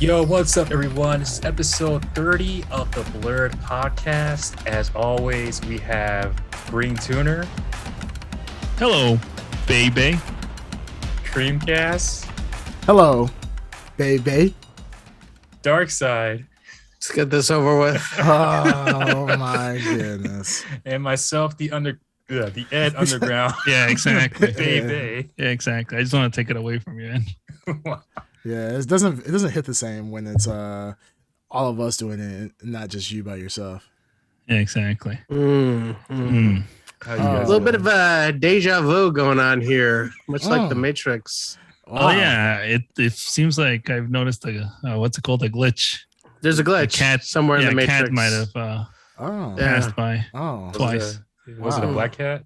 Yo, what's up, everyone? This is episode 30 of the Blurred Podcast. As always, we have Green Tuner, Hello, baby. Creamcast, Hello, baby. Dark Side, Let's get this over with. Oh my goodness. and myself, the Ed Underground. Yeah, exactly. Baby. Yeah, exactly. I just want to take it away from you, man. Yeah, it doesn't hit the same when it's all of us doing it, and not just you by yourself. Yeah, exactly. How you A guys little bit doing? of a deja vu going on here, much like the Matrix. Oh yeah, it seems like I've noticed what's it called, a glitch. There's a glitch. A cat somewhere in the Matrix. cat might have Oh. Yeah. passed by Oh. twice. Was it a Wow. black cat?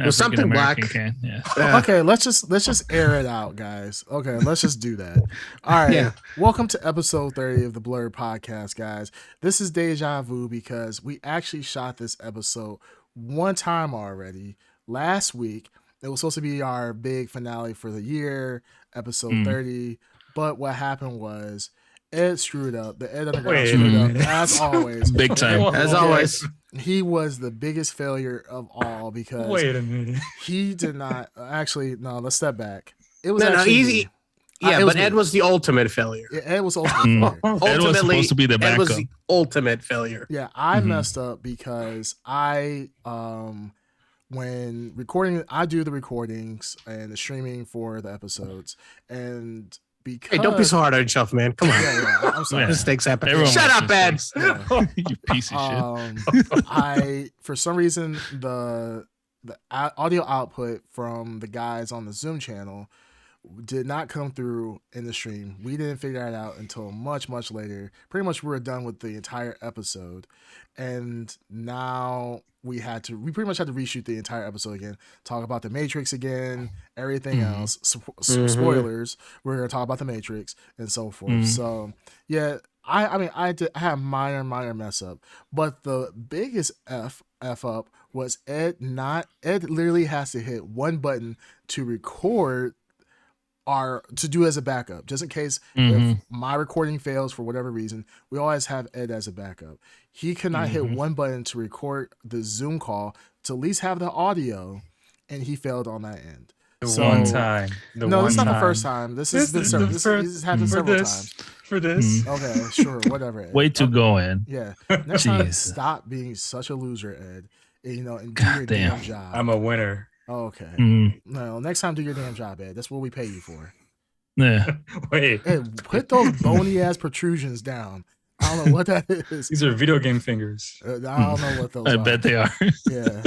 It was something African-American black. cat, yeah. Yeah. Okay, let's just air it out, guys. Okay, let's just do that. All right. Yeah. Welcome to episode 30 of the Blurred Podcast, guys. This is deja vu because we actually shot this episode one time already last week. It was supposed to be our big finale for the year, episode 30. But what happened was Ed screwed up. The Ed Underground Wait a screwed up, minute. as always. Big time. As always. He was the biggest failure of all because Wait a minute. he did not actually. No, let's step back. It was No, actually easy. me. Yeah, it was but Ed me. was the ultimate failure. Yeah, Ed was ultimate failure. Ed was supposed to be the Ed was backup. the ultimate failure. Yeah, I messed up because I when recording, I do the recordings and the streaming for the episodes, and because Hey, don't be so hard on yourself, man. Come on. Yeah, I'm sorry. Yeah. Mistakes happen. Everyone Shut makes up, Ed. mistakes. Yeah. You piece of I for some reason the audio output from the guys on the Zoom channel did not come through in the stream. We didn't figure it out until much later. Pretty much we were done with the entire episode, and now we pretty much had to reshoot the entire episode again, talk about the Matrix again, everything else, spoilers. We're gonna talk about the Matrix and so forth. So yeah, I had a minor mess up, but the biggest f up was Ed literally has to hit one button to record to do as a backup, just in case if my recording fails for whatever reason. We always have Ed as a backup. He could not hit one button to record the Zoom call to at least have the audio, and he failed on that end. One time. No, this is not the first time. This has happened several times. For this. Okay, sure, whatever. Ed. Way to go, Ed. Yeah, next time, Jeez. stop being such a loser, Ed. And, and do God your damn. damn job. I'm a winner. Okay. Mm, No, next time do your damn job, Ed. That's what we pay you for. yeah. Wait. Ed, put those bony ass protrusions down. I don't know what that is. These are video game fingers. I don't know what those I are. bet they are. Yeah.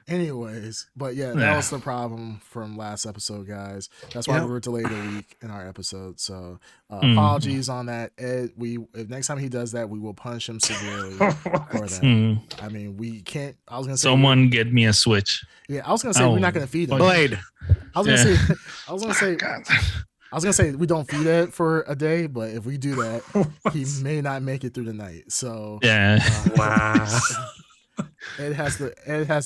Anyways, but yeah, that Yeah. was the problem from last episode, guys. That's why we were delayed a week in our episode. So apologies on that. Ed, if next time he does that, we will punish him severely for that. Mm. I mean, we can't. I was gonna say Someone get me a Switch. Yeah, I was gonna say we're not gonna feed him. Blade. I was gonna Yeah. say. I was gonna say we don't feed Ed for a day, but if we do that, he may not make it through the night. So Yeah. Wow. Ed has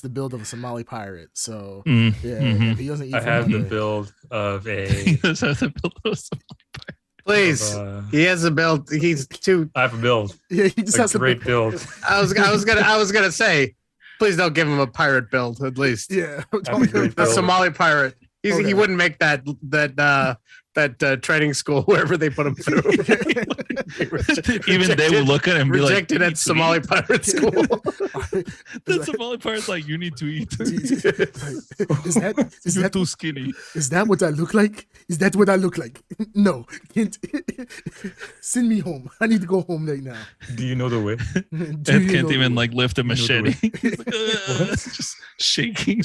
the build of a Somali pirate. So Mm. yeah, Mhm. if he doesn't eat I for have the Monday, build of He a. does have to build those. Please. He has a build. He's too. I have a build. yeah, he just A has to great build. I was gonna say, please don't give him a pirate build, at least. Yeah, a great A build. Somali pirate. Okay. He wouldn't make that training school wherever they put him through. Even they would look at him and be like, rejected "You at need to Somali eat." pirate school. The Somali part's like, you need to eat. is You're that too skinny. is that what I look like? Is that what I look like? No, can't send me home. I need to go home right now. Do you know the way? Do Ed you can't know even the- like lift a know the machete. He's like, just shaking.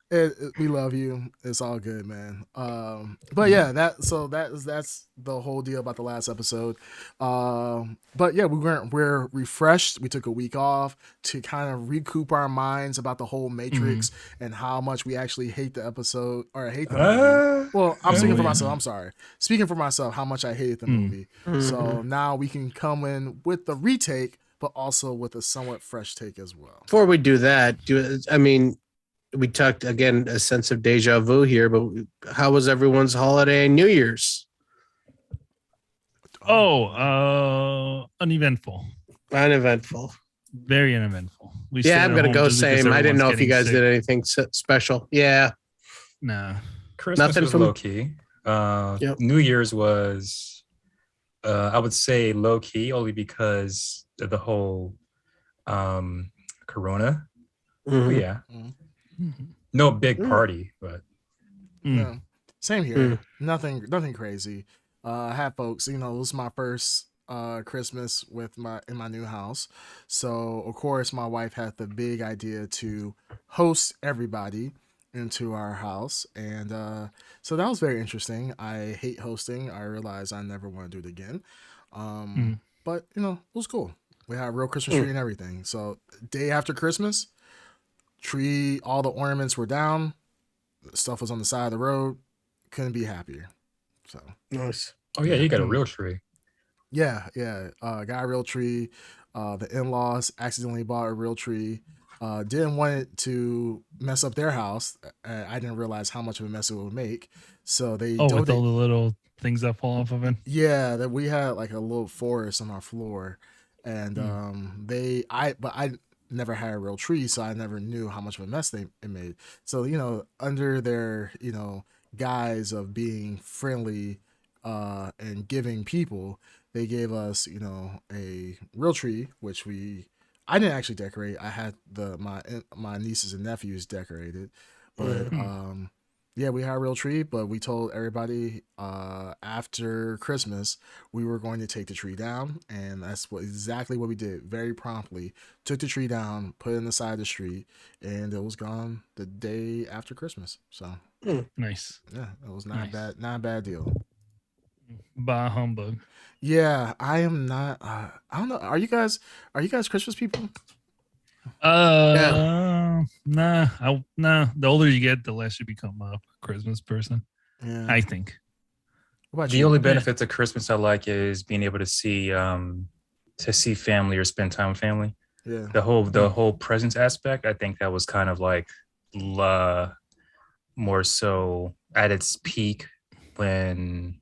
Ed, we love you. It's all good, man. But yeah, that's the whole deal about the last episode. But yeah, we're refreshed. We took a week off to kind of recoup our minds about the whole Matrix and how much we actually hate the episode or hate the movie. Well, I'm speaking for myself. I'm sorry. Speaking for myself, how much I hated the movie. So now we can come in with the retake, but also with a somewhat fresh take as well. Before we do that, we talked again, a sense of deja vu here, but how was everyone's holiday and New Year's? Uneventful. Uneventful. Very uneventful. Yeah, I'm gonna go same. I didn't know if you guys did anything special. Yeah. Nah. Christmas Nothing was from- low key. Yep. New Year's was, I would say low key, only because of the whole Corona. Mhm. But yeah, Mhm. no big party, but Yeah. Same here. Nothing crazy. I had folks, it was my first Christmas in my new house. So of course my wife had the big idea to host everybody into our house. And so that was very interesting. I hate hosting. I realized I never want to do it again. But it was cool. We had a real Christmas tree and everything. So day after Christmas, tree, all the ornaments were down. Stuff was on the side of the road. Couldn't be happier. So Nice. oh yeah, you got a real tree. yeah. Got a real tree. The in-laws accidentally bought a real tree. Didn't want it to mess up their house. I didn't realize how much of a mess it would make. So they with all the little things that fall off of it. Yeah, that we had like a little forest on our floor, and I never had a real tree, so I never knew how much of a mess it made. So under their guise of being friendly and giving people, they gave us a real tree, which I didn't actually decorate. I had my nieces and nephews decorated, but yeah, we had a real tree, but we told everybody after Christmas we were going to take the tree down, and that's exactly what we did. Very promptly took the tree down, put it in the side of the street, and it was gone the day after Christmas. So Nice. yeah, it was not a bad deal. Bah humbug. Yeah, I am not. I don't know. Are you guys Christmas people? Nah. The older you get, the less you become a Christmas person. Yeah. I think. What about The you? only benefit to Christmas I like is being able to see family or spend time with family. Yeah. The whole presence aspect, I think that was kind of like more so at its peak when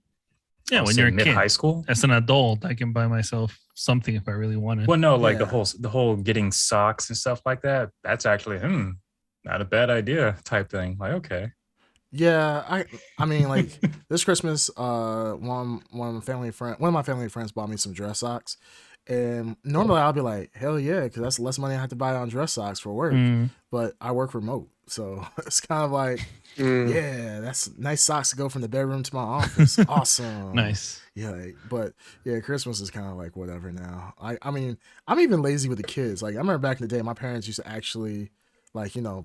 when you're a kid. high school. As an adult, I can buy myself something if I really wanted. Well, no, like Yeah. the whole getting socks and stuff like that. That's actually not a bad idea type thing. Like, okay. Yeah, I mean like this Christmas, one of my family friends bought me some dress socks, and normally I'll be like, hell yeah, because that's less money I have to buy on dress socks for work. But I work remote, so it's kind of like, yeah, that's nice socks to go from the bedroom to my office. Awesome, Nice. Yeah, but yeah, Christmas is kind of like whatever now. I mean, I'm even lazy with the kids. Like I remember back in the day, my parents used to actually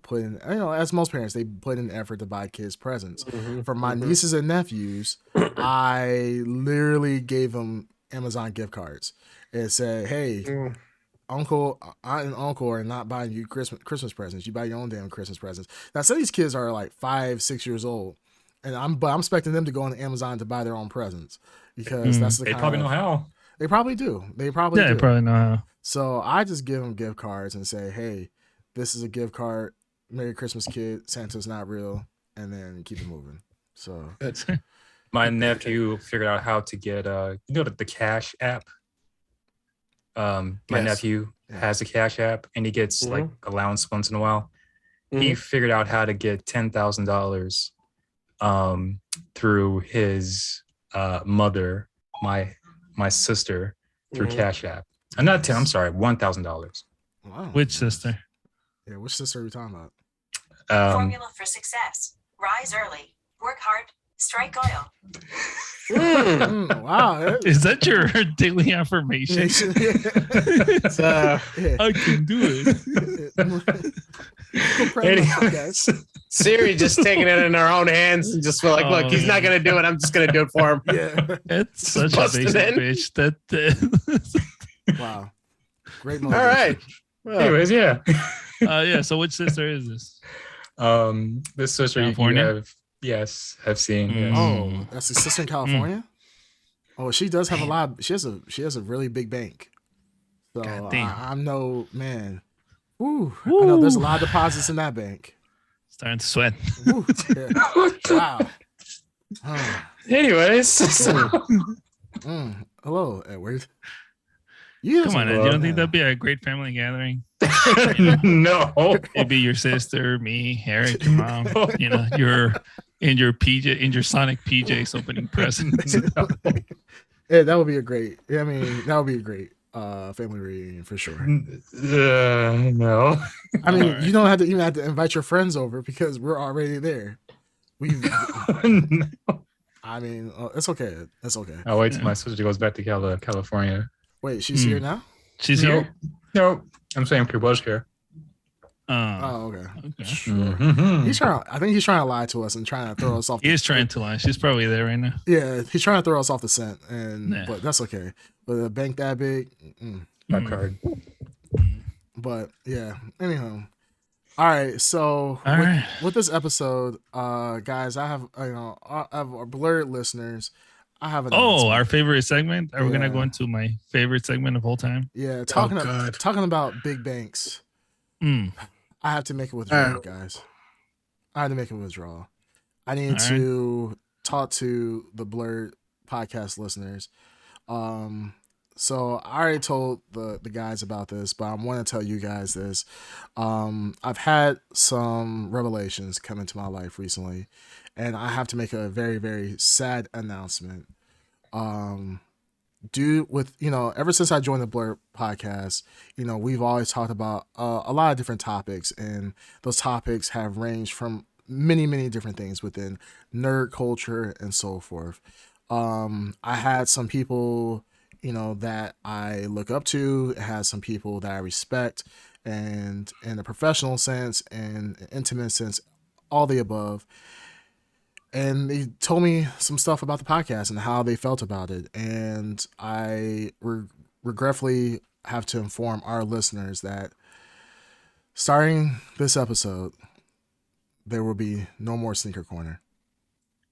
put in, as most parents, they put in the effort to buy kids presents. For my nieces and nephews, I literally gave them Amazon gift cards and said, hey, aunt and uncle are not buying you Christmas presents. You buy your own damn Christmas presents. Now, some of these kids are like 5-6 years old, and I'm expecting them to go on Amazon to buy their own presents because that's the They kind probably know how. They probably do. They probably do. They probably know how. So I just give them gift cards and say, hey, this is a gift card. Merry Christmas, kid. Santa's not real. And then keep it moving. So My nephew figured out how to get the Cash app. My nephew has a Cash app, and he gets like allowance once in a while. He figured out how to get $10,000 through his mother, my sister, through Cash app. I'm not 10. I'm sorry, $1,000. wow. Which sister? Yeah, which sister are we talking about? Formula for success. Rise early. Work hard. Strike oil. Wow. Is that your daily affirmation? I can do it. Siri just taking it in her own hands and just feel like, look, he's not gonna do it. I'm just gonna do it for him. Yeah. It's such a basic bitch. Wow. Great All motivation. right. Well, Anyways, yeah. Yeah. So which sister is this? This sister California? have seen. Yes. Oh, that's a sister in California? Oh, she does have a lot. She has a really big bank. So God damn. I'm no man. Ooh, I know there's a lot of deposits in that bank. Starting to sweat. Woo, yeah. Wow. Anyways, Hello, Edward. You Come on, Ed, you don't think that'd be a great family gathering? no. It'd be your sister, me, Eric, your mom. You know, you're in your Sonic PJs opening presents. Yeah, that would be a great. I mean, that would be a great family reunion for sure. No. I mean, Alright. you don't have to even have to invite your friends over because we're already there. We've. No. I mean, it's okay. It's okay. I'll wait till my sister goes back to California. Wait, she's here now? She's No. here. No, I'm saying she was here. Oh, okay. Okay. Sure. Mhm. He's trying. I think he's trying to lie to us and trying to throw us off. He is trying to lie. She's probably there right now. Yeah, he's trying to throw us off the scent, and Yeah. but that's okay. But a bank that big, My card. but yeah. Anyhow, all right. So All right. with this episode, guys, I have I have our blurred listeners. I have an Oh, our favorite segment. Are we gonna Yeah. go into my favorite segment of all time? yeah God. talking about big banks. Mm. I have to make a withdrawal, Alright. guys. I had to make a withdrawal. I need Alright. to talk to the Blurred podcast listeners. So I already told the guys about this, but I want to tell you guys this. I've had some revelations come into my life recently, and I have to make a very, very sad announcement. Ever since I joined the Blur podcast, we've always talked about a lot of different topics, and those topics have ranged from many, many different things within nerd culture and so forth. I had some people, that I look up to. I had some people that I respect, and in a professional sense and intimate sense, all the above. And they told me some stuff about the podcast and how they felt about it. And I regretfully have to inform our listeners that starting this episode, there will be no more Sneaker Corner.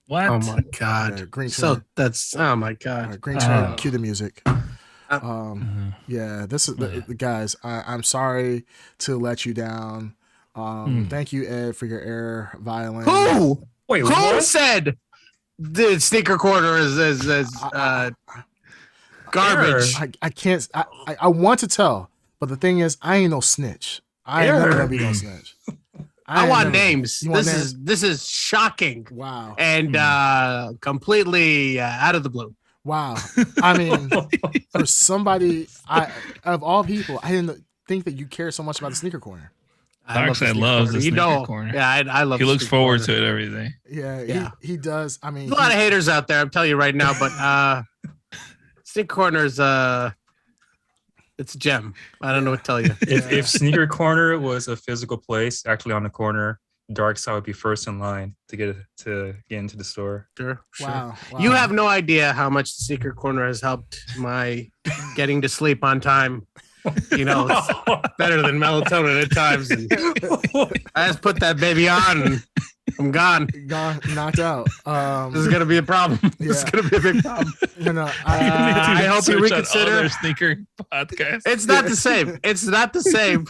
What? Oh my god. Yeah, green So turn. that's oh my god. Green turn, cue the music. Uh-huh. Yeah, this is Yeah. the guys. I'm sorry to let you down. Thank you, Ed, for your air violin. Who? Wait, Who what? said the sneaker corner is garbage? I can't. I want to tell, but the thing is, I ain't no snitch. I ain't never gonna be no snitch. I ain't want never- names. You want This names? is shocking Wow. and completely out of the blue. Wow. I mean, for somebody, of all people, I didn't think that you care so much about the Sneaker Corner. Darkseid loves the Sneaker Corner. Yeah, I love. He the looks Sneaker forward Corner. to it every day. Yeah, Yeah. he does. I mean, There's a lot of haters out there. I'm telling you right now, but Sneaker Corner's it's a gem. I don't know what to tell you. If Sneaker Corner was a physical place, actually on the corner, Darkseid would be first in line to get into the store. Sure. wow. You have no idea how much the Sneaker Corner has helped my getting to sleep on time. You know, it's better than melatonin at times. And I just put that baby on and I'm gone. gone knocked out. This is gonna be a problem. This is Yeah. gonna be a big problem. I hope you Search on reconsider. other sneaker podcasts. It's not the same. It's not the same.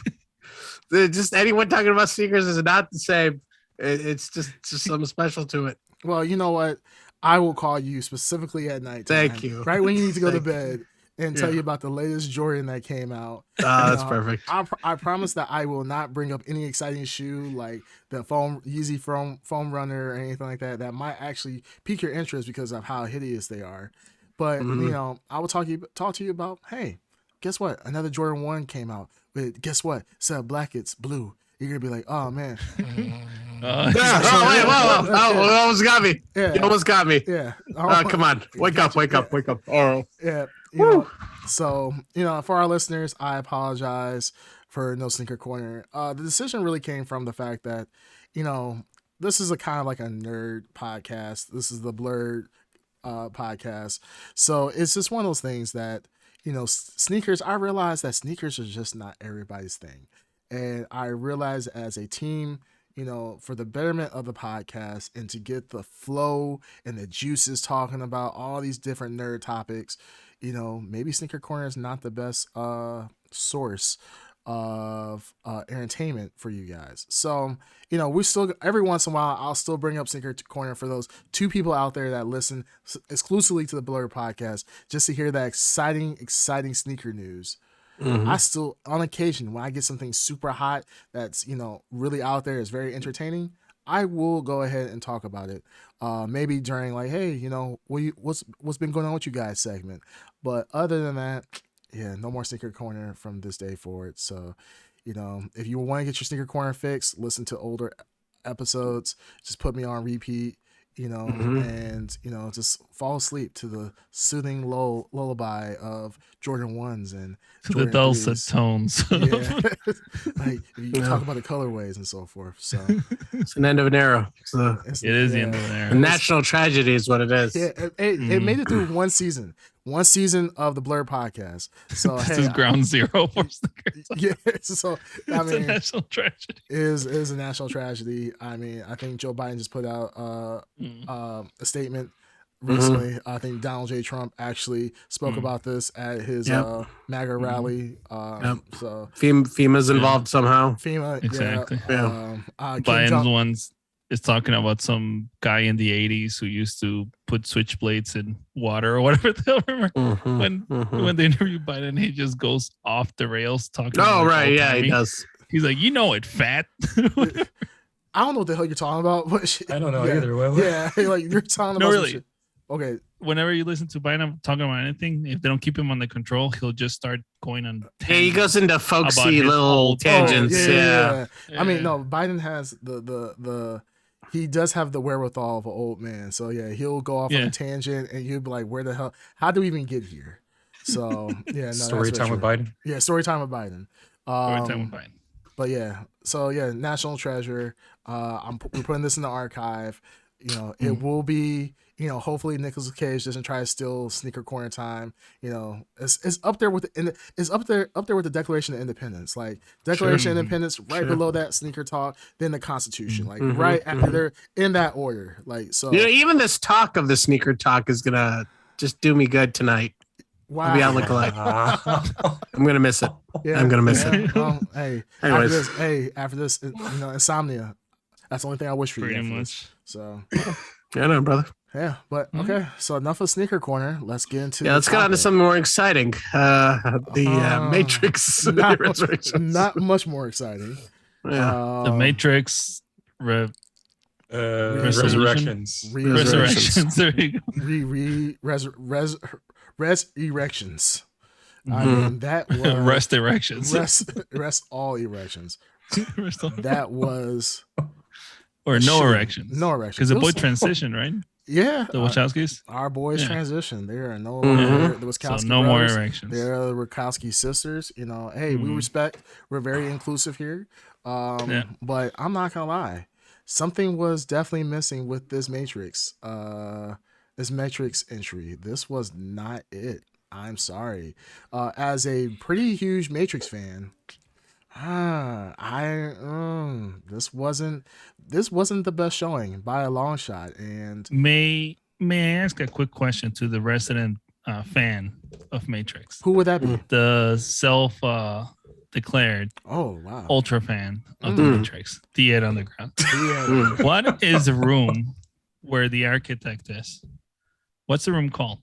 Just anyone talking about sneakers is not the same. It's just something special to it. Well, you know what? I will call you specifically at night. Thank you. Right when you need to go to Thank you. bed and tell Yeah. you about the latest Jordan that came out. That's Uh, perfect. I promise that I will not bring up any exciting shoe like the Yeezy foam runner or anything like that that might actually pique your interest because of how hideous they are. But Mhm. I will talk to you about, hey, guess what? Another Jordan 1 came out. But guess what? Instead of black, it's blue. You're gonna be like, oh man, Uh, Yeah, oh, wait, whoa. Oh, you almost got me. yeah, You almost got me. yeah. Come on. Wake up. Oh. Yeah. So, for our listeners, I apologize for no Sneaker Corner. The decision really came from the fact that, this is a kind of like a nerd podcast. This is the Blurred podcast. So it's just one of those things that, sneakers, I realize that sneakers are just not everybody's thing. And I realize as a team, for the betterment of the podcast and to get the flow and the juices talking about all these different nerd topics, maybe Sneaker Corner is not the best source of entertainment for you guys. So, you know, we still, every once in a while, I'll still bring up Sneaker Corner for those 2 people out there that listen exclusively to the Blur podcast, just to hear that exciting sneaker news. I still, on occasion, when I get something super hot that's, you know, really out there, is very entertaining, I will go ahead and talk about it. Maybe during like, hey, you know, what's been going on with you guys segment. But other than that, yeah, no more Sneaker Corner from this day forward. So, you know, if you want to get your Sneaker Corner fixed, listen to older episodes. Just put me on repeat, you know, and, you know, just fall asleep to the soothing lullaby of Jordan 1s and the dulcet tones. Yeah. Like, you talk about the colorways and so forth. So it's an end of an era. So it is the end of an era. A national tragedy is what it is. Yeah, it made it through one season of the Blur podcast. So this is ground zero for Sneakers. Yeah, so I mean, it's a national tragedy. Is a national tragedy. I mean, I think Joe Biden just put out a statement recently. I think Donald J. Trump actually spoke about this at his MAGA rally. So FEMA's involved somehow. FEMA, exactly. Biden's ones is talking about some guy in the 80s who used to put switchblades in water or whatever. When they interview Biden, he just goes off the rails talking. Oh, right. Yeah, he does. He's like, you know it, fat. I don't know what the hell you're talking about. But I don't know either. Well, yeah, like you're talking about. No, really. Shit. Okay. Whenever you listen to Biden talking about anything, if they don't keep him under control, he'll just start going on. Yeah, he goes into folksy little tangents. Yeah. I mean, no, Biden has the he does have the wherewithal of an old man. So yeah, he'll go off on a tangent, and you'll be like, "Where the hell? How do we even get here?" So yeah, no, story time with Biden. Yeah, story time with Biden. Story time with Biden. But yeah, so yeah, national treasure. We're putting this in the archive. You know, it will be. You know, hopefully Nicolas Cage doesn't try to steal Sneaker Corner time. You know, it's up there with the Declaration of Independence. Like Declaration of Independence, right below that Sneaker Talk, then the Constitution. Like right after they're in that order. Like so. You know, even this talk of the Sneaker Talk is gonna just do me good tonight. Wow. I'll be out looking like I'm gonna miss it. Yeah, I'm gonna miss it. Hey, after this, you know, insomnia. That's the only thing I wish for you. Pretty much. So. Yeah, no, brother. Yeah, but okay. So enough of Sneaker Corner. Let's get into let's get on to something more exciting. The Matrix Resurrections. Not much more exciting. Yeah. The Matrix Resurrections. Resurrections. There you go. Res-erections. I mean, that was rest erections. Rest all erections. That was or no erections. No erections. Because the boy transitioned, right? Yeah, the Wachowskis. Our boys transition. They are no longer the Wachowski so no brothers. more erections. They're the Wachowski sisters. You know, hey, we respect. We're very inclusive here. But I'm not gonna lie, something was definitely missing with this Matrix. This Matrix entry. This was not it. I'm sorry. As a pretty huge Matrix fan, this wasn't the best showing by a long shot. And may I ask a quick question to the resident fan of Matrix? Who would that be? The self declared ultra fan of the Matrix, the Ed Underground. What is the room where the architect is? What's the room called?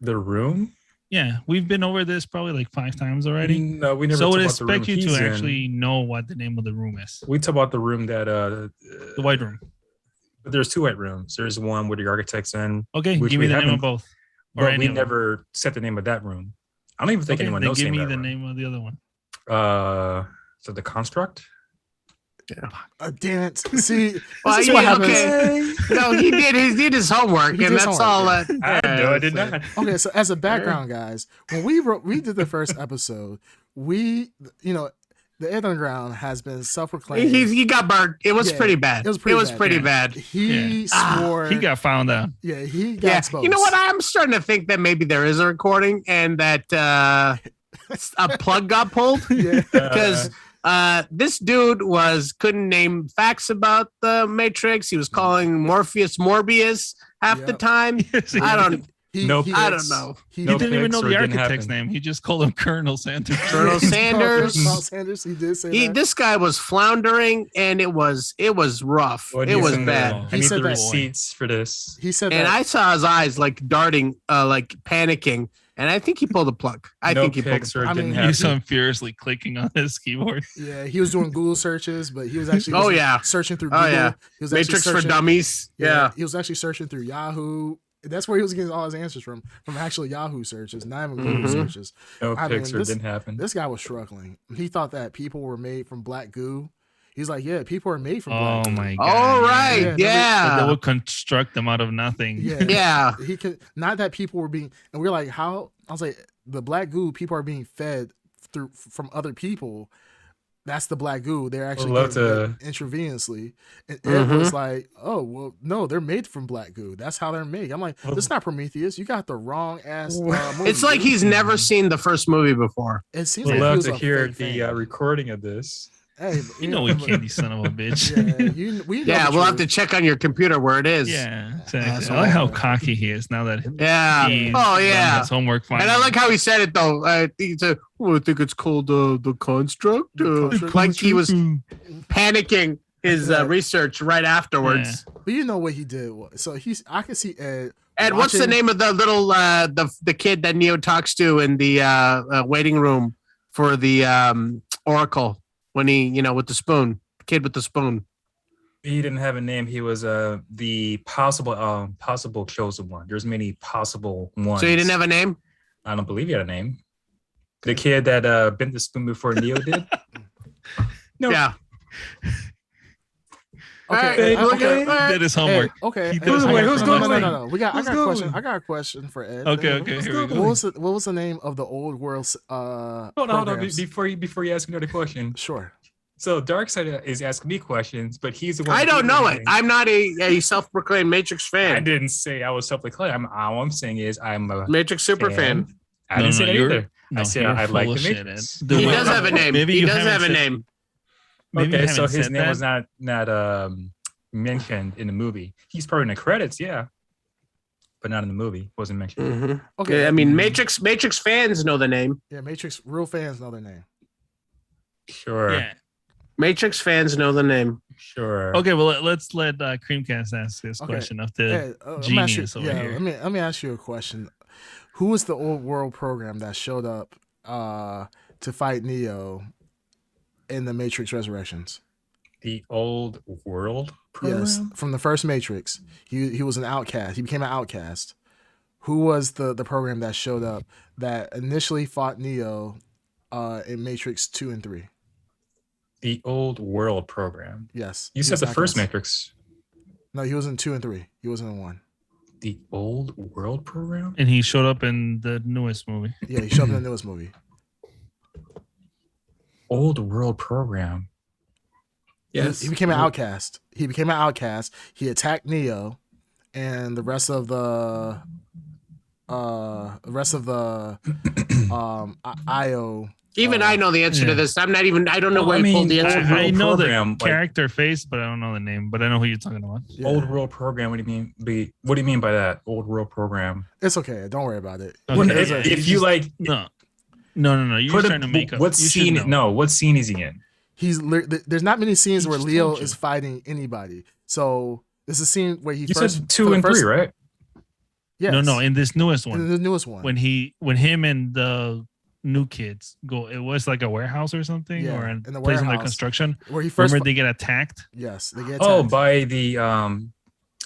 The room? Yeah, we've been over this probably like 5 times already. No, we never. So I would expect you to actually know what the name of the room is. We talk about the room that the white room. But there's 2 white rooms. There's one where the architect's in. Okay, give me the name of both. But we never set the name of that room. I don't even think anyone knows. Give me the name of the other one. So the construct. Yeah. Damn it! See, well, this is what happens. Okay. No, he did his homework, and that's all. I did not. Okay, so as a background, guys, when we did the first episode, the Ed Underground has been self-proclaimed. He got burnt. It was pretty bad. It was pretty bad. He swore. He got found out. Yeah, he got exposed. You know what? I'm starting to think that maybe there is a recording and that a plug got pulled. Yeah, because. This dude couldn't name facts about the Matrix. He was calling Morpheus Morbius half the time. Yes, I don't. I don't know. He didn't even know the architect's name. He just called him Colonel Sanders. Colonel Sanders. Colonel Sanders. He did say that. This guy was floundering, and it was rough. It was bad. I need the receipts for this. He said, and I saw his eyes like darting, like panicking. And I think he pulled the plug. I think he pulled the plug. You saw him furiously clicking on his keyboard. Yeah, he was doing Google searches, but he was actually searching through Google. He was Matrix for Dummies. Yeah. He was actually searching through Yahoo. That's where he was getting all his answers from actual Yahoo searches, not even Google searches. No Pixar didn't happen. This guy was struggling. He thought that people were made from black goo. He's like, yeah, people are made from black goo. Oh my god! All right, yeah. They would construct them out of nothing. Yeah. He could not that people were being, and we're like, how? I was like, the black goo people are being fed from other people. That's the black goo. They're actually getting intravenously. And it was like, oh, well, no, they're made from black goo. That's how they're made. I'm like, this is not Prometheus. You got the wrong ass movie. It's like he's never seen the first movie before. It seems like love to hear the recording of this. Hey, you know we can't, you son of a bitch. We'll have to check on your computer where it is. Yeah, exactly. I like how cocky he is now that he's done his homework. Finally. And I like how he said it though. I think it's called the construct. Like he was panicking his research right afterwards. Yeah. But you know what he did. So I can see Ed. Ed, what's the name of the little the kid that Neo talks to in the waiting room for the Oracle? When he, with the spoon, kid with the spoon. He didn't have a name. He was the possible chosen one. There's many possible ones. So he didn't have a name? I don't believe he had a name. The kid that bent the spoon before Neo did? No. Yeah. Okay. He did his homework. Okay. Who's going? No. I got a question. I got a question for Ed. Okay. Here we go. What was the name of the old world? Hold on. Before you ask another question. Sure. So Darkseid is asking me questions, but he's the one. I don't know it. I'm not a self-proclaimed Matrix fan. I didn't say I was self-proclaimed. All I'm saying is I'm a Matrix super fan. I didn't say that either. I said I like the Matrix. He does have a name. He does have a name. Okay, so his name was not mentioned in the movie. He's probably in the credits, but not in the movie. Wasn't mentioned. Mm-hmm. Okay, I mean Matrix fans know the name. Yeah, Matrix real fans know their name. Sure. Yeah. Matrix fans know the name. Sure. Okay, well let's let Creamcast ask this question of the genius over here. Let me ask you a question. Who was the old world program that showed up to fight Neo in the Matrix Resurrections? The old world program? Yes, from the first Matrix. He was an outcast. He became an outcast. Who was the program that showed up that initially fought Neo in Matrix 2 and 3? The old world program. Yes. You said the first Matrix. No, he was in 2 and 3. He wasn't in 1. The old world program? And he showed up in the newest movie. Yeah, he showed up in the newest movie. Old world program. Yes. He became an outcast. He attacked Neo, and the rest of the IO. Even I know the answer to this. I don't know where he pulled the answer. I know the character face, but I don't know the name. But I know who you're talking about. Yeah. Old world program. What do you mean? What do you mean by that? Old world program. It's okay. Don't worry about it. Okay. If you like, no. You're trying to make up. What scene? No, what scene is he in? There's not many scenes where Leo is fighting anybody. So this is a scene where he first said 2 and 3, right? Yes. No. In this newest one. In the newest one. When him and the new kids go, it was like a warehouse or something, or in the place under construction. Where he first they get attacked. Yes, they get attacked. Oh, by the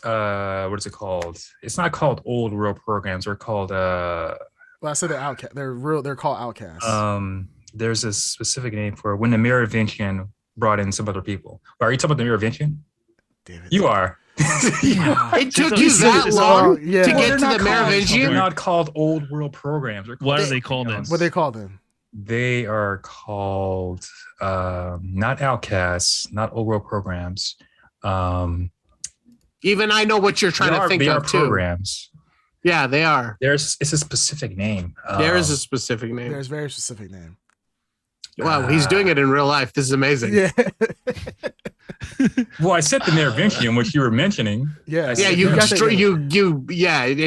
what is it called? It's not called old world programs. They're called Well, I said they're outcast. They're called outcasts. There's a specific name for when the Merovingian brought in some other people. Are you talking about the Merovingian? Damn it. You are. It took you that long to get to the Merovingian? They're not called old world programs. What are they called then? What are they called then? They are called not outcasts, not old world programs. Even I know what you're trying to think of too. Programs. Yeah, they are. It's a specific name. There is a specific name. There's a very specific name. Wow, he's doing it in real life. This is amazing. Yeah. Well, I said the Merovingian, which you were mentioning. Yeah, I yeah, said you that. it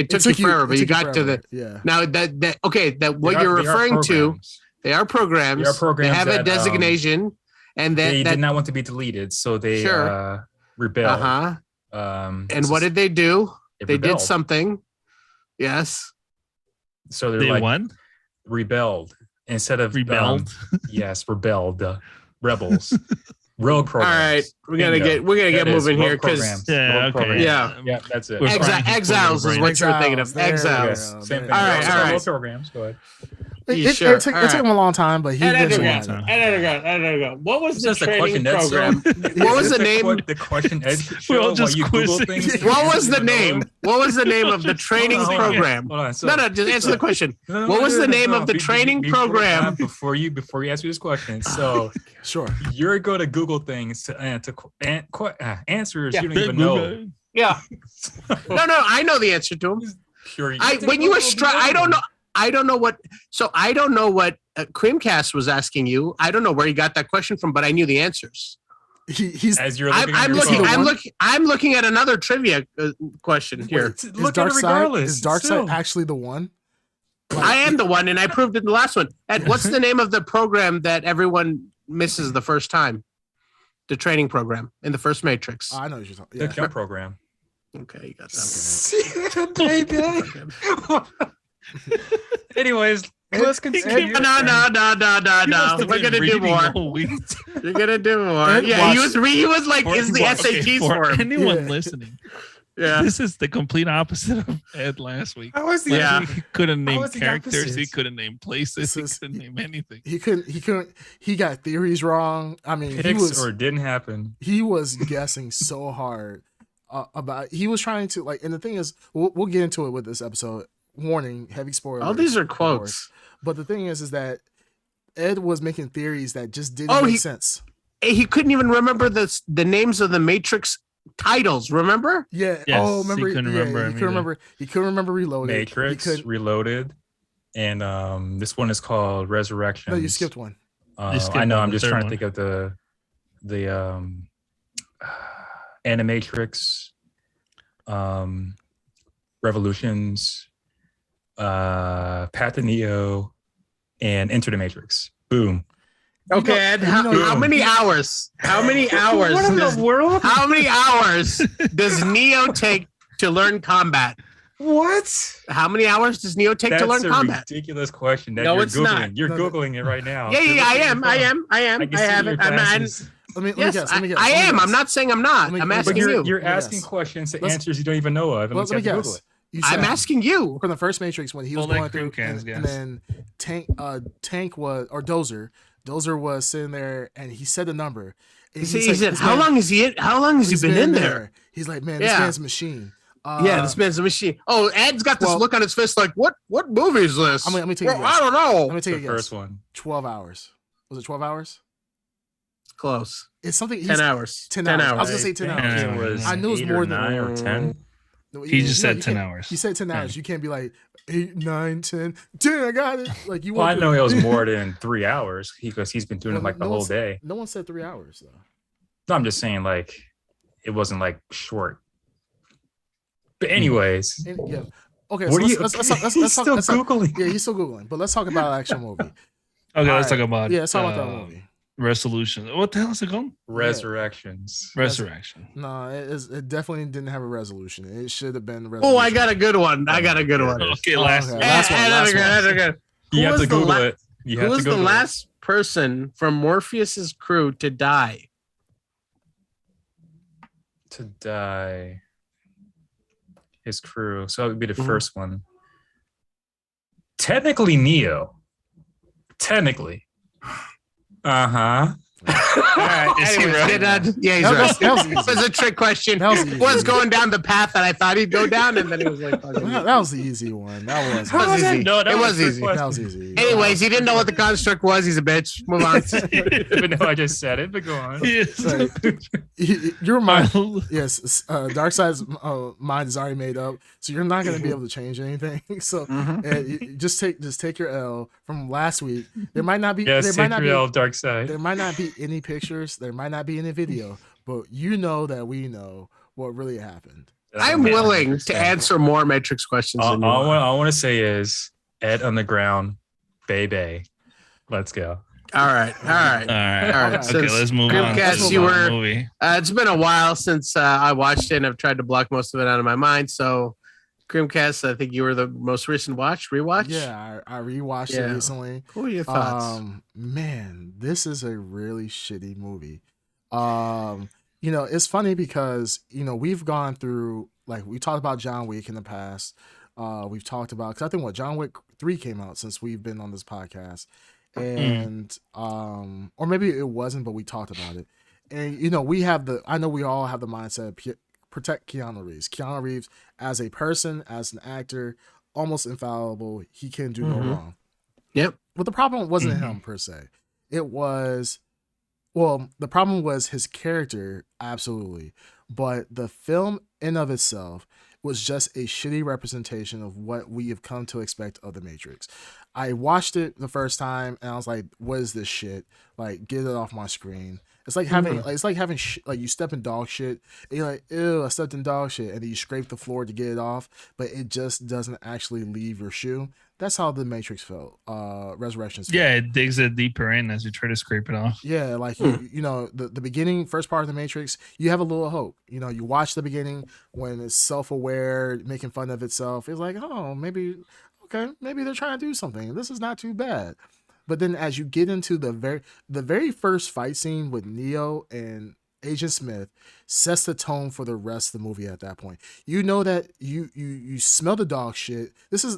took you forever, but you got to the now that okay, that what you're referring to, they are programs. They are programs. They have that, a designation, and they did not want to be deleted, so they rebelled. And what did they do? They did something. Yes. So they like what? Rebelled instead of rebelled. Yes, rebelled. Rebels. Rogue programs. All right, we're gonna get moving here because yeah, that's it. Exiles is what you're thinking of. Exiles. Same thing. All right. Rogue programs. Go ahead. It took him a long time, but he eventually got it. What was the training program? What was the name? The question Ed show We're all just you Google quizzing. things. What was the name? What was the name of the training program? Hold on. So, no, just answer the question. What was the name of the training program? Before you answer this question, so sure, you're going to Google things to answers you don't even know. Yeah. No, I know the answer to them. When you were I don't know what. So I don't know what Creamcast was asking you. I don't know where he got that question from, but I knew the answers. He's as you're looking. I'm looking at another trivia question here. Wait, look at it regardless. Is Darkseid actually the one? I am the one, and I proved it in the last one. And what's the name of the program that everyone misses the first time? The training program in the first Matrix. I know what you're talking. The jump program. Okay, you got that. Anyways, let's continue. No. We're gonna do more. You're gonna do more. Yeah, he was like, "Is the SATs for him?" Anyone listening? Yeah, this is the complete opposite of Ed last week. He couldn't name characters. He couldn't name places. He couldn't name anything. He couldn't. He got theories wrong. I mean, it didn't happen. He was guessing so hard about. He was trying to and the thing is, we'll get into it with this episode. Warning, heavy spoilers. All these are quotes. But the thing is that Ed was making theories that just didn't make sense. He couldn't even remember the names of the Matrix titles. Remember? Yeah. Yes, oh, remember? He couldn't remember Reloaded. Matrix Reloaded, and this one is called Resurrection. No, you skipped one. I know. I'm just trying to think of the Animatrix, Revolutions. Path to Neo, and Enter the Matrix. Boom. Okay, Ed, how many hours? How many hours? What in the world? How many hours does Neo take to learn combat? What? How many hours does Neo take to learn combat? That's a ridiculous question. That no, you're it's Googling. not. You're Googling it right now. Yeah, I am. I have it. Let me guess. I am. I'm not saying I'm not. I'm asking you. You're asking questions to answers you don't even know of. Let me guess. I'm asking you. From the first Matrix when he was going through, and then Tank was, or Dozer was sitting there, and he said the number. He said, "How long has he been in there?" He's like, "Man, this man's a machine." This man's a machine. Oh, Ed's got this look on his face like, "What movie is this?" Let me take a guess. I don't know. Let me take a guess. First one. 12 hours. Was it 12 hours? Close. It's something. 10 hours. 10 hours. I was gonna say 10 hours. I knew it was more than 9 or 10. He just said 10 hours. He said 10 hours. You can't be like 8, 9, 10. 10, I got it. Like you. Well, I know it was more than 3 hours because he's been doing it like the whole day. No one said 3 hours though. No, I'm just saying like it wasn't like short. But anyways, yeah. Okay. What So let's talk. Googling. Yeah, he's still Googling. But let's talk about an actual movie. Okay, let's talk about. Yeah, let's talk about that movie. Resolution. What the hell is it called? Resurrections. Resurrection. No, it definitely didn't have a resolution. It should have been. Oh, I got a good one. Okay, last one. You have to Google it. Who was the last person from Morpheus's crew to die? To die. His crew. So that would be the first one. Technically, Neo. Technically. Uh-huh. All right. Anyways, he's right. That was a trick question. Was going down the path that I thought he'd go down, and then he was like, that was the easy one. That was easy. No, it was easy. That was easy. Anyways, he didn't know what the construct was. He's a bitch. Move on. But no, I just said it, but go on. Your mind, yes, Darkseid's mind is already made up, so you're not going to be able to change anything. So just take your L from last week. There might not be. Yes, take your L, Darkseid. There might not be any pictures. There might not be any video. but you know that we know what really happened. I'm willing to answer more Matrix questions than you want. All I want to say is Ed Underground, Bay. Let's go. All right. Okay, let's move on. It's been a while since I watched it, and I've tried to block most of it out of my mind. So, Grimcast, I think you were the most recent rewatch. Yeah, I rewatched it recently. What are your thoughts? Man, this is a really shitty movie. It's funny because we've gone through, like, we talked about John Wick in the past. We've talked about, because I think John Wick 3 came out since we've been on this podcast. And or maybe it wasn't, but we talked about it. And I know we all have the mindset of protect Keanu Reeves. Keanu Reeves as a person, as an actor, almost infallible. He can do no wrong. Yep. But the problem wasn't him per se. The problem was his character, absolutely. But the film in of itself was just a shitty representation of what we have come to expect of the Matrix. I watched it the first time and I was like, what is this shit? Like, get it off my screen. It's like having, like you step in dog shit and you're like, ew, I stepped in dog shit. And then you scrape the floor to get it off, but it just doesn't actually leave your shoe. That's how the Matrix felt. Resurrections. Yeah, it digs it deeper in as you try to scrape it off. Yeah, like the beginning, first part of the Matrix, you have a little hope. You watch the beginning when it's self-aware, making fun of itself. It's like, oh, maybe they're trying to do something. This is not too bad. But then as you get into the very first fight scene with Neo and Agent Smith sets the tone for the rest of the movie at that point. You know that you smell the dog shit. This is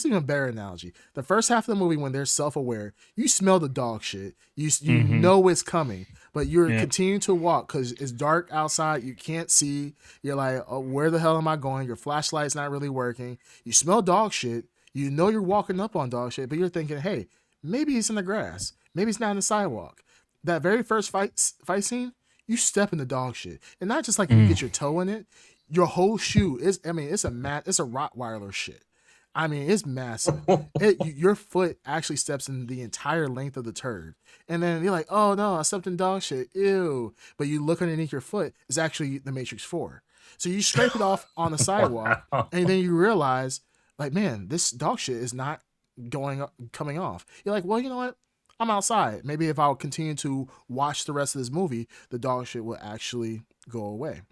even a better analogy. The first half of the movie when they're self-aware, you smell the dog shit. You know it's coming, but you're continuing to walk because it's dark outside. You can't see. You're like, oh, where the hell am I going? Your flashlight's not really working. You smell dog shit. You know you're walking up on dog shit, but you're thinking, hey, maybe it's in the grass. Maybe it's not on the sidewalk. That very first fight scene, you step in the dog shit, and not just like you get your toe in it. Your whole shoe is. I mean, it's a Rottweiler shit. I mean, it's massive. Your foot actually steps in the entire length of the turd, and then you're like, "Oh no, I stepped in dog shit, ew!" But you look underneath your foot, it's actually the Matrix 4. So you scrape it off on the sidewalk, and then you realize, like, man, this dog shit is not coming off. You're like, well, you know what? I'm outside. Maybe if I'll continue to watch the rest of this movie, the dog shit will actually go away.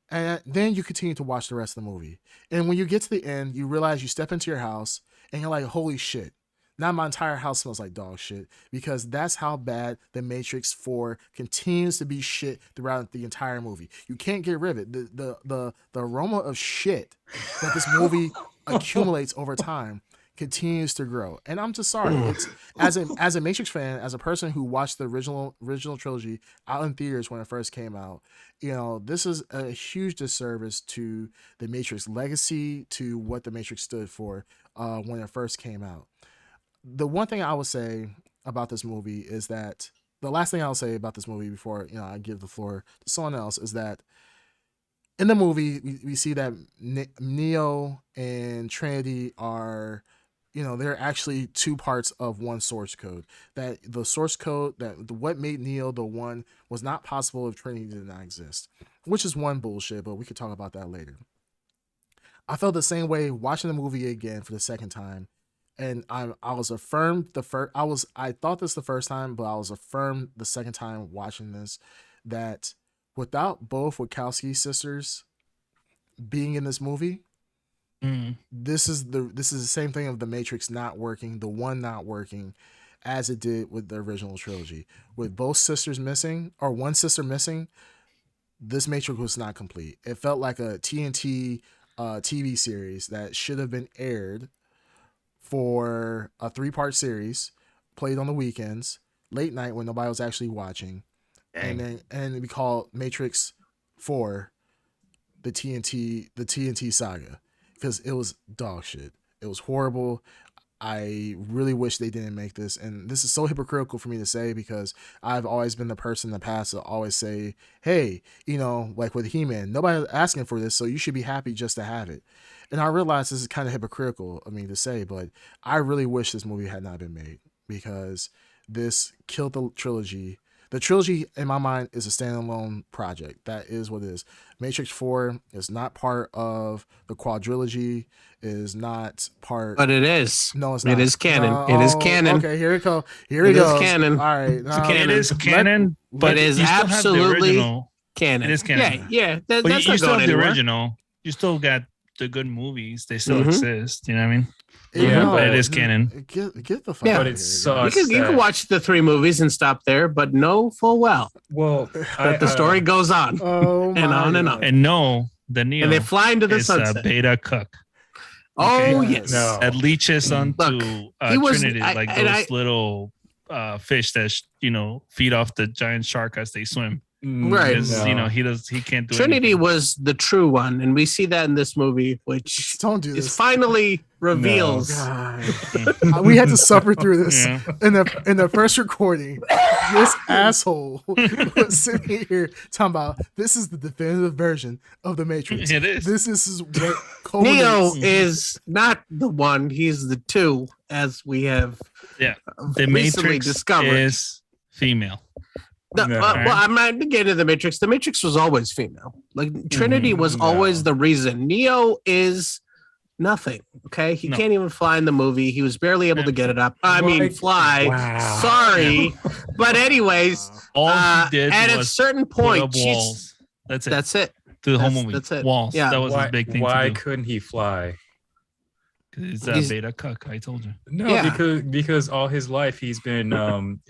And then you continue to watch the rest of the movie. And when you get to the end, you realize you step into your house and you're like, holy shit. Now my entire house smells like dog shit, because that's how bad the Matrix 4 continues to be shit throughout the entire movie. You can't get rid of it. The aroma of shit that this movie accumulates over time continues to grow, and I'm just sorry. It's as a Matrix fan, as a person who watched the original trilogy out in theaters when it first came out, this is a huge disservice to the Matrix legacy, to what the Matrix stood for when it first came out. The one thing I would say about this movie is that the last thing I'll say about this movie before I give the floor to someone else is that in the movie we see that Neo and Trinity are, they're actually two parts of one source code. That the source code, that what made Neo the one, was not possible if Trinity did not exist, which is one bullshit, but we could talk about that later. I felt the same way watching the movie again for the second time, and I was affirmed I thought this the first time, but I was affirmed the second time watching this, that without both Wachowski sisters being in this movie, this is the same thing of the Matrix not working, the one not working, as it did with the original trilogy. With both sisters missing, or one sister missing, this Matrix was not complete. It felt like a TNT TV series that should have been aired for a 3-part series, played on the weekends, late night when nobody was actually watching. Dang. And we call Matrix 4 the TNT saga, because it was dog shit. It was horrible. I really wish they didn't make this, and this is so hypocritical for me to say, because I've always been the person in the past to always say, hey, like with He-Man, nobody's asking for this, so you should be happy just to have it. And I realize this is kind of hypocritical of me to say, but I really wish this movie had not been made, because this killed the trilogy. The trilogy, in my mind, is a standalone project. That is what it is. Matrix 4 is not part of the quadrilogy. Is not part. But it is. No, it's not. It is canon. It is canon. Okay, here we go. Here we go. It is canon. All right. It is canon, but it is you still absolutely have the original. Canon. It is canon. Yeah. But That's you not still going have the anywhere. original. You still got the good movies. They still exist. You know what I mean? Yeah, but it is canon. Get the fuck Yeah, out but of it here. sucks. You can watch the 3 movies and stop there, but know full well Well, that the story goes on Oh and my on and God. on. And no, the Neo And they fly into the is sunset. beta cuck. Oh, Okay. yes. No. That leeches onto Look, he was- Trinity, I- like and those I- little fish that feed off the giant shark as they swim. Right. Because he can't do Trinity anything. was the true one, and we see that in this movie, which Don't do is this. finally reveals. God. We had to suffer through this Yeah. in the first recording. This asshole was sitting here talking about this is the definitive version of the Matrix. It is. This is what Neo culminates. is not the one; he's the 2, as we have The recently Matrix discovered. is female. No. Well, I'm not going to get into the Matrix. The Matrix was always female. Like Trinity was No. always the reason. Neo is nothing. Okay, he No. can't even fly in the movie. He was barely able to get it up. I mean, Like, fly. wow. Sorry, but anyways, All he did at a was certain put point, up walls. That's it. that's it. to the whole that's- movie. that's it. Walls. Yeah. That was his big thing Why to do. couldn't he fly? It's He's- beta cuck. I told you. No, Yeah. because all his life he's been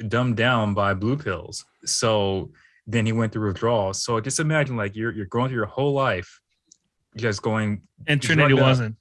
dumbed down by blue pills. So then he went through withdrawal. So just imagine like you're going through your whole life, just going. And He's Trinity drugged up. wasn't.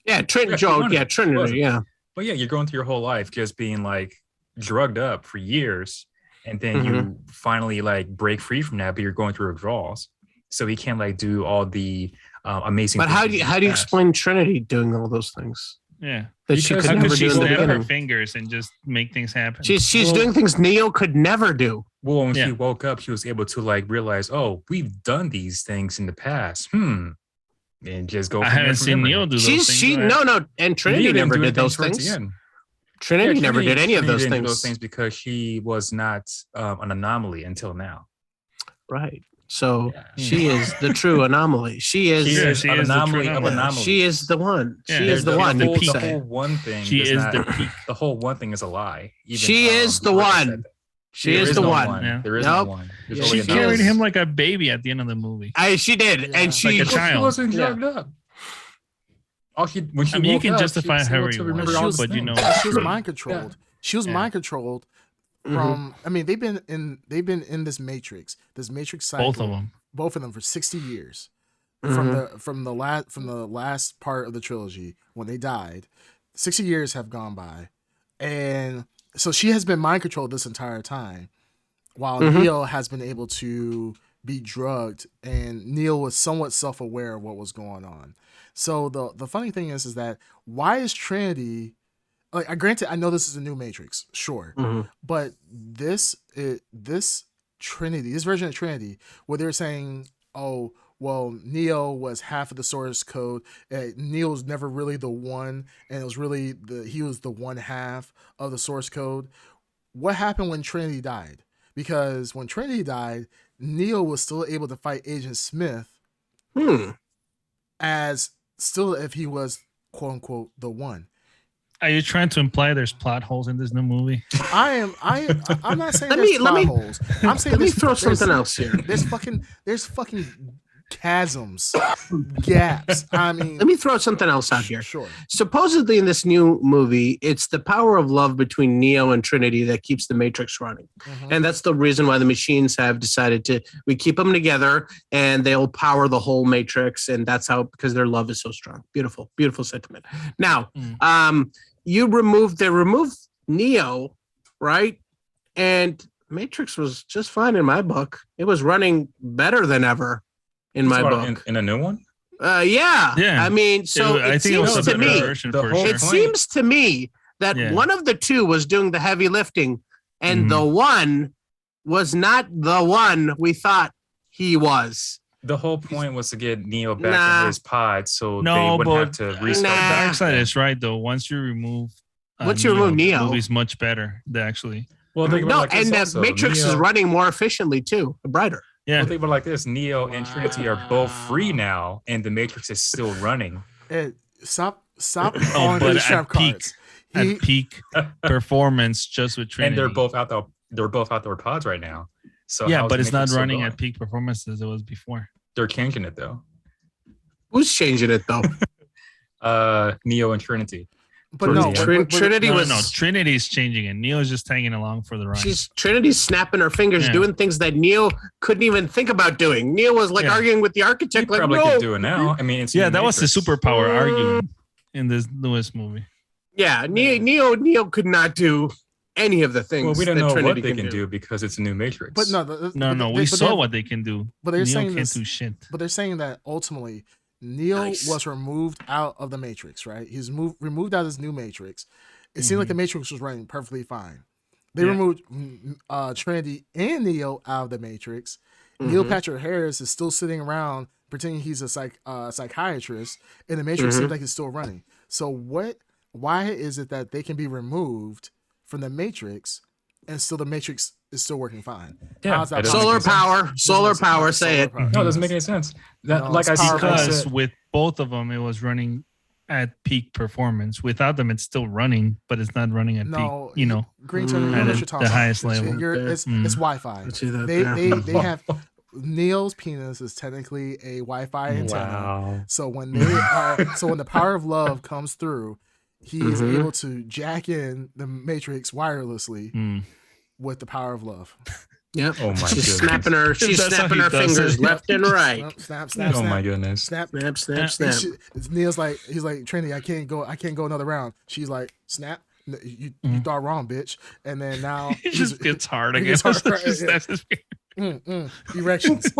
Yeah, Yeah, she wanted it. Trinity. Wasn't. Yeah, But yeah, you're going through your whole life just being like drugged up for years, and then you finally like break free from that, but you're going through withdrawals. So he can't like do all the amazing. but things how in do you the past. explain Trinity doing all those things Yeah. that she Because could How never could she do in the snap her beginning? fingers and just make things happen? She's Well- doing things Neo could never do. Well, when Yeah. she woke up, she was able to like realize, oh, we've done these things in the past. And just go. I from there haven't from seen memory. Neo do those things. She right? no, and Trinity Neo didn't never do did anything those towards the things. end. Trinity Yeah, never did any of Trinity those didn't do things. those things because she was not an anomaly until now. Right. So Yeah. she is the true anomaly. She is. She Yeah, is she an is the anomaly true of anomaly. anomalies. She is the one. Yeah, She is the one. the You could peak. The say. whole one thing. She does is not- the peak. The whole one thing is a lie. Even, She is the Marcus one. said that. She There is the no one. Yeah. There is Nope. no one. There's Yeah, only She a she carried is. him like a baby at the end of the movie. She did, Yeah. and she. Like a Well, child. She wasn't Yeah. drugged up. When she I mean, you woke can up, justify she was however able to you remember want, all She these but you know, things. She was mind controlled. She was Yeah. mind controlled from. I mean, they've been in this Matrix cycle. both of them. Both of them for 60 years. Mhm. From the last part of the trilogy when they died, 60 years have gone by, and so she has been mind controlled this entire time, while Neo has been able to be drugged, and Neo was somewhat self-aware of what was going on. So the funny thing is that why is Trinity? Like, granted, I know this is a new Matrix, sure, but this Trinity, this version of Trinity, where they're saying, oh, well, Neo was half of the source code. Neo's never really the one, and it was really he was the one half of the source code. What happened when Trinity died? Because when Trinity died, Neo was still able to fight Agent Smith as still if he was quote unquote the one. Are you trying to imply there's plot holes in this new movie? I'm not saying Let there's me- plot let me- holes. I'm saying Let me there's- throw there's- something else here. There's fucking chasms, gaps. I mean, Let me throw something else out here. Sure. Supposedly in this new movie, it's the power of love between Neo and Trinity that keeps the Matrix running. And that's the reason why the machines have decided we keep them together and they'll power the whole Matrix. And that's how, because their love is so strong. Beautiful, beautiful sentiment. Now, they removed Neo, right? And Matrix was just fine in my book. It was running better than ever in my book. In a new one. Yeah. Yeah. I mean, so I it think it was seems a to better me, version the for whole sure. it seems to me that Yeah. one of the two was doing the heavy lifting, and the one was not the one we thought he was. The whole point was to get Neo back in his pod, so No, they wouldn't have but to restart. Nah. Dark side is right though. Once you remove Once you remove Neo. the movie's much better. Actually, Well, think about No, like this and also. Matrix is running more efficiently too, brighter. Yeah. Well, think about it like this: Neo and Trinity are both free now, and the Matrix is still running. Stop falling for these trap cards. At peak performance, just with Trinity, and they're both out their pods right now. So yeah, but it's not running at peak performance as it was before. They're changing it though. Who's changing it though? Neo and Trinity. But no, Trinity was no. Trinity's changing it. Neo's just tagging along for the ride. Trinity's snapping her fingers, doing things that Neo couldn't even think about doing. Neo was like arguing with the architect. He probably can do it now. I mean, it's that was the superpower arguing in this newest movie. Yeah, Neo could not do any of the things. Well, we don't know Trinity what they can do because it's a new Matrix. But we saw what they can do. But they're Neo saying can't do shit. But they're saying that ultimately Neo was removed out of the Matrix, right? He's removed out of this new Matrix. It seemed like the Matrix was running perfectly fine. They removed Trinity and Neo out of the Matrix. Neil Patrick Harris is still sitting around pretending he's a psychiatrist, and the Matrix seems like it's still running. So why is it that they can be removed from the Matrix and still the Matrix is still working fine? Yeah, solar power. Say it. No, it doesn't make any sense. Because with both of them, it was running at peak performance. Without them, it's still running, but it's not running at peak. You know, Green Turner, at the highest level. It's Wi-Fi. They have Neo's penis is technically a Wi-Fi antenna. So when when the power of love comes through, he is able to jack in the Matrix wirelessly with the power of love. Yep. Oh my goodness. She's snapping her fingers left and right. Snap. Oh my goodness. Snap. Neil's like, he's like, Trinity, I can't go another round. She's like, snap. You thought wrong, bitch. And then now it just gets hard again. Erections.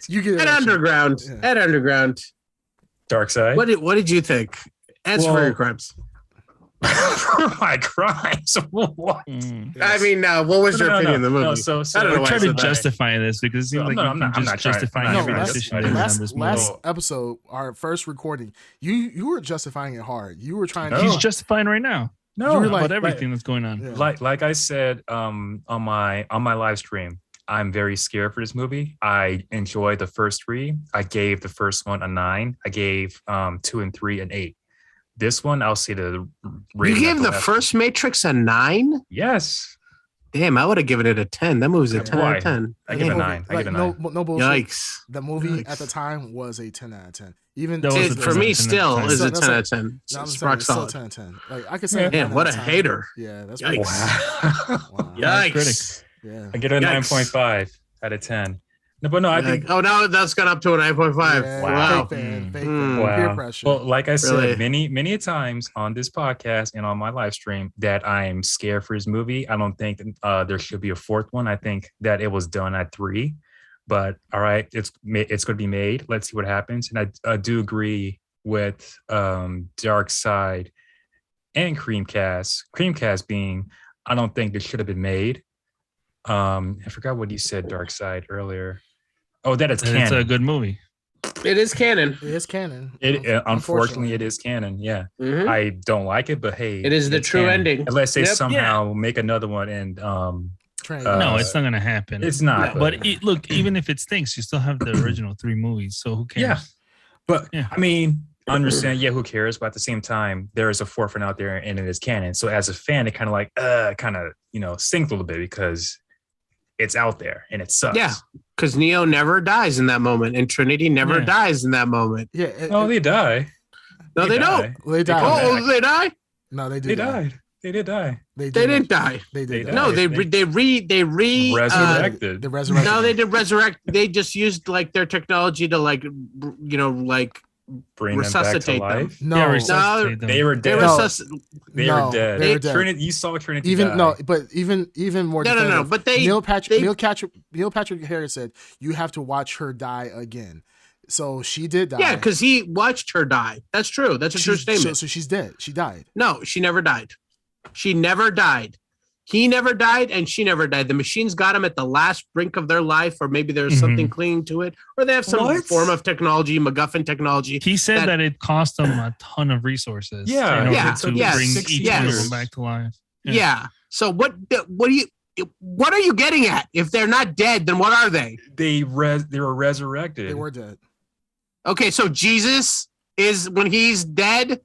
You get at underground. At underground. Dark Side. What did you think? Answer for your crimes. For my crimes. What? I mean, what was your opinion of the movie? So I don't know. Try to justify this because it seems like I'm not justifying every decision on this movie. Last episode, our first recording, you were justifying it hard. You were trying to. He's justifying right now. No, about everything that's going on. Yeah. Like I said on my live stream, I'm very scared for this movie. I enjoyed the first three. I gave the first one a 9. I gave 2 and 3 an 8. This one, I'll see the rating. You gave the first Matrix a 9? Yes. Damn, I would have given it a 10. That movie's a 10 out of 10. I give it a 9. I give it a 9. No bullshit. Yikes. The movie at the time was a 10 out of 10. Even for me, still is a 10 out of 10. It's rock solid. 10 out of 10. Like I could say. Damn, what a hater. Yeah, that's yikes. Wow. Yikes. Yeah. I get a 9.5 out of 10. No, but no, I think. Oh, now that's gone up to a 9.5. Yeah, wow. Fake fan. Wow. Peer pressure. Well, like I said, many times on this podcast and on my live stream that I am scared for this movie. I don't think there should be a fourth one. I think that it was done at 3. But all right, it's going to be made. Let's see what happens. And I do agree with Dark Side and Creamcast. Creamcast being, I don't think this should have been made. I forgot what you said, Dark Side, earlier. Oh, that it's canon. It's a good movie. It is canon. It is canon. Unfortunately, it is canon. Yeah, I don't like it, but hey, it is the true ending. Unless they somehow make another one and no, it's not gonna happen. It's not. But look, even if it stinks, you still have the original 3 movies. So who cares? Yeah, but I mean, I understand. Yeah, who cares? But at the same time, there is a 4th one out there, and it is canon. So as a fan, it kind of like stings a little bit because it's out there and it sucks. Yeah, because Neo never dies in that moment, and Trinity never dies in that moment. Yeah. They die. No, they don't. They die. Oh, they die? No, they did. They died. They did die. They didn't die. They did. No, they resurrected. They resurrected. No, they did resurrect. They just used like their technology to bring resuscitate them back to life. No, they were dead. They were dead. They were dead. Trinity, you saw Trinity even die. no, but even more. No. But Neil Patrick Harris said you have to watch her die again. So she did die. Yeah, because he watched her die. That's true. That's a true statement. So she's dead. She died. No, she never died. She never died. He never died, and she never died. The machines got him at the last brink of their life, or maybe there's something clinging to it, or they have some form of technology, MacGuffin technology. He said that it cost them a ton of resources. Yeah, in order to bring each one of them back to life. Yeah. So what do you? What are you getting at? If they're not dead, then what are they? They were resurrected. They were dead. Okay, so Jesus is when he's dead,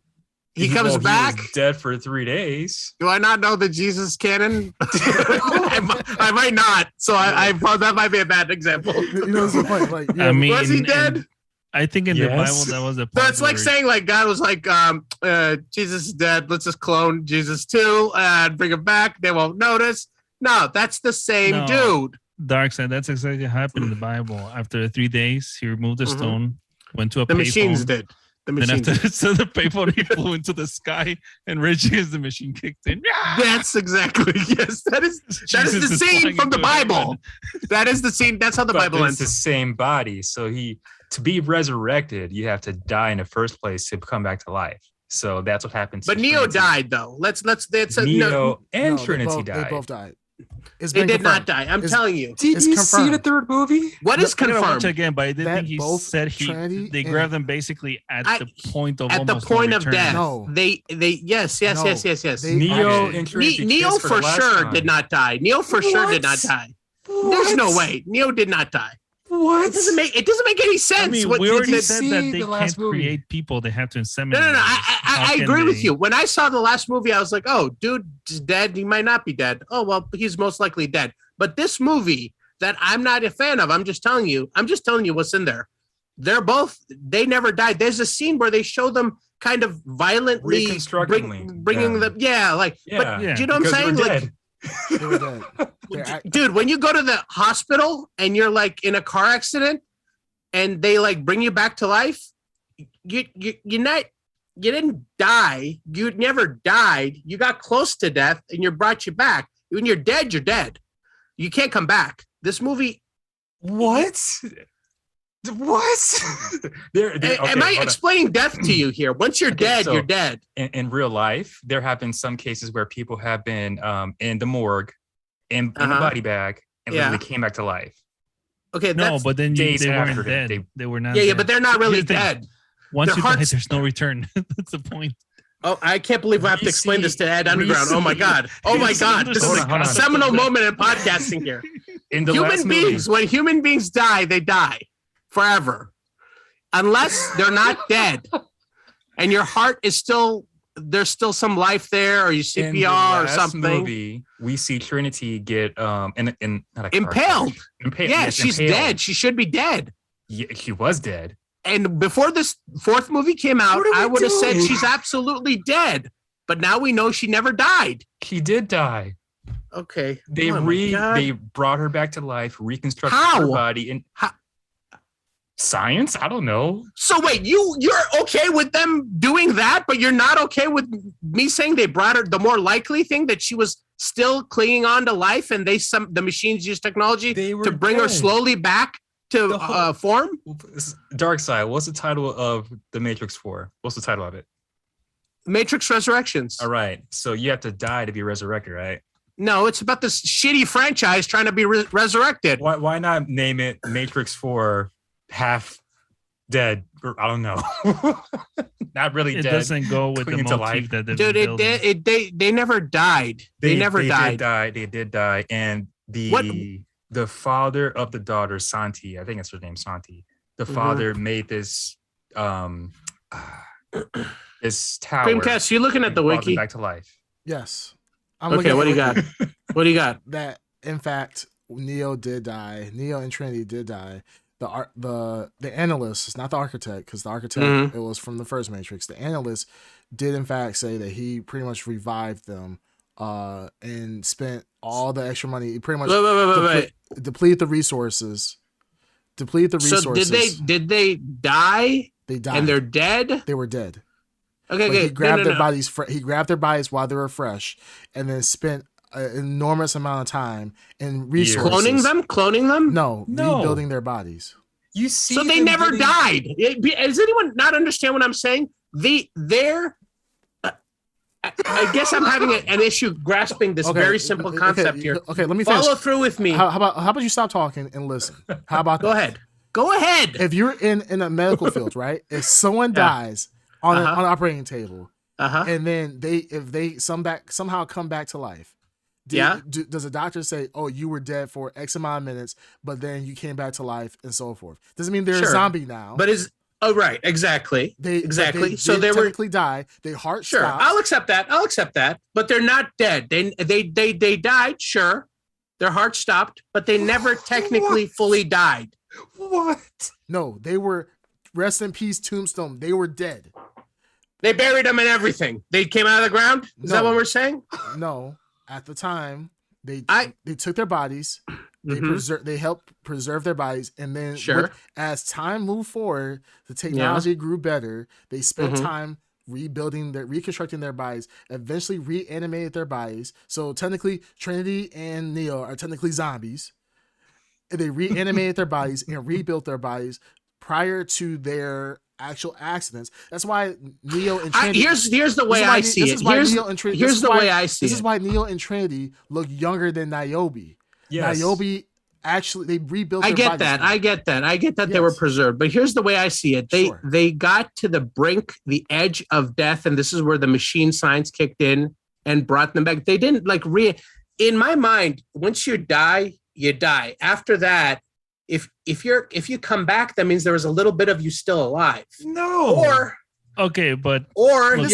he comes back. He was dead for 3 days. Do I not know the Jesus canon? I might not. So I that might be a bad example. You know, it's so funny. Like, I mean, was he dead? I think in the Bible that was the part. So it's like saying like God was like, Jesus is dead. Let's just clone Jesus too and bring him back. They won't notice. No, that's the same dude. Dark side. That's exactly what happened in the Bible. After 3 days, he removed the stone, went to a the payphone. Machines did. The machine. So the payphone he flew into the sky, and raging as the machine kicked in. That's exactly that is the scene from the Bible. That is the scene. That's how the Bible ends. It's the same body. So to be resurrected, you have to die in the first place to come back to life. So that's what happens. But Neo died though. Let's. Neo and Trinity died. They both died. They did not die. I'm telling you. Did you see the third movie? What is confirmed? Watch again, but I did think he said they grabbed them basically at the point of death. No, they yes. Neo and Trinity. Neo for sure did not die. Neo for sure did not die. There's no way. Neo did not die. What? It doesn't make any sense. I mean, we already said that they can't create people; they have to inseminate. No. I agree with you. When I saw the last movie, I was like, "Oh, dude is dead. He might not be dead. Oh well, he's most likely dead." But this movie that I'm not a fan of, I'm just telling you what's in there. They never died. There's a scene where they show them kind of violently bringing them. But you know what I'm saying? Like. They were dead. Dude, when you go to the hospital and you're like in a car accident and they like bring you back to life, you didn't die. You never died. You got close to death and you brought you back. When you're dead, you're dead. You can't come back. This movie. What? Am I explaining death to you here? Once you're dead, you're dead. In real life, there have been some cases where people have been in the morgue, in a body bag, and literally came back to life. Okay, but then they weren't dead. They were not. Yeah, but they're not really dead. Once you die, there's no return. That's the point. Oh, I can't believe I have to explain this to Ed Underground. Oh my god! This is a seminal moment in podcasting here. When human beings die, they die. Forever, unless they're not dead, and your heart is there's still some life there, or you CPR or something. Movie, we see Trinity get impaled. Yeah, she's dead. She should be dead. Yeah, she was dead. And before this fourth movie came out, I would have said she's absolutely dead. But now we know she never died. She did die. Okay. They brought her back to life, reconstructed her body, and science? I don't know. So wait, you're okay with them doing that, but you're not okay with me saying they brought her the more likely thing that she was still clinging on to life, and the machines use technology to bring her slowly back to form? Dark Side, what's the title of the Matrix 4? What's the title of it? Matrix Resurrections. All right. So you have to die to be resurrected, right? No, it's about this shitty franchise trying to be resurrected. Why not name it Matrix 4 half dead? Or, I don't know. Not really dead. It doesn't go with the motif that they never died. They never died. They did die. And the father of the daughter, Santi, I think it's her name, Santi. The father made this this tower. Creamcast, you looking at the wiki? Back to life. Yes. Okay, what do you got? What do you got? That in fact, Neo did die. Neo and Trinity did die. The analyst, it's not the architect, because the architect it was from the first Matrix. The analyst did in fact say that he pretty much revived them and spent all the extra money. He pretty much deplete the resources. So did they die? They died. And they're dead? They were dead. Okay. He grabbed their bodies. He grabbed their bodies while they were fresh, and then spent an enormous amount of time and resources. Cloning them? No, rebuilding their bodies. You see, so they never died. Does anyone not understand what I'm saying? I guess I'm having an issue grasping this very simple concept here. Okay, let me finish. Follow through with me. How about you stop talking and listen? How about Go ahead. If you're in a medical field, right? If someone dies on an operating table, and then if they somehow come back to life, Does a doctor say, "Oh, you were dead for X amount of minutes, but then you came back to life and so forth"? Doesn't mean they're a zombie now. But right, exactly. They so they technically die. Their heart stopped. I'll accept that. But they're not dead. They died. Sure, their heart stopped, but they never technically fully died. What? No, they were. Rest in peace, Tombstone. They were dead. They buried them and everything. They came out of the ground. Is that what we're saying? No. At the time, they took their bodies. They helped preserve their bodies, and then as time moved forward, the technology grew better. They spent time reconstructing their bodies. Eventually, reanimated their bodies. So technically, Trinity and Neo are technically zombies. And they reanimated their bodies and rebuilt their bodies prior to their actual accidents. That's why Neo and Trinity. Here's the way I see it. Here's the way I see it. This is why Neo and Trinity look younger than Niobe. Yes. Niobe actually they rebuilt. I get that they were preserved. But here's the way I see it. They got to the brink, the edge of death, and this is where the machine science kicked in and brought them back. They didn't in my mind. Once you die, you die. After that, if you come back, that means there was a little bit of you still alive. No. Or you're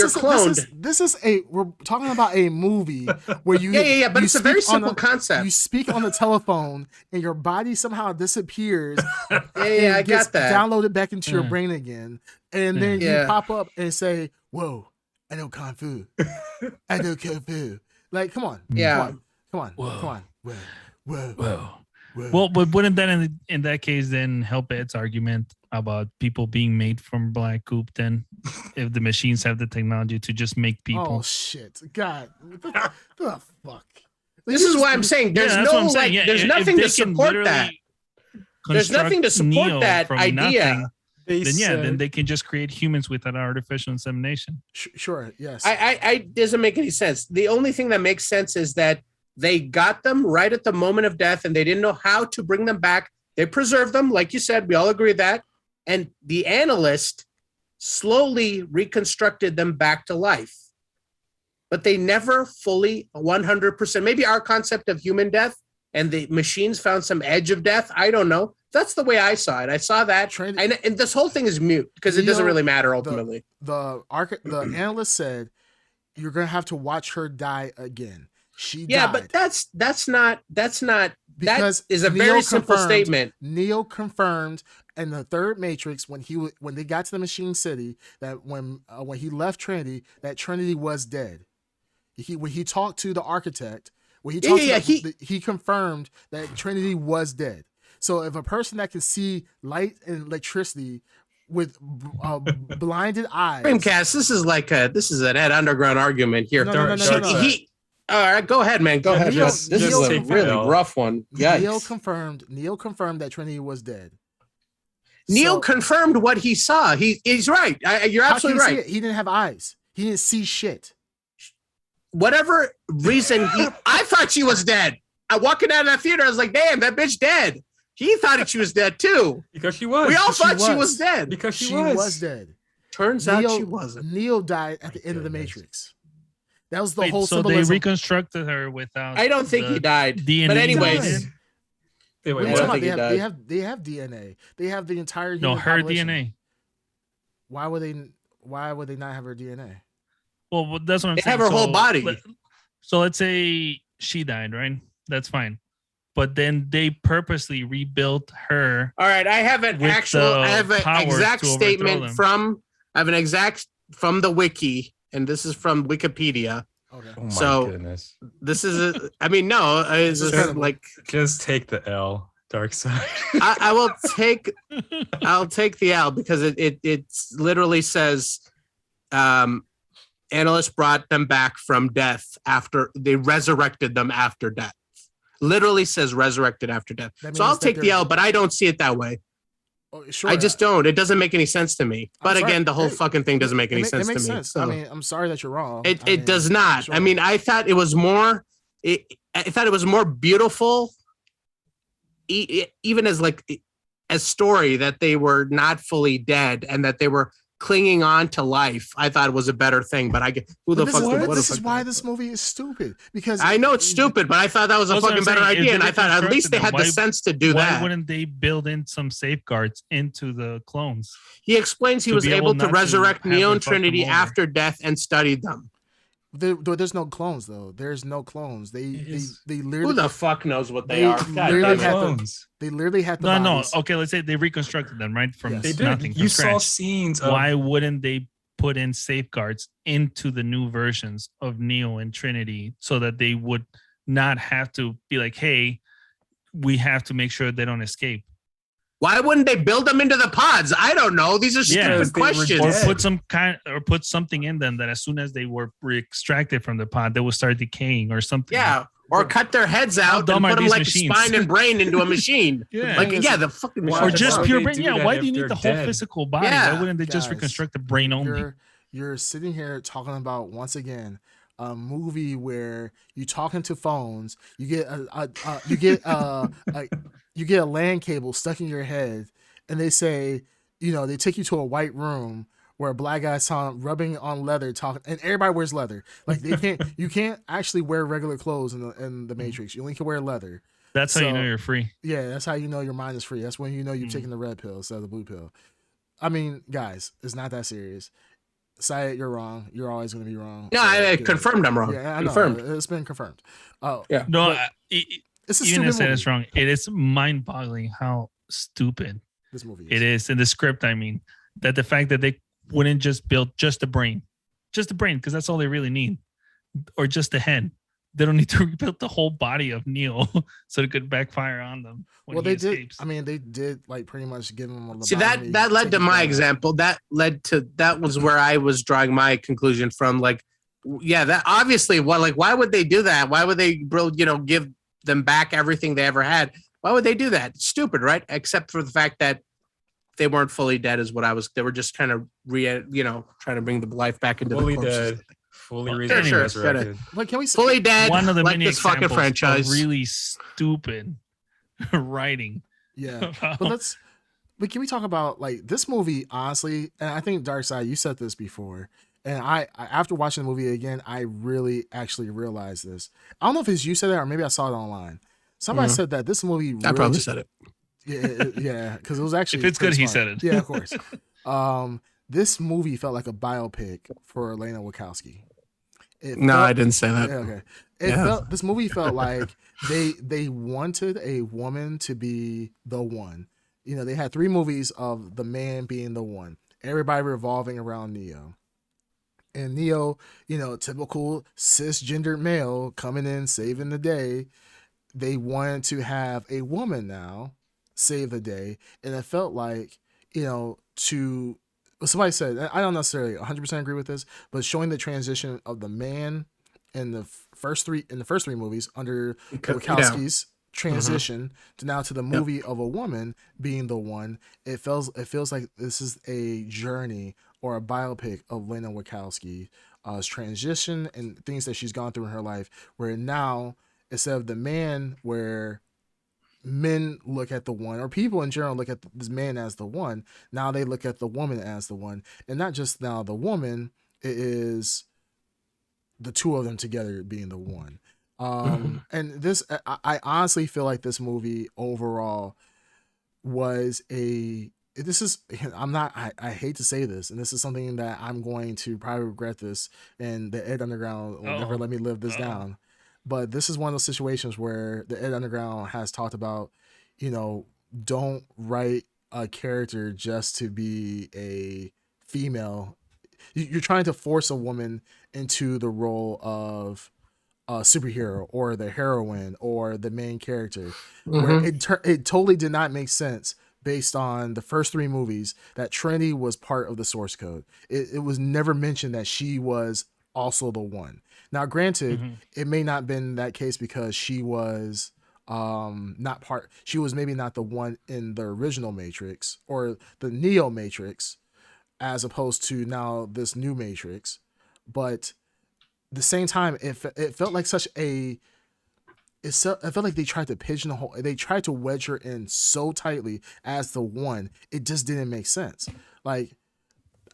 cloned. We're talking about a movie where you but it's a very simple concept. You speak on the telephone and your body somehow disappears. I got that. Downloaded back into your brain again, and then you pop up and say, "Whoa, I know kung fu. I know kung fu." Like, come on, come on. Whoa. Well, but wouldn't that in that case then help Ed's argument about people being made from black goop then, if the machines have the technology to just make people? Oh shit! God, the fuck! This is what I'm saying. There's there's nothing to support that. There's nothing to support that idea. Then they can just create humans without artificial insemination. Sure. Yes. I doesn't make any sense. The only thing that makes sense is that they got them right at the moment of death and they didn't know how to bring them back. They preserved them. Like you said, we all agree with that. And the analyst slowly reconstructed them back to life. But they never fully 100%. Maybe our concept of human death and the machines found some edge of death. I don't know. That's the way I saw it. I saw that. And this whole thing is mute because it doesn't really matter ultimately. The analyst said, you're going to have to watch her die again. She died. But that's not because that is a very simple statement. Neo confirmed in the third Matrix when they got to the Machine City that when he left Trinity, that Trinity was dead. When he talked to the architect, he confirmed that Trinity was dead. So if a person that can see light and electricity with blinded eyes, Dreamcast, this is an Ed Underground argument here. No. All right, go ahead, man. Go ahead. This is a really rough one. Neo confirmed that Trinity was dead. Neo confirmed what he saw. He's right. You're absolutely right. He didn't have eyes. He didn't see shit. Whatever reason, I thought she was dead. I walking out of that theater, I was like, damn, that bitch dead. He thought she was dead too. Because she was. We all thought she was dead. Because she was dead. Turns out she wasn't. Neo died at the end of the Matrix. That was the whole symbolism. So they reconstructed her without. I don't think he died. DNA. But anyways, they have DNA. They have the entire human population. DNA. Why would they not have her DNA? Well, that's what I'm saying. They have her whole body. So let's say she died, right? That's fine. But then they purposely rebuilt her. All right, I have an exact statement from the wiki, and this is from Wikipedia. Okay. Oh my goodness. This is just take the L, Dark Side. I'll take the L because it literally says analysts brought them back from death after they resurrected them after death. Literally says resurrected after death. So I'll take the L, but I don't see it that way. Oh, sure. I just don't. It doesn't make any sense to me. But again, the whole fucking thing doesn't make any sense to me. Sense. So. I mean, I'm sorry that you're wrong. It does not. Sure. I mean, I thought it was more. I thought it was more beautiful, even as story that they were not fully dead and that they were clinging on to life, I thought was a better thing. But I get this is why this movie is stupid, because I know it's stupid, but I thought that was a fucking better idea, and I thought at least they had the sense to do that. Why wouldn't they build in some safeguards into the clones? He explains he was able to resurrect Neo and Trinity after death and studied them. There's no clones though. There's no clones. They literally. Who the fuck knows what they are? They literally had the no. Okay, let's say they reconstructed them right from nothing. You saw scenes. Why wouldn't they put in safeguards into the new versions of Neo and Trinity so that they would not have to be like, hey, we have to make sure they don't escape? Why wouldn't they build them into the pods? I don't know. These are stupid questions. Or put something in them that as soon as they were extracted from the pod, they will start decaying or something. Yeah. Or cut their heads out and put them like spine and brain into a machine. The fucking machine. Or just pure brain. Yeah. Why do you need the whole physical body? Why wouldn't they just reconstruct the brain only? You're sitting here talking about, once again, a movie where you talk into phones, you get a LAN cable stuck in your head, and they say, they take you to a white room where a black guy's rubbing on leather, talking, and everybody wears leather. Like you can't actually wear regular clothes in the Matrix. You only can wear leather. That's how you know you're free. Yeah, that's how you know your mind is free. That's when you know you're taking the red pill instead of the blue pill. I mean, guys, it's not that serious. Say you're wrong. You're always going to be wrong. No, I confirmed I'm wrong. Yeah, I know. Confirmed. It's been confirmed. Oh, yeah. No, even if it's wrong, it is mind-boggling how stupid this movie is. It is in the script. I mean, that the fact that they wouldn't just build just the brain, because that's all they really need, or just the head. They don't need to rebuild the whole body of Neo so it could backfire on them. Well, they escapes. Did. I mean, they did like pretty much give him a lobotomy. See, that led to my example. That was where I was drawing my conclusion from. Like, yeah, that obviously, why would they do that? Why would they, give them back everything they ever had? Why would they do that? It's stupid, right? Except for the fact that they weren't fully dead, is what they were just kind of trying to bring the life back into fully the corpses. Dead. Fully resurrected. Like, can we say, fully dead? One of the like many this fucking franchise. Really stupid writing. Yeah, but can we talk about like this movie? Honestly, and I think Darkseid, you said this before, and I after watching the movie again, I really actually realized this. I don't know if it's you said that or maybe I saw it online. Somebody said that this movie. I probably said it. Yeah, because it was actually. If it's good, he said it. Yeah, of course. This movie felt like a biopic for Elena Wachowski. I didn't say that. Okay. This movie felt like they wanted a woman to be the one. They had 3 movies of the man being the one. Everybody revolving around Neo. And Neo, typical cisgendered male coming in, saving the day. They wanted to have a woman now save the day. And it felt like, somebody said, I don't necessarily 100% agree with this, but showing the transition of the man in the first 3 movies under Wachowski's transition to now to the movie of a woman being the one, it feels like this is a journey or a biopic of Lena Wachowski's transition and things that she's gone through in her life, where now instead of the man where men look at the one, or people in general look at this man as the one, now they look at the woman as the one. And not just now the woman, it is the 2 of them together being the one. And this, I honestly feel like this movie overall was I hate to say this, and this is something that I'm going to probably regret this, and the Ed Underground will never let me live this down. But this is one of those situations where the Ed Underground has talked about, don't write a character just to be a female. You're trying to force a woman into the role of a superhero or the heroine or the main character. Where it totally did not make sense based on the first 3 movies that Trinity was part of the source code. It was never mentioned that she was also the one. Now, granted, it may not have been that case because she was she was maybe not the one in the original Matrix or the Neo Matrix as opposed to now this new Matrix. But at the same time, it felt like it felt like they tried to pigeonhole, they tried to wedge her in so tightly as the one. It just didn't make sense. Like,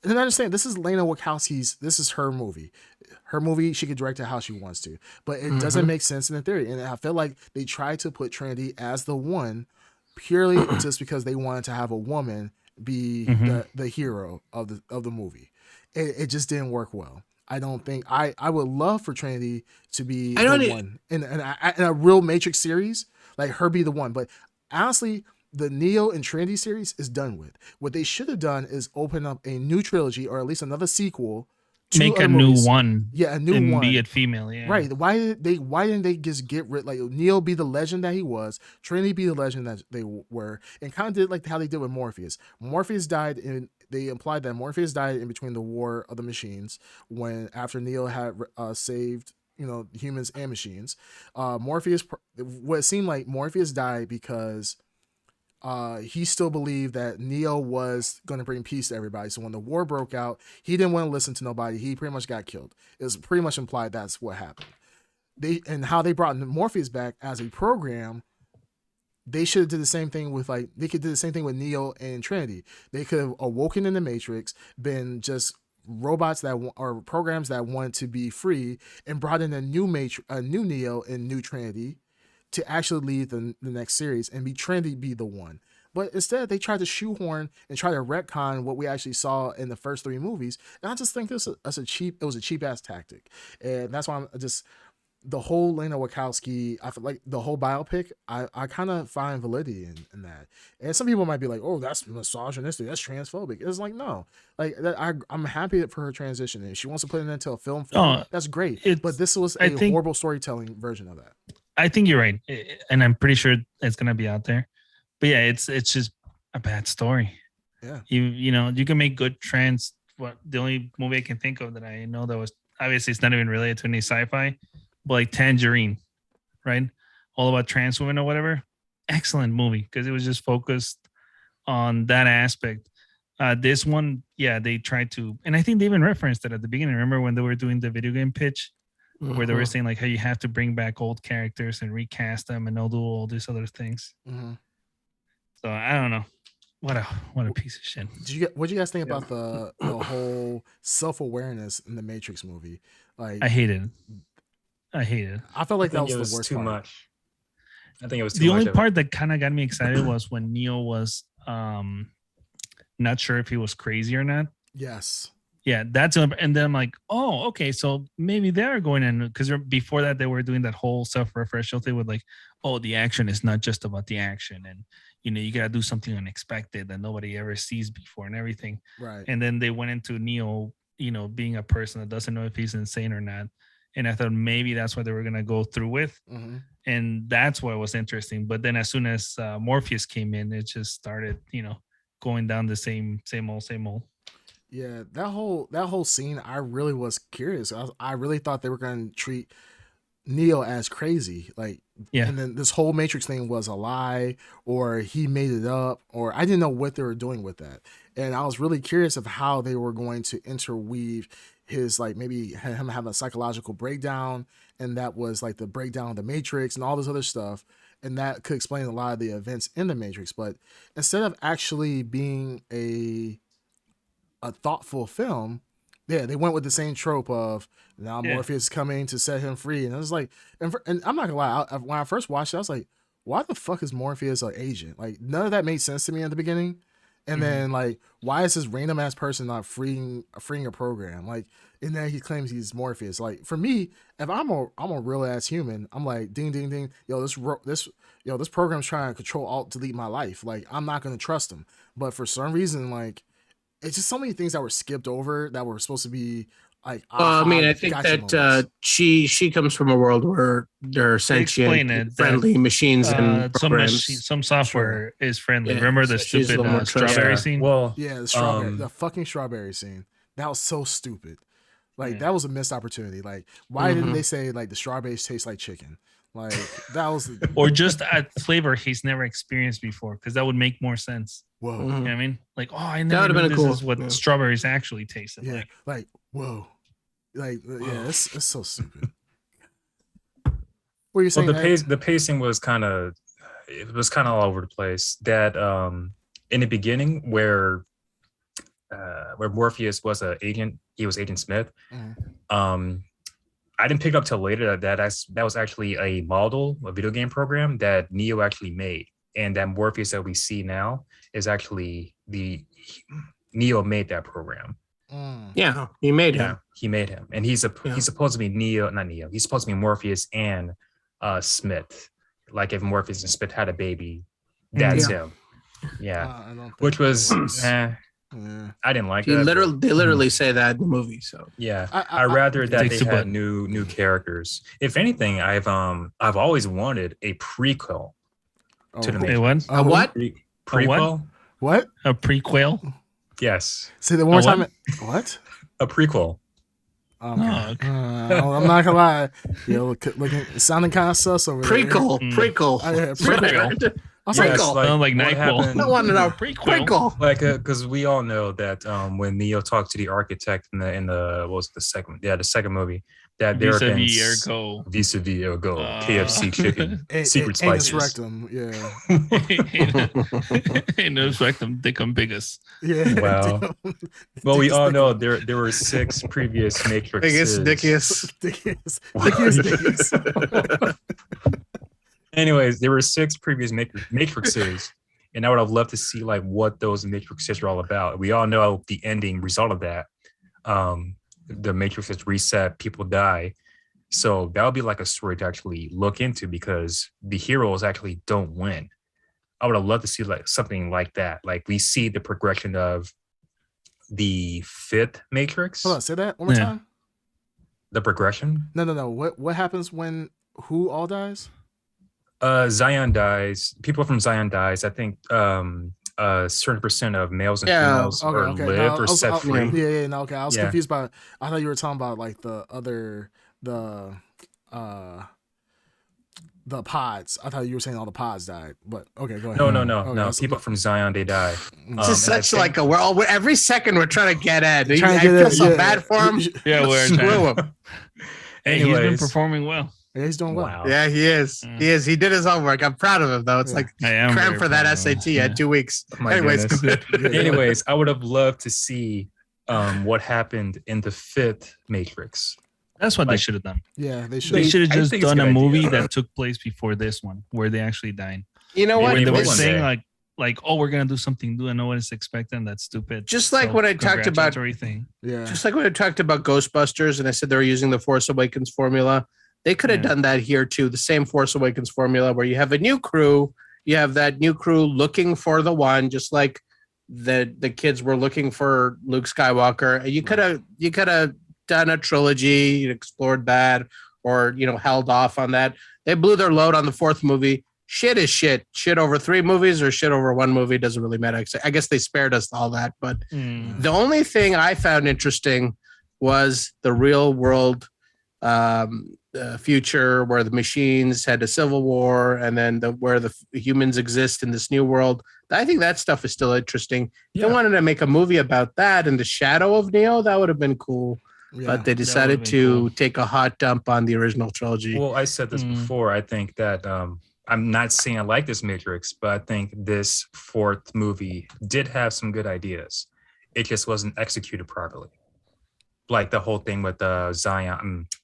and understand this is Lena Wachowski's. This is her movie. Her movie. She can direct it how she wants to, but it doesn't make sense in the theory. And I feel like they tried to put Trinity as the one purely just because they wanted to have a woman be the hero of the movie. It just didn't work well. I don't think I would love for Trinity to be the one in a real Matrix series, like her be the one. But honestly, the Neo and Trinity series is done with. What they should have done is open up a new trilogy or at least another sequel. Make a new one. Yeah, a new and one. Be it female, yeah. Right. Why didn't they just get rid, like, Neo be the legend that he was, Trinity be the legend that they were, and kind of did like how they did with Morpheus. Morpheus died they implied that Morpheus died in between the War of the Machines after Neo had saved, humans and machines. Morpheus, what it seemed like Morpheus died because he still believed that Neo was going to bring peace to everybody. So when the war broke out, he didn't want to listen to nobody. He pretty much got killed. It was pretty much implied that's what happened. How they brought Morpheus back as a program, they should have did the same thing with they could do the same thing with Neo and Trinity. They could have awoken in the Matrix, been just robots or programs that wanted to be free, and brought in a new Neo and new Trinity to actually lead the next series and Trinity be the one. But instead, they tried to shoehorn and try to retcon what we actually saw in the first 3 movies. And I just think it was a cheap ass tactic. And that's why the whole Lena Wachowski, I feel like the whole biopic, I kind of find validity in that. And some people might be like, oh, that's misogynistic, that's transphobic. It's like, no, I'm happy for her transition. And if she wants to put it into a film, that's great. But this was a horrible storytelling version of that. I think you're right, and I'm pretty sure it's gonna be out there. But yeah, it's just a bad story. Yeah, you can make good trans. The only movie I can think of that I know that was obviously it's not even related to any sci-fi, but like Tangerine, right? All about trans women or whatever. Excellent movie because it was just focused on that aspect. This one, yeah, they tried to, and I think they even referenced it at the beginning. Remember when they were doing the video game pitch? Where they were saying like how you have to bring back old characters and recast them and do all these other things. So I don't know. What a piece of shit. What do you guys think about the whole self-awareness in the Matrix movie? Like, I hate it. I felt like that was the worst too part. Much. I think it was too the much. only part that kind of got me excited was when Neo was not sure if he was crazy or not. Yes. Yeah, and then I'm like, oh, okay, so maybe they're going in because before that they were doing that whole self-referential thing with like, oh, the action is not just about the action, and you gotta do something unexpected that nobody ever sees before and everything. Right. And then they went into Neo, being a person that doesn't know if he's insane or not. And I thought maybe that's what they were gonna go through with, and that's what was interesting. But then as soon as Morpheus came in, it just started, going down the same old. Yeah, that whole scene, I really was curious. I really thought they were going to treat Neo as crazy, and then this whole Matrix thing was a lie, or he made it up, or I didn't know what they were doing with that, and I was really curious of how they were going to interweave his maybe him having a psychological breakdown, and that was the breakdown of the Matrix and all this other stuff, and that could explain a lot of the events in the Matrix. But instead of actually being a thoughtful film, they went with the same trope of now Morpheus coming to set him free, and I was like, and I'm not gonna lie, when I first watched it, I was like, why the fuck is Morpheus an agent? None of that made sense to me in the beginning, and then why is this random ass person not freeing a program? And then he claims he's Morpheus. For me, if I'm a real ass human, I'm like, ding ding ding, this program's trying to control alt delete my life. I'm not gonna trust him, but for some reason it's just so many things that were skipped over that were supposed to be I think that she comes from a world where there are sentient, friendly machines and programs. Some software is friendly. Yeah. Remember the stupid strawberry scene? Well, yeah, the fucking strawberry scene. That was so stupid. That was a missed opportunity. Why didn't they say the strawberries taste like chicken? That was or just a flavor he's never experienced before, because that would make more sense. Whoa. You know what I mean? I never knew this is what strawberries actually tasted like. Whoa. It's so stupid. What are you saying? The pacing was kind of all over the place. That in the beginning where where Morpheus was an agent. He was Agent Smith. Mm-hmm. I didn't pick up till later that was actually a video game program that Neo actually made, and that Morpheus that we see now is actually Neo made that program. Yeah, he made him. Yeah, he made him, and he's supposed to be not Neo. He's supposed to be Morpheus and Smith. Like if Morpheus and Smith had a baby, that's him. Yeah, which was. I didn't like that. They literally say that in the movie. So yeah, I rather that they had new characters. If anything, I've always wanted a prequel to the Matrix. A what? Prequel? What? A prequel? Yes. Say that one more time. What? A prequel. Okay. I'm not gonna lie. Looking, sounding kind of sus over there. Prequel. Prequel. Like NyQuil. I want to know prequel. Like, because we all know that when Neo talked to the architect in the what was the second? Yeah, the second movie. That they're against vis-a-vis ergo KFC chicken secret spices. Rectum, yeah. Anus rectum, dick'em biggest. Yeah. Wow. Well, we all know there were 6 previous Matrixes. Dickiest. Anyways, there were 6 previous Matrixes, and I would have loved to see like what those Matrixes are all about. We all know the ending result of that. The Matrix is reset, people die. So that would be like a story to actually look into because the heroes actually don't win. I would have loved to see like something like that. Like we see the progression of the 5th Matrix. Hold on, say that one more time. The progression? No. What happens when who all dies? Zion dies. People from Zion dies. I think a certain percent of males and females live or set free. Yeah. No, okay. I was confused by. I thought you were talking about like the other the pods. I thought you were saying all the pods died. But okay, go ahead. No. People from Zion, they die. This is such like a world. Every second we're trying to get at. I feel so bad for him. Yeah, we're screw him. Hey, he's been performing well. Yeah, he's doing well. Wow. Yeah, he is. He is. He did his homework. I'm proud of him, though. It's like cram for that SAT at 2 weeks. Anyways, I would have loved to see what happened in the 5th Matrix. That's what they should have done. Yeah, they should. They should have just done a movie that took place before this one, where they actually died. You know what? They were saying oh, we're gonna do something new and no one is expecting. That's stupid. Just like when I talked about everything. Yeah. Just like when I talked about Ghostbusters and I said they were using the Force Awakens formula. They could have done that here too. The same Force Awakens formula where you have a new crew. You have that new crew looking for the one, just like the kids were looking for Luke Skywalker. You could have done a trilogy, explored that, or held off on that. They blew their load on the 4th movie. Shit is shit. Shit over 3 movies or shit over 1 movie doesn't really matter. I guess they spared us all that. But the only thing I found interesting was the real world future where the machines had a civil war and then where the humans exist in this new world. I think that stuff is still interesting. If they wanted to make a movie about that in the shadow of Neo, that would have been cool. Yeah, but they decided to take a hot dump on the original trilogy. Well, I said this before. I think that I'm not saying I like this Matrix, but I think this 4th movie did have some good ideas. It just wasn't executed properly. Like the whole thing with the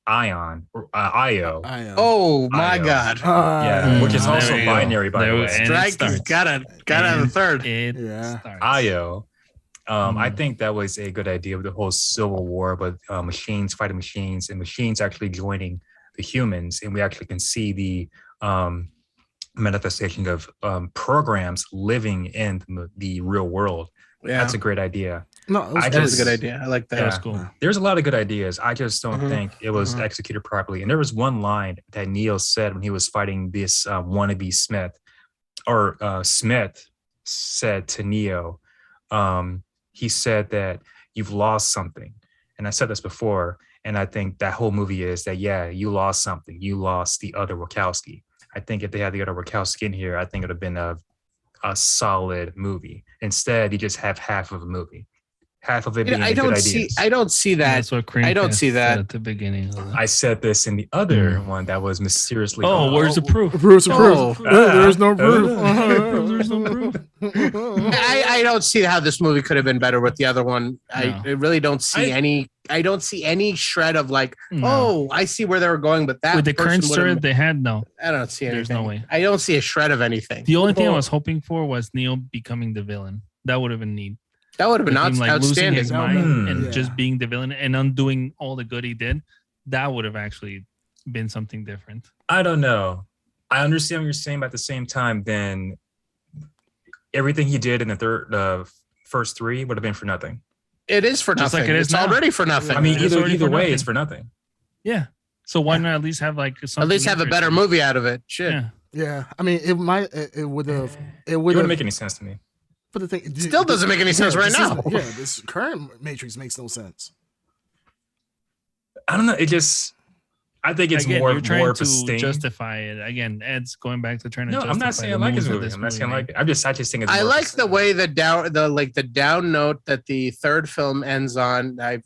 Io. Oh my God! Yeah, which is also binary, by the way. Strike got out of the 3rd. Io. I think that was a good idea with the whole civil war, but machines fighting machines and machines actually joining the humans, and we actually can see the manifestation of programs living in the real world. Yeah. That's a great idea. No, that was a good idea. I like that. That was cool. There's a lot of good ideas. I just don't think it was executed properly. And there was one line that Neo said when he was fighting this wannabe Smith, or Smith said to Neo, he said that you've lost something. And I said this before, and I think that whole movie is that, you lost something. You lost the other Wachowski. I think if they had the other Wachowski in here, I think it would have been a solid movie. Instead, you just have half of a movie. Half of it being good ideas. I don't see that. That's what I don't see that at the beginning. I said this in the other one that was mysteriously. Where's the proof? There's no proof. There's no proof. I I don't see how this movie could have been better with the other one. No. I really don't see any. I don't see any shred of like, No. I see where they were going, but that with the current person story would've- they had, no. I don't see anything. There's no way. I don't see a shred of anything. The only thing I was hoping for was Neo becoming the villain. That would have been neat. That would have been With him, losing outstanding. his mind and Yeah. just being the villain and undoing all the good he did. That would have actually been something different. I don't know. I understand what you're saying, but at the same time, then everything he did in the first three would have been for nothing. It is for Just nothing. like it is It's now. already for nothing. I mean, It's already either for way, nothing. it's for nothing. Yeah. So why not at least have like something At least have a better interesting? movie out of it. Shit. Yeah. Yeah, I mean, it would have, it It would wouldn't have. make any sense to me. But the thing, Still doesn't make any sense right now. This current Matrix makes no sense. I don't know. It just, I think it's Again, more you're trying of a to sting. justify it. Again, Ed's going back to trying to No, justify I'm not saying I the like his moves that movie. this I'm not saying I made. like it. I just think it's. I more of a like the sting. way the down note that the third film ends on. I've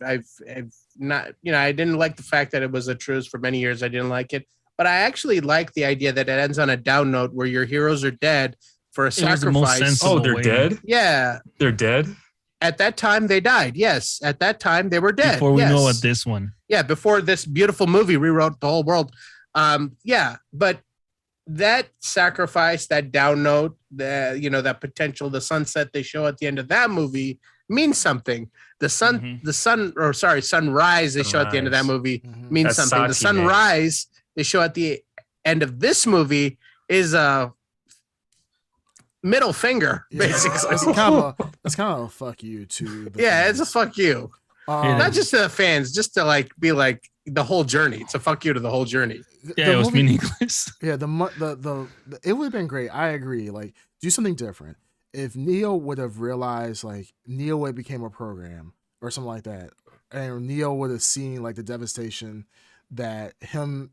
not, I didn't like the fact that it was a truce for many years. I didn't like it, but I actually like the idea that it ends on a down note where your heroes are dead for a It was the most sacrifice. sensible Oh, they're way. dead. Yeah, They're dead. at that time they died. Yes, at that time they were dead. Before we yes. know what this one. Yeah, before this beautiful movie rewrote the whole world. Yeah, but that sacrifice, that down note, that potential, the sunset they show at the end of that movie means something. The sunrise they show at the end of that movie means That's something. The Satine. sunrise they show at the end of this movie is a middle finger, Yeah, basically. it's kind of a fuck you to. The Yeah, fans. it's a fuck you. It Not is. just to the fans, just to be like the whole journey. It's a fuck you to the whole journey. Yeah, The it was movie- meaningless. Yeah, the it would have been great. I agree. Like, do something different. If Neo would have realized, like, Neo would became a program or something like that, and Neo would have seen like the devastation that him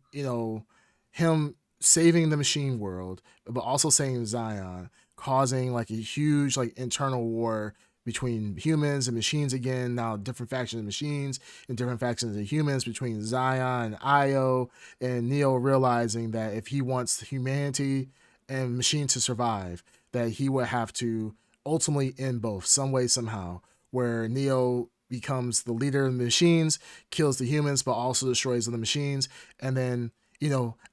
saving the machine world, but also saving Zion, causing like a huge like internal war between humans and machines again. Now different factions of machines and different factions of humans between Zion and Io, and Neo realizing that if he wants humanity and machine to survive, that he would have to ultimately end both some way, somehow, where Neo becomes the leader of the machines, kills the humans, but also destroys the machines. And then,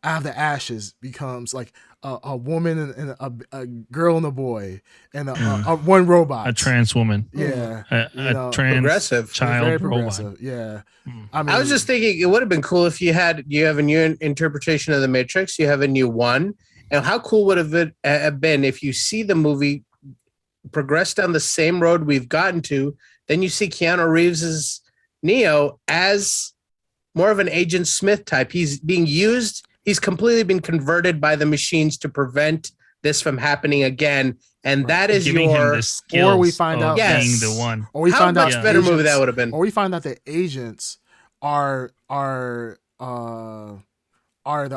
out of the ashes becomes like a woman and a girl and a boy and a one robot. A trans woman. Yeah. A trans Progressive. child Very robot. progressive. Yeah. Mm. I mean, I was just thinking it would have been cool if you have a new interpretation of the Matrix. You have a new one. And how cool would it have been if you see the movie progress down the same road we've gotten to, then you see Keanu Reeves's Neo as more of an Agent Smith type. He's being used. He's completely been converted by the machines to prevent this from happening again. And that is Giving him your the skills or we find of out- being Yes. the one. or we how find much out better movie agents- that would have been. Or we find out that agents are the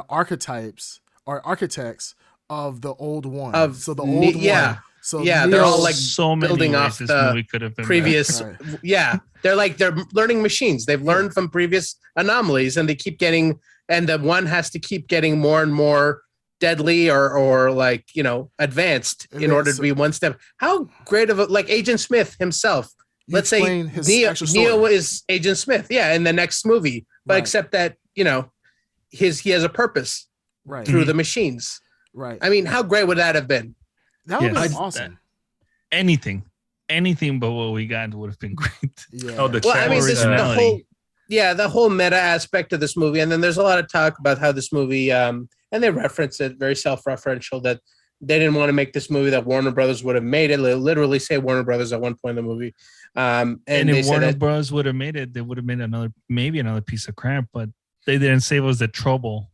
archetypes or architects of the old one. So the old yeah. one. So Yeah, they're all Neo- like so many building ways off this the movie could have been previous Right. yeah, they're learning machines. They've learned from previous anomalies, and they keep getting, and the one has to keep getting more and more deadly or advanced And in then order to so- be one step. How great of a, like Agent Smith himself. You Let's say explain his Neo actual story. is Agent Smith, in the next movie, but Right. except that he has a purpose right. through the machines. Right. I mean, how great would that have been? That would Yes. have been awesome. Anything but what we got would have been great. Yeah. Oh, the Well, I mean, this the originality. whole meta aspect of this movie, and then there's a lot of talk about how this movie, and they reference it very self-referential, that they didn't want to make this movie that Warner Brothers would have made it. They literally say Warner Brothers at one point in the movie, and And they if said Warner that, Bros. would have made it, they would have made another piece of crap, but they didn't save us the trouble.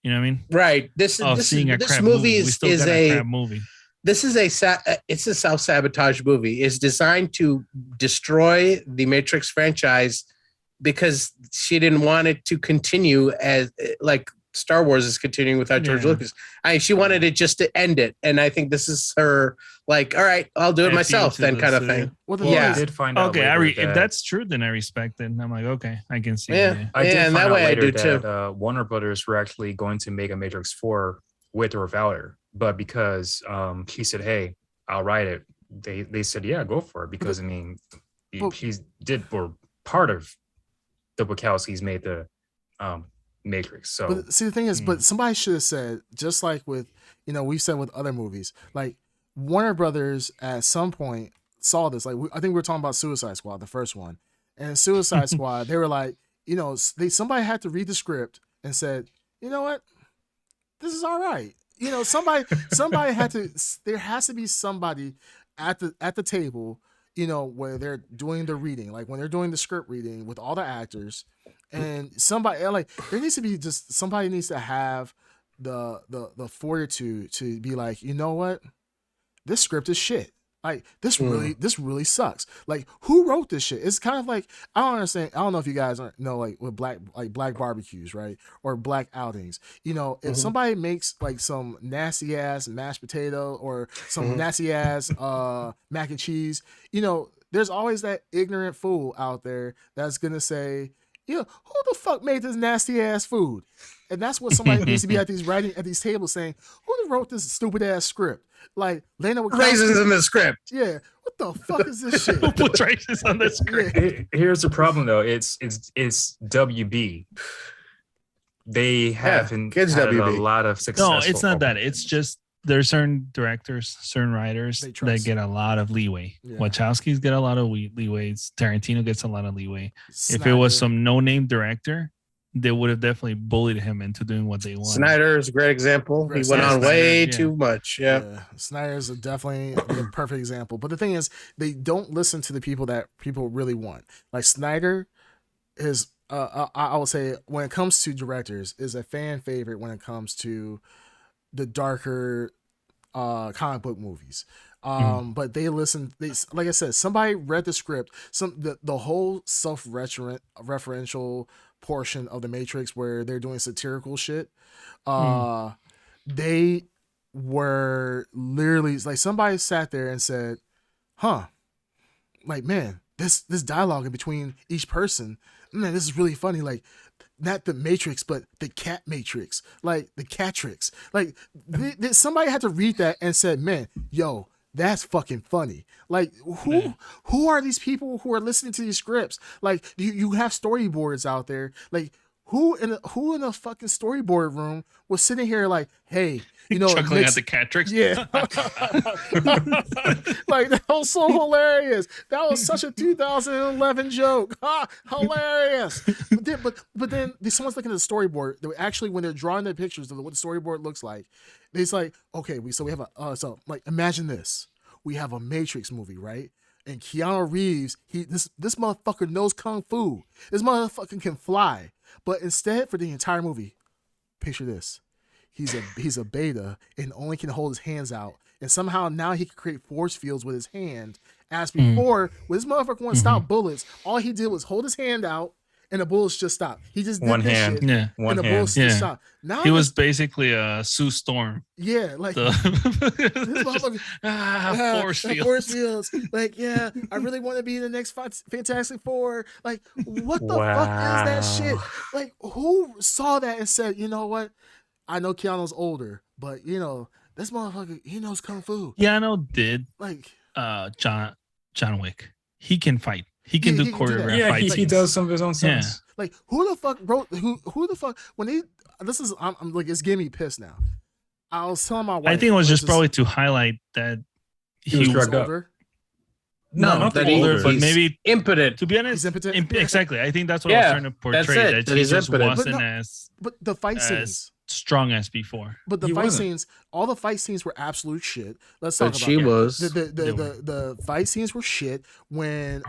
You know what I mean? right. This Of seeing a this crap movie movie. We is still got a crap movie. this is it's a self-sabotage movie. It's designed to destroy the Matrix franchise because she didn't want it to continue as like Star Wars is continuing without George Yeah. Lucas. She wanted it just to end it. And I think this is her like, all right, I'll do it F you myself to then the kind of studio. thing. Well, the Well, thing Yeah. I is, did find out Okay, later if that- that's true, then I respect it. I'm like, okay, I can see. Yeah. I did and find that out way I later do too. that Warner Brothers were actually going to make a Matrix 4 with or without her, but because she said, "Hey, I'll write it," they said, yeah, go for it, because I mean, he's or part of the Wachowskis made the Matrix. So but see, the thing is, but somebody should have said, just like with, we've said with other movies, like Warner Brothers at some point saw this. Like I think we were talking about Suicide Squad, the first one, and Suicide Squad, they were like, somebody had to read the script and said, you know what, this is all right. Somebody had to. There has to be somebody at the table, where they're doing the reading, like when they're doing the script reading with all the actors. And somebody, like, there needs to be just somebody needs to have the fortitude to be like, you know what, this script is shit. Like this really sucks. Like, who wrote this shit? It's kind of like, I don't understand. I don't know if you guys know, like with black barbecues, right, or black outings. If somebody makes like some nasty ass mashed potato or some nasty ass mac and cheese, there's always that ignorant fool out there that's gonna say, who the fuck made this nasty ass food? And that's what somebody needs to be at these tables saying, who wrote this stupid ass script? Like Lena with raisins in the script. Yeah, what the fuck is this shit? Who put raisins on the script? Here's the problem though. It's WB. They haven't had WB. a lot of success. No, it's not that. It's just there's certain directors, certain writers that get a lot of leeway. Yeah. Wachowskis get a lot of leeways. Tarantino gets a lot of leeway. Snyder. If it was some no-name director, they would have definitely bullied him into doing what they want. Snyder is a great example. He went on way too much. Yeah. Snyder's definitely the perfect example. But the thing is, they don't listen to the people that people really want. Like Snyder is, I would say, when it comes to directors, is a fan favorite when it comes to the darker comic book movies. But they listen. Like I said, somebody read the script. The whole self-referential portion of the Matrix where they're doing satirical shit. They were literally like, somebody sat there and said, like, man, this dialogue in between each person, man, this is really funny. Like, not the Matrix, but the cat Matrix, like the Catrix. Like, somebody had to read that and said, man, yo, that's fucking funny. Like, who are these people who are listening to these scripts? Like, you have storyboards out there. Like, who in a fucking storyboard room was sitting here like, hey, chuckling at the Catrix? Yeah. Like, that was so hilarious. That was such a 2011 joke. Hilarious. But then someone's looking at the storyboard. They actually, when they're drawing their pictures of what the storyboard looks like, it's like, okay, we have like, imagine this. We have a Matrix movie, right? And Keanu Reeves, this motherfucker knows kung fu. This motherfucker can fly. But instead, for the entire movie, picture this. He's a beta and only can hold his hands out. And somehow now he can create force fields with his hand. As before, when this motherfucker wanted to stop bullets, all he did was hold his hand out and the bullets just stopped. He just did one this hand. shit, yeah. and the bullets just stopped. Now he was basically a Sue Storm. Yeah, like this motherfucker, force fields. Like, yeah, I really want to be in the next Fantastic Four. Like, what the fuck is that shit? Like, who saw that and said, you know what? I know Keanu's older, but this motherfucker, he knows kung fu. Keanu did like John Wick. He can fight. He can do choreographed fights. He does some of his own stunts. Yeah. Like, who the fuck wrote who the fuck when they I'm like, it's getting me pissed now. I was telling my wife, I think it was just probably to highlight that he was drugged up. No, not that older, but maybe impotent. To be honest, he's impotent. Exactly. I think that's what I was trying to portray. That he just wasn't but the fight scenes strong as before. But the fight scenes, all the fight scenes were absolute shit. Let's talk about she was. The fight scenes were shit when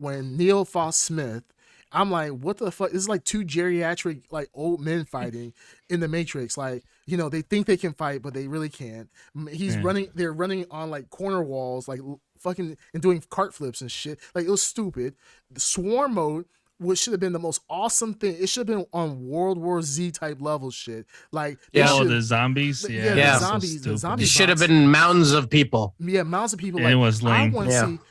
Neil Foss Smith, I'm like, what the fuck? This is like two geriatric, like, old men fighting in the Matrix. Like, they think they can fight, but they really can't. They're running on like corner walls, like fucking, and doing cart flips and shit. Like, it was stupid. The swarm mode, which should have been the most awesome thing. It should have been on World War Z type level shit. Like, the zombies. The zombies. It should have been mountains of people. Yeah, mountains of people. Like, it was lame.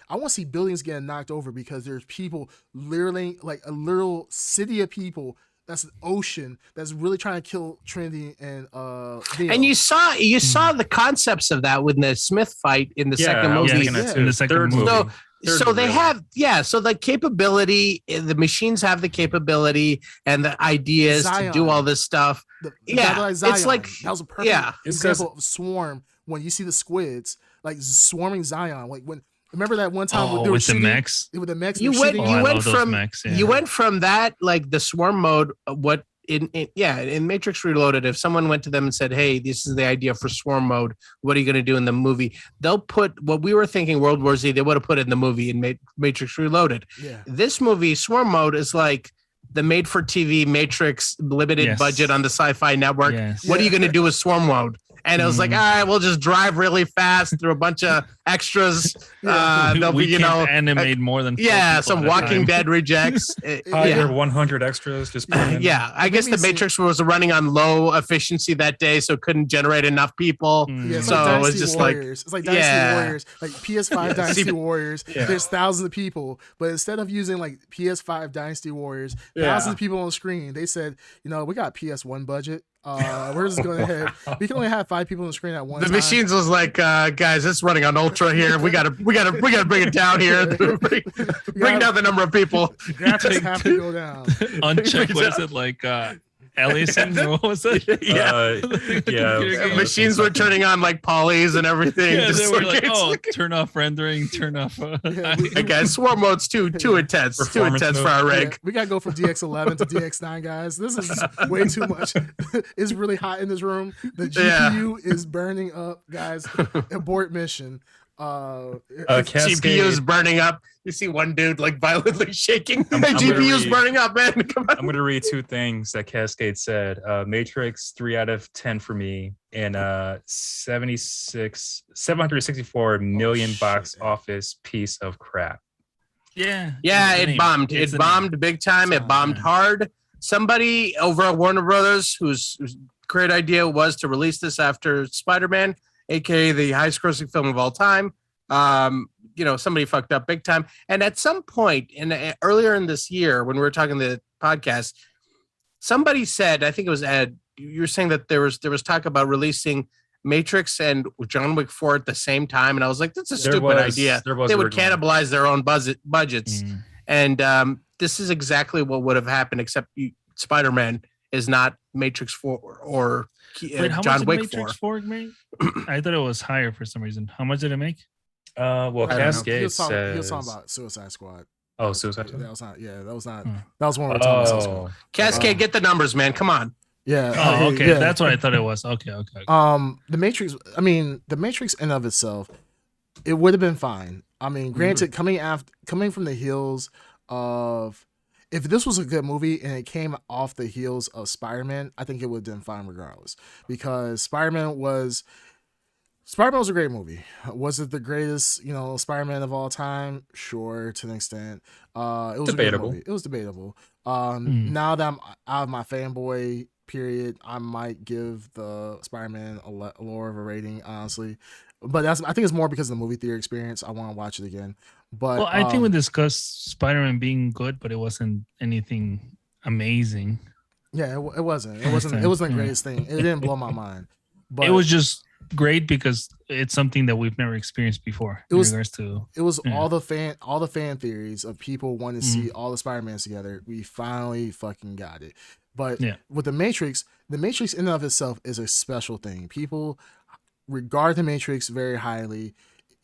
I want to see buildings getting knocked over because there's people literally, like a little city of people that's an ocean that's really trying to kill Trinity and Neo. And you saw the concepts of that with the Smith fight in the second movie. In the second movie. So they have, so the capability, the machines have the capability and the ideas to do all this stuff. It's like that was a perfect example of Swarm. When you see the squids like swarming Zion, like when. Remember that one time with the mechs? With the mechs, you went from that, like the swarm mode. What in Matrix Reloaded, if someone went to them and said, "Hey, this is the idea for swarm mode. What are you going to do in the movie?" They'll put what we were thinking World War Z. They would have put it in the movie in Matrix Reloaded. Yeah. This movie, swarm mode, is like the made-for-TV Matrix limited budget on the Sci-Fi Network. Yes. What are you going to do with swarm mode? And it was like, all right, we'll just drive really fast through a bunch of extras. They'll be, animate more than some Walking Dead rejects. 100 extras. Just I guess the Matrix was running on low efficiency that day, so it couldn't generate enough people. So like it was just Warriors. It's like Dynasty Warriors, like PS5 Dynasty Warriors. There's thousands of people, but instead of using like PS5 Dynasty Warriors, thousands of people on the screen, they said, we got PS1 budget. We're just going ahead. We can only have 5 people on the screen at one time. The machines was like, guys, it's running on ultra here. We gotta bring it down here. bring down the number of people. Graphics have to go down. Uncheck. What is it like? Ellison, what was it? Machines were turning on like polys and everything. Yeah, they were like, turn off rendering, turn off. Guys, swarm mode's too intense. Too intense for our rig. We gotta go from DX11 to DX9, guys. This is just way too much. It's really hot in this room. The GPU is burning up, guys. Abort mission. GPU is burning up. You see one dude like violently shaking. GPU is burning up, man. Come on. I'm going to read 2 things that Cascade said. Matrix 3 out of 10 for me, and 764 million box office piece of crap. Yeah, it bombed. It bombed big time. It bombed hard. Somebody over at Warner Brothers, whose great idea was to release this after Spider-Man, aka the highest grossing film of all time. Somebody fucked up big time. And at some point earlier in this year, when we were talking the podcast, somebody said, I think it was Ed, you were saying that there was talk about releasing Matrix and John Wick 4 at the same time. And I was like, that's a stupid idea. They would cannibalize their own budgets. And this is exactly what would have happened, except Spider-Man is not Matrix 4 or John Wick 4. Matrix 4 made? I thought it was higher for some reason. How much did it make? Cascade says he was talking about Suicide Squad. Oh, Suicide Squad. That was not. Yeah, that was not. That was one of the talking. Cascade, get the numbers, man. Come on. Yeah. Oh, okay. Yeah. That's what I thought it was. Okay. The Matrix. I mean, the Matrix in of itself, it would have been fine. I mean, granted, coming from the heels of, if this was a good movie and it came off the heels of Spider-Man, I think it would have been fine regardless, because Spider-Man was a great movie. Was it the greatest, Spider-Man of all time? Sure, to an extent. It was debatable. A great movie. It was debatable. Now that I'm out of my fanboy period, I might give the Spider-Man a lower of a rating, honestly. But I think it's more because of the movie theater experience. I want to watch it again. But I think we discussed Spider-Man being good, but it wasn't anything amazing. Yeah, it wasn't. It wasn't the greatest thing. It didn't blow my mind. But it was just great because it's something that we've never experienced before. All the fan theories of people wanting to see all the Spider-Mans together. We finally fucking got it. But with the Matrix in and of itself is a special thing. People regard the Matrix very highly.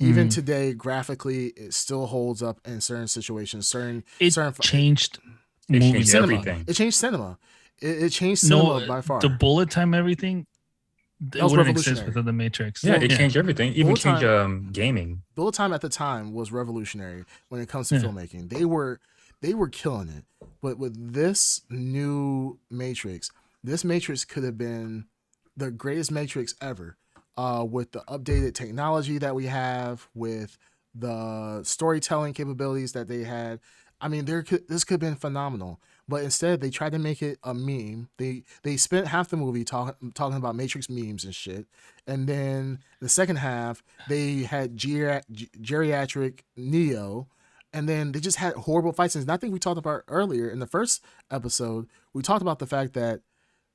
Even today, graphically, it still holds up in certain situations. It changed everything. It changed cinema. It changed cinema by far. The bullet time, everything. It wouldn't exist without the Matrix. Yeah, it changed everything. Even changed gaming. Bullet time at the time was revolutionary when it comes to filmmaking. They were killing it. But with this new Matrix, this Matrix could have been the greatest Matrix ever. With the updated technology that we have, with the storytelling capabilities that they had. I mean, this could have been phenomenal. But instead, they tried to make it a meme. They spent half the movie talking about Matrix memes and shit. And then the second half, they had geriatric Neo And then they just had horrible fight scenes. And I think we talked about earlier in the first episode, we talked about the fact that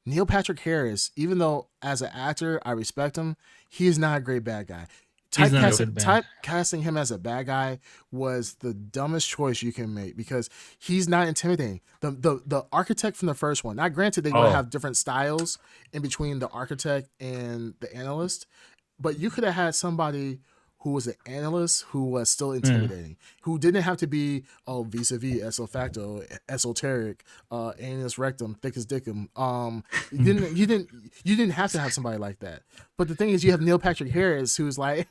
Neil Patrick Harris, even though as an actor I respect him, he is not a great bad guy. Typecasting him as a bad guy was the dumbest choice you can make because he's not intimidating. The architect from the first one, now granted they don't have different styles in between the architect and the analyst, but you could have had somebody who was an analyst who was still intimidating, who didn't have to be vis-a-vis eso facto, esoteric, annus rectum, thick as dickum. You didn't have to have somebody like that. But the thing is, you have Neil Patrick Harris, who's like,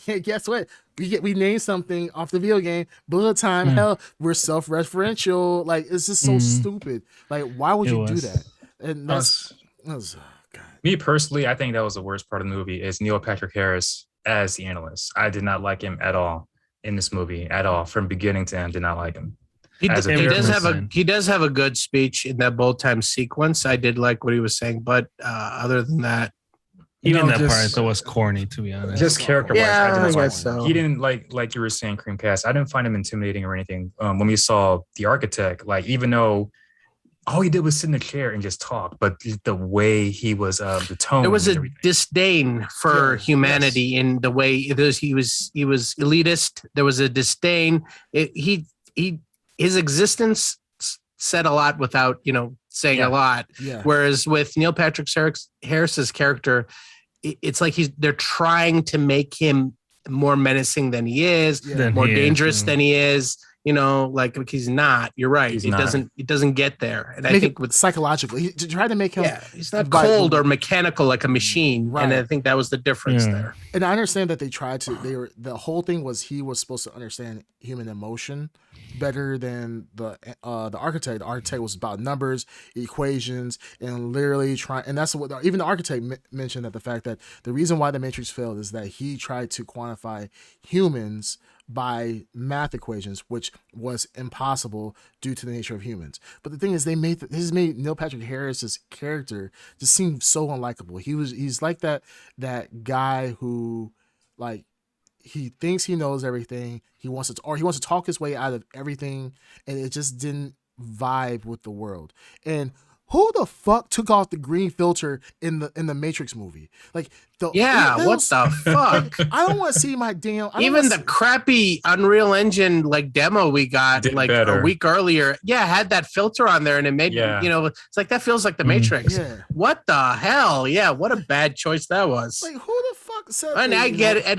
hey, guess what? We named something off the video game. Bullet time. Hell, we're self-referential. Like, it's just so stupid. Like, why would you do that? And that's God. Me personally, I think that was the worst part of the movie is Neil Patrick Harris as the analyst. I did not like him at all in this movie at all. From beginning to end, did not like him. He does have a good speech in that bold time sequence. I did like what he was saying, but other than that, even that part that was corny, to be honest. Just character wise, I guess so. He didn't like you were saying, Creamcast. I didn't find him intimidating or anything. When we saw the architect, like even though all he did was sit in a chair and just talk, but the way he was, the tone. There was a disdain for humanity in the way he was elitist. There was a disdain. His existence said a lot without saying a lot. Yeah. Whereas with Neil Patrick Harris's character, it's like they're trying to make him more menacing than he is, more dangerous than he is. Like he's not. You're right. It doesn't get there. And I think with psychologically, to try to make him, he's not cold or mechanical like a machine. Right. And I think that was the difference there. And I understand that they tried to. The whole thing was he was supposed to understand human emotion better than the architect. The architect was about numbers, equations, and literally trying. And that's what even the architect mentioned, that the fact that the reason why the Matrix failed is that he tried to quantify humans by math equations, which was impossible due to the nature of humans. But the thing is, this made Neil Patrick Harris's character just seem so unlikable. He's like that guy who, like, he thinks he knows everything. He wants to talk his way out of everything, and it just didn't vibe with the world. And who the fuck took off the green filter in the Matrix movie? Like, what the fuck? I don't want to see my damn. Even the crappy Unreal Engine like demo we got a week earlier, had that filter on there, and it made it's like that feels like the Matrix. Yeah. What the hell? Yeah, what a bad choice that was. Like, who the fuck said? And I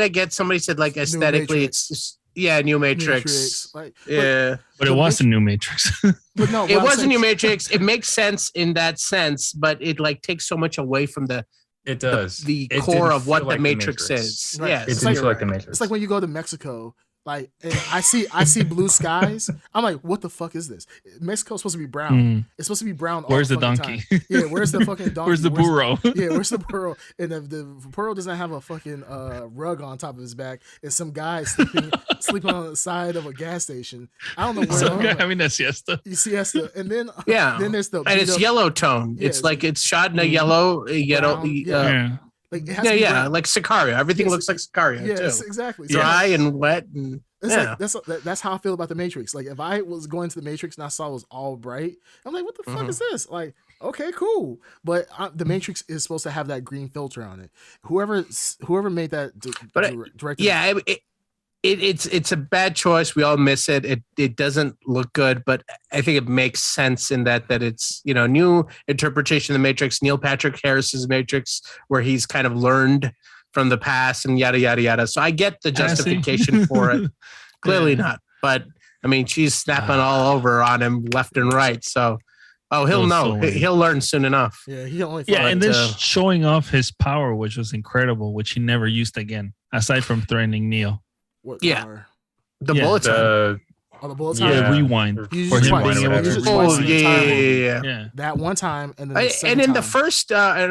get somebody said like aesthetically it's. Yeah, New Matrix. Like, but it was a New Matrix. But no, it was a New Matrix. It makes sense in that sense, but it like takes so much away from the core of what the Matrix is. Right. Yes, it didn't feel like the Matrix. It's like when you go to Mexico. Like, and I see blue skies. I'm like, what the fuck is this? Mexico's supposed to be brown. It's supposed to be brown. Where's the donkey? Time. Yeah, where's the fucking donkey? Where's the burro? Where's the burro? And the burro doesn't have a fucking rug on top of his back. It's some guy sleeping on the side of a gas station. I don't know where. Some guy having a siesta. Siesta, and then then there's the and it's yellow tone. It's like it's shot in a yellow. Like it has to be brown. Like Sicario. Everything looks like Sicario. Yes, too. Exactly. Dry and wet, and that's how I feel about the Matrix. Like if I was going to the Matrix and I saw it was all bright, I'm like, what the fuck is this? Like, okay, cool. But the Matrix is supposed to have that green filter on it. Whoever made that directed. It's a bad choice. We all miss it. It doesn't look good, but I think it makes sense in that it's new interpretation of the Matrix. Neil Patrick Harris's Matrix, where he's kind of learned from the past and yada yada yada. So I get the justification for it. Clearly not, but I mean she's snapping all over on him left and right. So he'll know. He'll learn soon enough. Yeah, he only. And then showing off his power, which was incredible, which he never used again, aside from threatening Neo. What power? The bullet time. The bullet time. Yeah, rewind. For him being able to yeah. That one time, and then in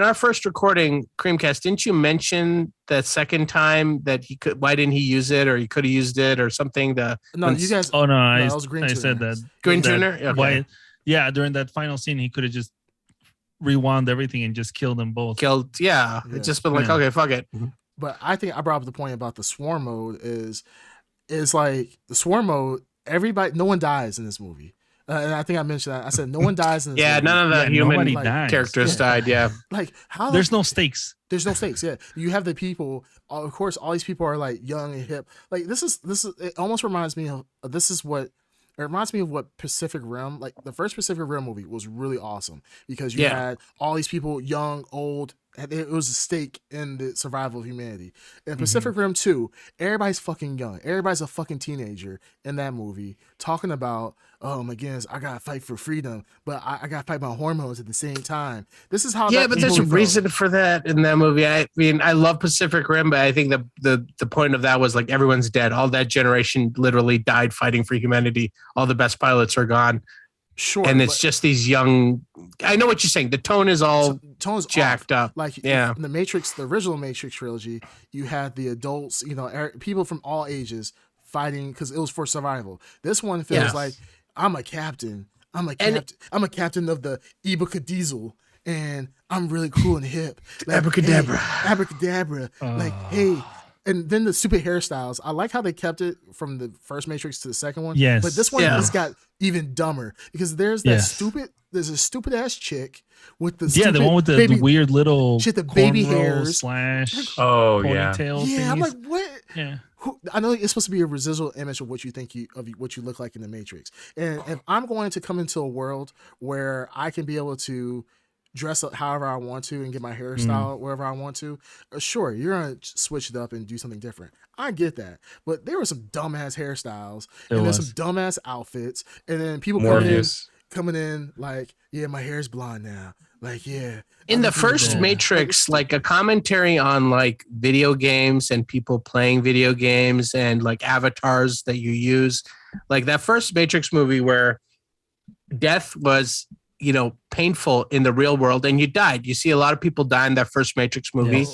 our first recording, Creamcast, didn't you mention the second time that he could? Why didn't he use it, or he could have used it, or something? You guys. Oh no, I Tuner. said that. Green Tuner. Okay. Why? Yeah, during that final scene, he could have just rewound everything and just killed them both. It's just been like, okay, fuck it. But I think I brought up the point about the swarm mode is is like the swarm mode. Everybody, no one dies in this movie. And I think I mentioned that. I said no one dies in this movie. None of the human characters died. Yeah, like how there's no stakes. There's no stakes. Yeah, you have the people. Of course, all these people are like young and hip. Like this is. It almost reminds me of. It reminds me of what Pacific Rim, like the first Pacific Rim movie, was really awesome because you had all these people, young, old. And it was a stake in the survival of humanity. In Pacific Rim 2, everybody's fucking young. Everybody's a fucking teenager in that movie talking about, oh my goodness, I gotta fight for freedom, but I gotta fight my hormones at the same time. This is how. Yeah, but there's a reason for that in that movie. I mean, I love Pacific Rim, but I think the point of that was like everyone's dead. All that generation literally died fighting for humanity. All the best pilots are gone. Sure, and it's just these young. I know what you're saying. The tone is all jacked up. Like in the Matrix, the original Matrix trilogy, you had the adults, people from all ages fighting because it was for survival. This one feels like I'm a captain. I'm a captain of the Ibuka Diesel, and I'm really cool and hip. Like, abracadabra, hey, abracadabra. Like, hey. And then the stupid hairstyles. I like how they kept it from the first Matrix to the second one. Yes. But this one just got even dumber because there's that there's a stupid ass chick with the the one with the weird little shit, the baby hairs slash ponytail. Yeah, I'm like, what? Yeah. I know it's supposed to be a residual image of what you think of what you look like in the Matrix. And if I'm going to come into a world where I can be able to dress up however I want to and get my hairstyle wherever I want to, sure, you're gonna switch it up and do something different. I get that, but there were some dumbass hairstyles and there's some dumbass outfits, and then people coming in like, yeah, my hair's blonde now. Like, yeah. In the first Matrix, like a commentary on like video games and people playing video games and like avatars that you use, like that first Matrix movie where death was, painful in the real world and you died. You see a lot of people die in that first Matrix movie.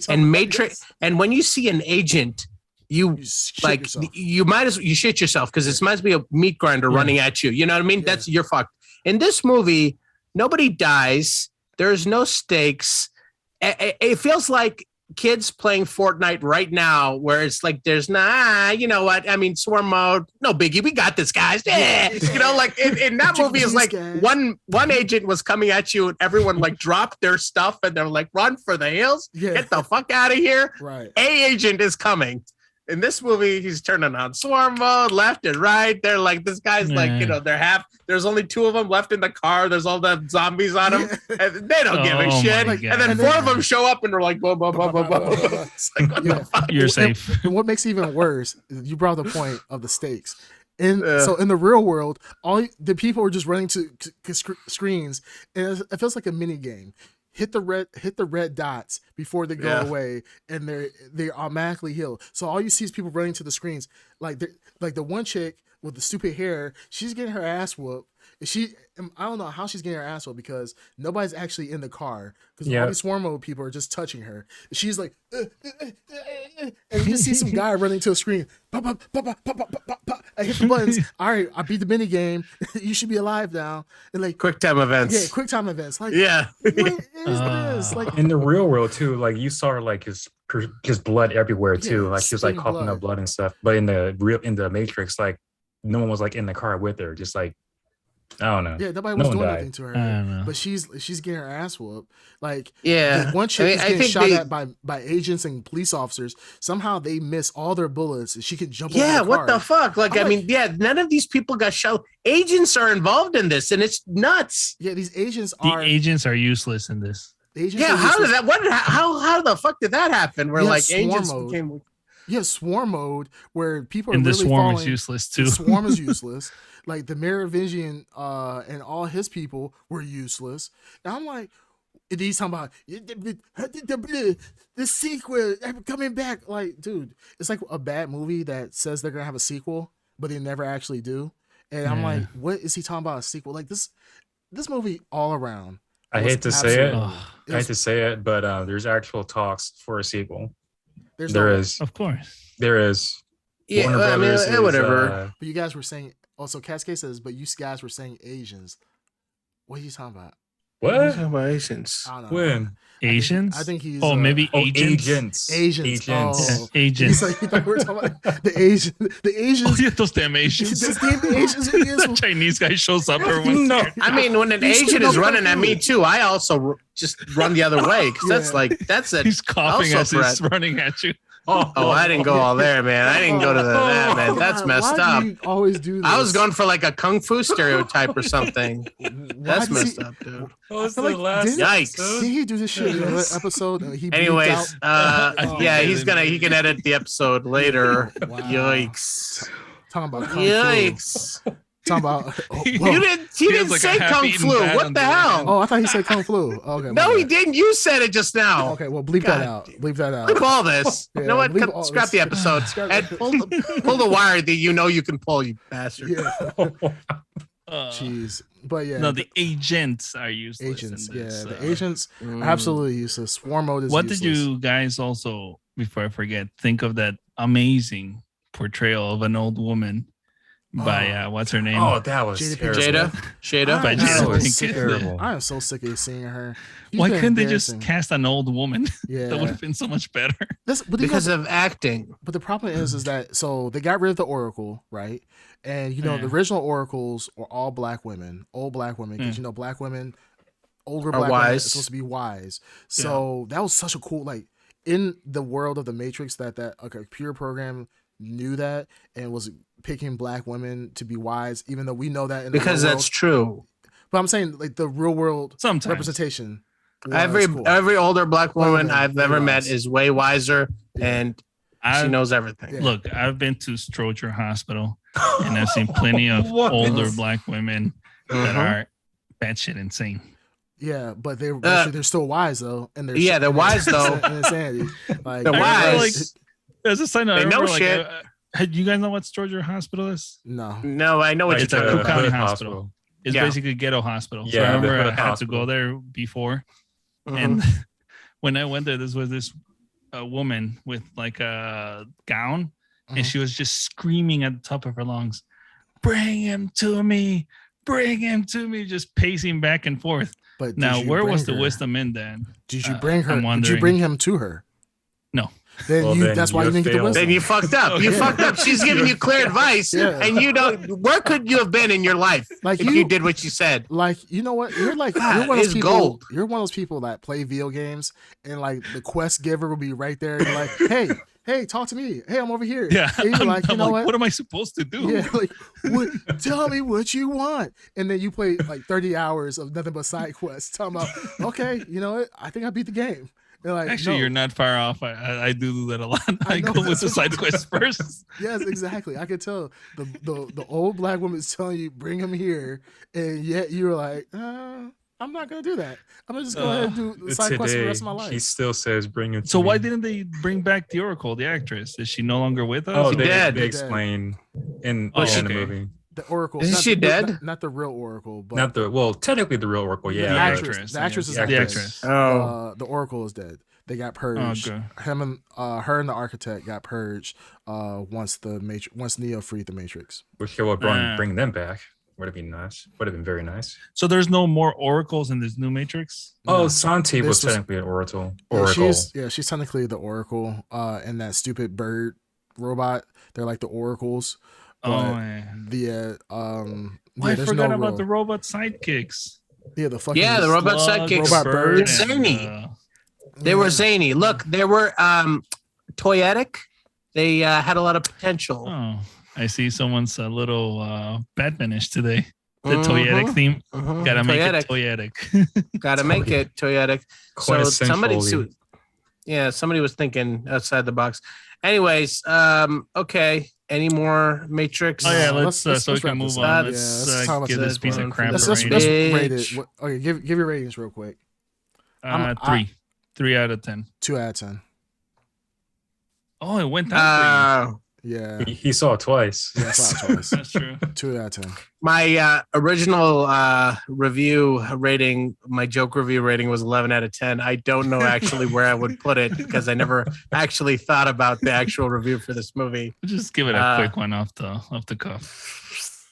And when you see an agent, you like yourself. You shit yourself because it reminds me of meat grinder running at you. You know what I mean? That's you're fucked. In this movie, nobody dies. There's no stakes. It feels like kids playing Fortnite right now, where it's like there's you know what? I mean, swarm mode, no biggie. We got this, guys. Yeah. Like in that movie is like one agent was coming at you and everyone like dropped their stuff and they're like, run for the hills. Get the fuck out of here. Right. A agent is coming. In this movie, he's turning on swarm mode left and right. They're like, this guy's like, there's only 2 of them left in the car. There's all the zombies on him. And they don't give a shit. And then 4 of them show up and they're like, blah, blah, blah, blah, blah. It's like, what the fuck? You're safe. And what makes it even worse, you brought the point of the stakes. So in the real world, all the people are just running to screens, and it feels like a mini game. Hit the red dots before they go away, and they automatically heal. So all you see is people running to the screens. Like the one chick with the stupid hair, she's getting her ass whooped. I don't know how she's getting her ass whooped because nobody's actually in the car because all these swarm mode people are just touching her. She's like, and you just see some guy running to a screen. Pop, pop, pop, pop, pop, pop, pop, pop. I hit the buttons. All right, I beat the mini game. You should be alive now. And like quick time events. Yeah, quick time events. Like what is this? Like in the real world too, like you saw like his blood everywhere too. Like she was like coughing up blood and stuff. But in the Matrix, like no one was like in the car with her. Just like I don't know. Yeah, nobody was doing anything to her. But she's getting her ass whooped. Like one chick is getting shot at by agents and police officers. Somehow they miss all their bullets and she can jump over the car. What the fuck? Like, I mean, none of these people got shot. Agents are involved in this and it's nuts. Yeah, these agents are useless in this. How did that how the fuck did that happen? Where like agents became swarm mode where people are and really the swarm falling. Is useless too. The swarm is useless. Like the Merovingian and all his people were useless. And I'm like, and he's talking about the sequel coming back. Like, dude, it's like a bad movie that says they're gonna have a sequel, but they never actually do. And I'm like, what is he talking about? A sequel? Like this movie all around. I hate to say it, but there's actual talks for a sequel. There is. Of course. There is. Yeah, I mean, whatever. But you guys were saying, also Cascade says, but you guys were saying Asians. What are you talking about? What? Asians? I don't know. When? Asians? I think he's. Maybe agents. Agents. Oh, agents. He thought we were talking about the Asians. The Asians. Oh, yeah, those damn Asians. Those damn Asians. The Chinese guy shows up. No. I mean, when an Asian is running at me too, I also just run the other way because that's it. He's coughing as he's running at you. Oh, I didn't go all there, man. I didn't go to that, man. That's messed up. Do you always do this? I was going for like a kung fu stereotype or something. That's messed up, dude. I feel like, yikes. Did he do this shit in another episode? Anyways, yeah, he can edit the episode later. Wow. Yikes. Talking about kung yikes. Fu. Talking about he didn't say kung flu. What the hell? Oh, I thought he said kung flu. Okay. No, he didn't. You said it just now. Okay, well, bleep that out. Bleep that out. Bleep all this. You know what? Scrap the episode. And pull the wire that you know you can pull, you bastard. Jeez. But yeah. No, the agents are useless. Agents, the agents are absolutely useless. Swarm mode is What useless. did you guys also, before I forget, think of that amazing portrayal of an old woman by what's her name? Oh, that was Jada. By That was Jada. terrible. I am so sick of seeing her. Why couldn't they just cast an old woman? Yeah, that would have been so much better. Because of acting. But the problem is that so they got rid of the Oracle, right? And the original Oracles were all black women, old black women, because black women, older black women, are supposed to be wise. So that was such a cool, like, in the world of the Matrix, that a computer program knew that and was picking black women to be wise, even though we know that in the because real that's world. true. But I'm saying, like, the real world representation. Every older black woman I've ever met is way wiser, and she knows everything. Yeah. Look, I've been to Stroger Hospital, and I've seen plenty of older black women that are batshit insane. Yeah, but they're still wise though, and they're wise though. Insanity. Like, they're wise. As a side note, they know shit. You guys know what Stroger Hospital is? No, I know what it's a Cook County hospital. It's basically a ghetto hospital. So I remember I had to go there before, and when I went there, this was a woman with like a gown, and she was just screaming at the top of her lungs, "Bring him to me! Bring him to me!" Just pacing back and forth. But now, where was the wisdom in that? Did you bring her? Did you bring him to her? No. Then that's why you didn't get the wisdom. Then you fucked up. You fucked up. She's giving you clear advice, and you don't. Where could you have been in your life if you did what you said? Like, you know what? You're like you're one of those people. Gold. You're one of those people that play video games, and like the quest giver will be right there, and you're like, hey, talk to me. Hey, I'm over here. Yeah. And you're like, what am I supposed to do? Yeah, like, tell me what you want. And then you play like 30 hours of nothing but side quests. Talking about, okay, you know what? I think I beat the game. Like, actually, you're not far off. I do that a lot. I go with the side quest first. Yes, exactly. I could tell the old black woman's telling you bring him here, and yet you're like, I'm not gonna do that. I'm gonna just go ahead and do the side quest for the rest of my life. He still says bring him. So why didn't they bring back the Oracle, the actress? Is she no longer with us? Oh, they explain in the movie. The Oracle. Isn't she dead? Not the real Oracle, but technically the real Oracle. Yeah, the actress. The actress is the actress. The Oracle is dead. They got purged. Okay. Her and the architect got purged. Once Neo freed the Matrix. Which would bring them back. Would have been nice. Would have been very nice. So there's no more oracles in this new Matrix? Oh, Santi was technically an oracle. She's technically the Oracle. And that stupid bird robot, they're like the oracles. I forgot about the robot sidekicks. Yeah, the fucking the robot sidekicks. Robot birds. Zany. They were zany. Look, they were toyetic. They had a lot of potential. Oh, I see someone's a little Batmanish today. The toyetic theme. Gotta make it toyetic. Gotta make it toyetic. So somebody was thinking outside the box. Anyways, okay. Any more Matrix? Oh yeah, let's so we can move on. Let's give this piece of crap a rating. Let's rate it. Okay, give your ratings real quick. 3 out of 10. 2 out of 10. Oh, it went down. Yeah, he saw it twice. Yeah, I saw it twice. That's true. 2 out of 10. My original review rating, my joke review rating was 11 out of 10. I don't know actually where I would put it because I never actually thought about the actual review for this movie. Just give it a quick one off the cuff.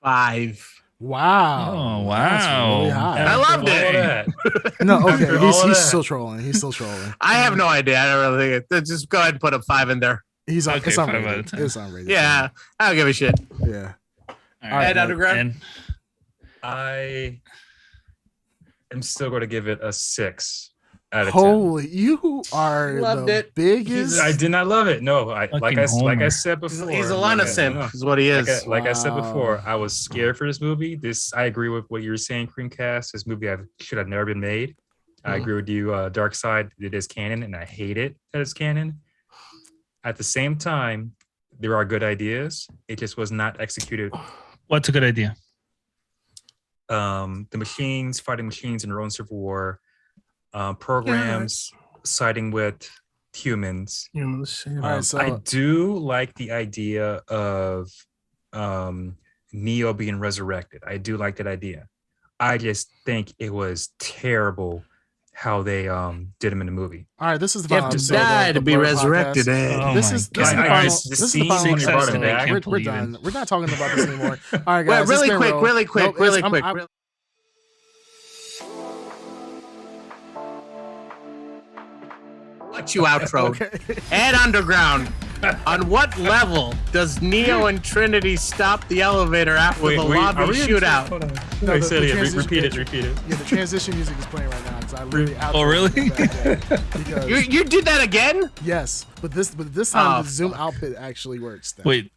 5. Wow. Oh, wow. That's really high. I loved it. That. No, okay. After all of He's that. still trolling. He's still trolling. I have no idea. I don't really think it. Just go ahead and put a 5 in there. He's on. Okay, It's 5 out unrated. of 10. It's unrated. Yeah, I don't give a shit. Yeah. All All right. right, Ed Underground. I am still going to give it a 6 out of 10. Holy, you are Loved the it. biggest. I did not love it. No, like I Homer. said before. He's a Lana simp, is what he is. Like I said before, Wow. I was scared for this movie. I agree with what you were saying, Creamcast. This movie should have never been made. I agree with you, Dark Side. It is canon, and I hate it that it's canon. At the same time, there are good ideas. It just was not executed. What's a good idea? The machines fighting machines in their own civil war, programs siding with humans. All right, so I do like the idea of Neo being resurrected. I do like that idea. I just think it was terrible how they did him in the movie. all right, this is the You have final to episode die of to the be Blur resurrected, podcast. Ed. Oh This my is God. the Guys, final. the This is the scene final when they brought him episode. back. We're believe done. it. We're not talking about this anymore. All right, Wait, guys. it's been real. really quick. Nope, it's- What you outro? Okay. Ed Underground. On what level does Neo and Trinity stop the elevator after the lobby shootout? Hold on. No, Wait, the say it again. transition- Repeat it. Yeah, the transition music is playing right now because I really. Oh, really? Because, You did that again? yes, but this time Oh, the zoom output actually works. Then. Wait.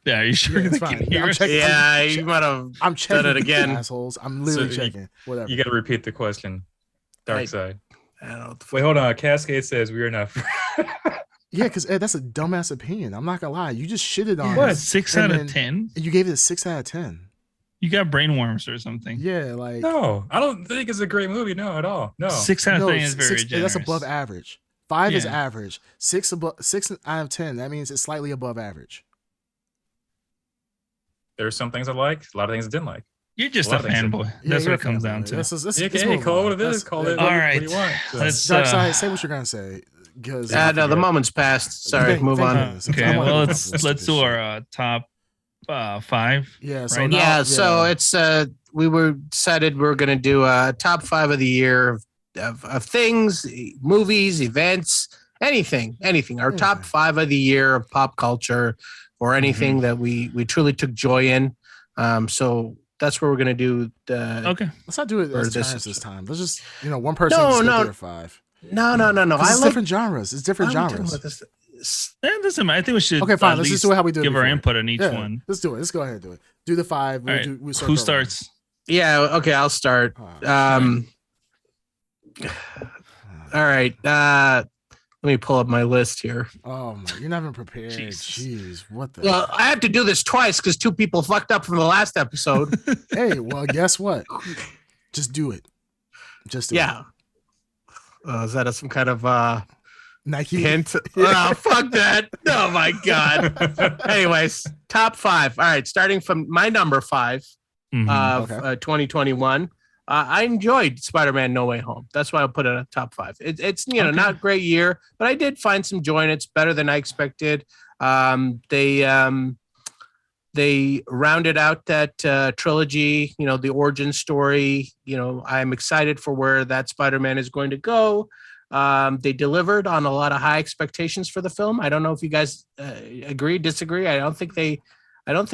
Yeah, are you sure Yeah, it's they fine. can hear I'm us? checking. Yeah, you might have I'm checking done it again. assholes. I'm literally So checking. Whatever. You got to repeat the question. Dark I- Side. I don't know what the fuck. Wait, hold on. Cascade says we are not. Yeah, because that's a dumbass opinion. I'm not gonna lie. You just shitted on What? it. 6 And out then- of 10? You gave it a 6 out of 10. You got brainworms or something. Yeah, like No, I don't think it's a great movie. No, at all. No. 6 out of 10 is very six, generous. that's above average. 5 is Yeah. average. 6 out of 10. That means it's slightly above average. There's some things I liked, a lot of things I didn't like. You're just A a lot of things. fanboy. Yeah, That's you're what it a comes fanboy. down to. Let's Okay, move call it on. what it is. Call it All what right. do you want. So- Let's Dark Side, say what you're gonna say. Because No, the moment's passed. Sorry, Thank- move thank on. goodness. I Okay, wanna well move on from let's do our top 5. yeah. So right? now, Yeah, so it's we were decided we are gonna do a top 5 of the year of things, movies, events, anything. Our top Anything. 5 of the year of pop culture or anything that we truly took joy in. So that's where we're gonna do the. Okay. let's not do it Or as this turns is- this time. Let's just one person. No, just go no. through a 5. No. It's like different genres. It's different why are we talking genres. about this? That doesn't matter. I think we should Okay, fine. at Let's just least do it how we do it. give our before. input on each Yeah, one. Let's do it. Let's go ahead and do it. Do the 5. All right. We'll Who starts? Yeah. Okay, I'll start. Oh, All right. Let me pull up my list here. oh my! You're not even prepared. Jesus. Jeez, what the? Well, I have to do this twice because 2 people fucked up from the last episode. Hey, well, guess what? Just do it. Just do Yeah. Is that some kind of it. Nike. hint? Oh, fuck that. Oh, my God. Anyways, top 5. All right. Starting from my number 5 Mhm. of Okay. 2021. I enjoyed Spider-Man No Way Home. That's why I put it at top 5. It's Okay. not a great year, but I did find some joy in it. It's better than I expected. They rounded out that trilogy, the origin story. I'm excited for where that Spider-Man is going to go. They delivered on a lot of high expectations for the film. I don't know if you guys agree, disagree. I don't think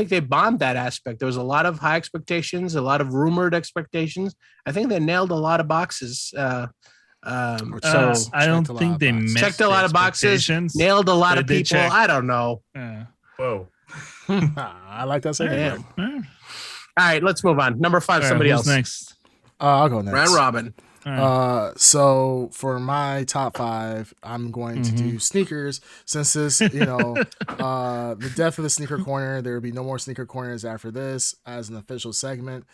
they bombed that aspect. There was a lot of high expectations, a lot of rumored expectations. I think they nailed a lot of boxes. So I checked don't a lot think of they boxes. missed checked a lot of boxes, expectations. nailed a lot But of they people. checked. I don't know. Yeah. Whoa. I like that second Yeah. one. All right. All right, let's move on. Number 5, somebody Who's else. next? I'll go next. Round robin. All right. So for my top 5, I'm going to do sneakers since this, the death of the sneaker corner. There will be no more sneaker corners after this as an official segment.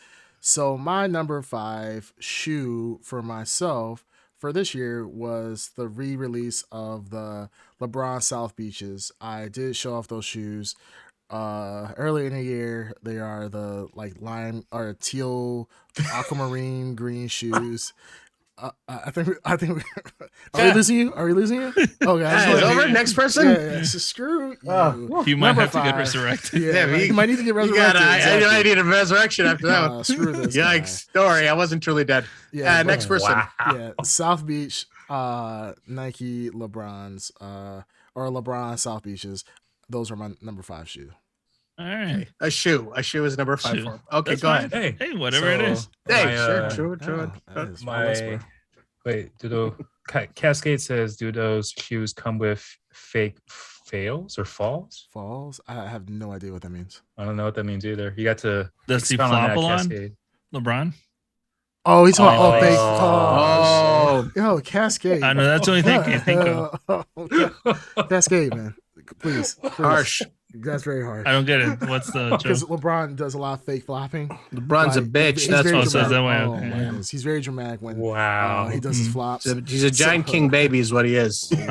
So my number 5 shoe for myself for this year was the re-release of the LeBron South Beaches. I did show off those shoes earlier in the year. They are the lime or teal aquamarine green shoes. I think. Are we losing you? Are we losing you? Okay, It's over. Next person. Yeah. So screw you. You might Number have to get 5. resurrected. Yeah, you might need to get resurrected. I need a resurrection after that one. Screw this. Yikes! Don't worry, I wasn't truly dead. Yeah. Next person. Wow. Yeah, South Beach, Nike, LeBron's, or LeBron South Beaches. Those are my number 5 shoe. All right. A shoe is number 5 for him. Okay, That's go fine. ahead. Hey, whatever it is. Hey, sure. That is Cascade says, do those shoes come with fake fails or falls? Falls? I have no idea what that means. I don't know what that means either. You got to Does he expound on that, flop on Cascade. LeBron? Oh, he's talking about fake. Oh. Yo, Cascade. I know that's the only thing I can think of. Cascade, man. Please. Harsh. That's very harsh. I don't get it. What's the Because joke? LeBron does a lot of fake flopping. LeBron's a bitch. He's That's very what says that way. dramatic. Okay, my yeah. goodness. He's very dramatic when Wow. he does his flops. he's a giant king baby, is what he is. When's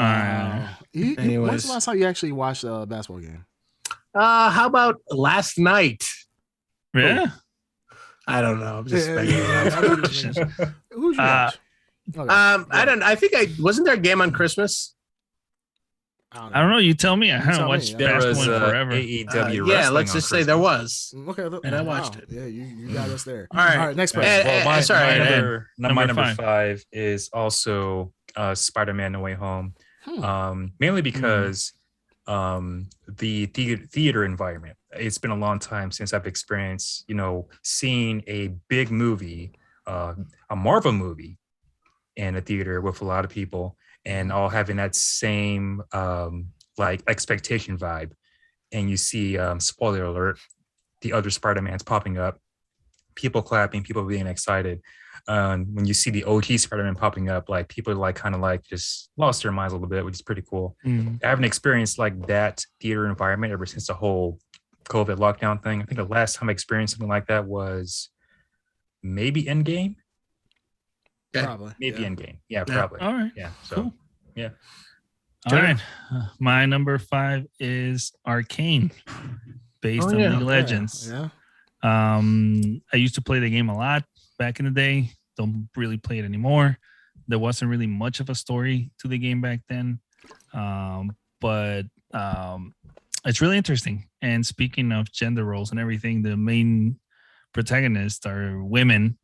Anyways. the last time you actually watched a basketball game? How about last night? Yeah. I don't know. I'm just speculating. Who'd you watch? Okay. I think wasn't there a game on Christmas? I don't know. You tell me. I haven't tell me. watched There There basketball was in forever. AEW Yeah, wrestling let's on just say there Christmas. was. Okay, And I watched it. Yeah, you got us there. All right. All right, next All person. right, well, sorry, my number five. 5 is also Spider-Man: No Way Home. Hmm. Mainly because the theater environment. It's been a long time since I've experienced, seeing a big movie, a Marvel movie, in a theater with a lot of people, and all having that same like expectation vibe. And you see, spoiler alert, the other Spider-Mans popping up, people clapping, people being excited. When you see the OG Spider-Man popping up, like people kind of just lost their minds a little bit, which is pretty cool. I haven't experienced like that theater environment ever since the whole COVID lockdown thing. I think the last time I experienced something like that was maybe Endgame. Probably. Maybe Endgame. Yeah, probably. All right. Yeah. So Cool. yeah. All right. My number 5 is Arcane, based on League of Legends. Yeah. I used to play the game a lot back in the day. Don't really play it anymore. There wasn't really much of a story to the game back then. But it's really interesting. And speaking of gender roles and everything, the main protagonists are women,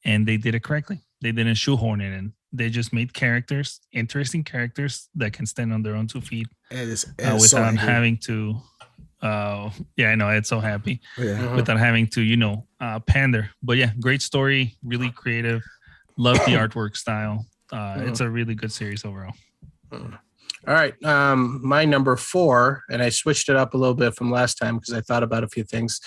and they did it correctly. They didn't shoehorn it in. They just made characters, interesting characters that can stand on their own 2 feet without having to. Yeah, I know. It's so happy without having to, pander. But yeah, great story, really creative. Love the artwork style. It's a really good series overall. All right. My number 4, and I switched it up a little bit from last time because I thought about a few things,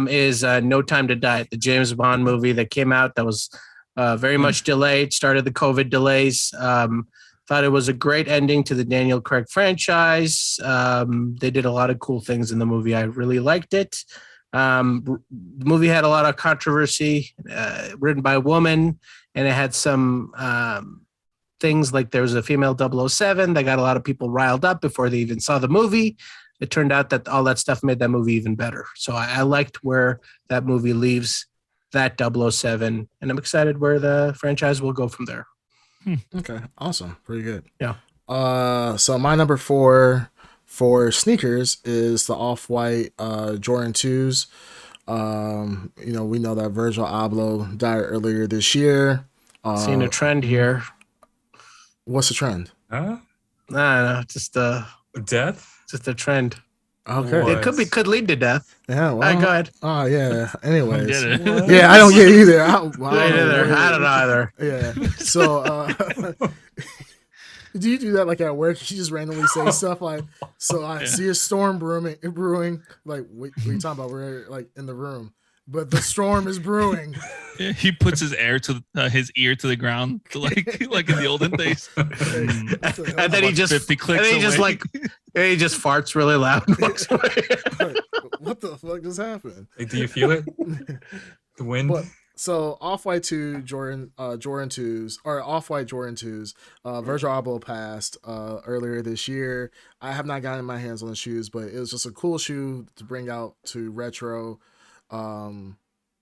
is No Time to Die, the James Bond movie that came out that was very much delayed, started the COVID delays. Thought it was a great ending to the Daniel Craig franchise. They did a lot of cool things in the movie. I really liked it. The movie had a lot of controversy, written by a woman, and it had some things like there was a female 007 that got a lot of people riled up before they even saw the movie. It turned out that all that stuff made that movie even better. So I liked where that movie leaves that 007, and I'm excited where the franchise will go from there. Okay, awesome. Pretty good. Yeah. So my number 4 for sneakers is the Off-White Jordan 2s. We know that Virgil Abloh died earlier this year. Seeing a trend here. What's the trend? No, just Death? just a trend. Okay. It could lead to death. Yeah. Well, Go ahead. Oh yeah. Anyways. Get it. Yeah, I don't get it either. I don't know either. Yeah. So do you do that like at work? You just randomly say stuff like, "So I see a storm brewing." Like, what are you talking about? We're like in the room, but the storm is brewing. Yeah, he puts his ear to the ground, like in the olden days. And then he just 50 clicks and he just away. he just farts really loud and walks away. Like, what the fuck just happened? Like, do you feel it? The wind? So Off-White 2 Jordan 2s, or Off-White Jordan 2s, Virgil Abloh passed earlier this year. I have not gotten my hands on the shoes, but it was just a cool shoe to bring out to retro.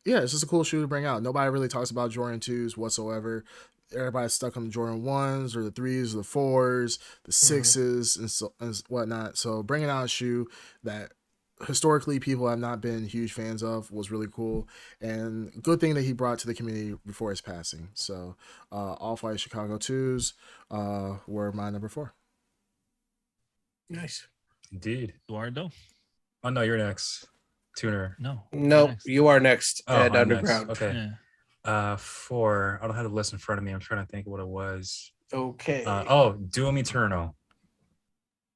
Yeah, it's just a cool shoe to bring out. Nobody really talks about Jordan 2s whatsoever. Everybody's stuck on the Jordan 1s or the 3s or the 4s, the 6s and whatnot. So bringing out a shoe that historically people have not been huge fans of was really cool, and good thing that he brought to the community before his passing. So Off-White Chicago 2s were my number 4. Nice. Indeed. Eduardo? Oh, no, you're next. Tuner. No, you are next at I'm Underground. next. Okay. Yeah. 4. I don't have the list in front of me. I'm trying to think what it was. Okay. Doom Eternal.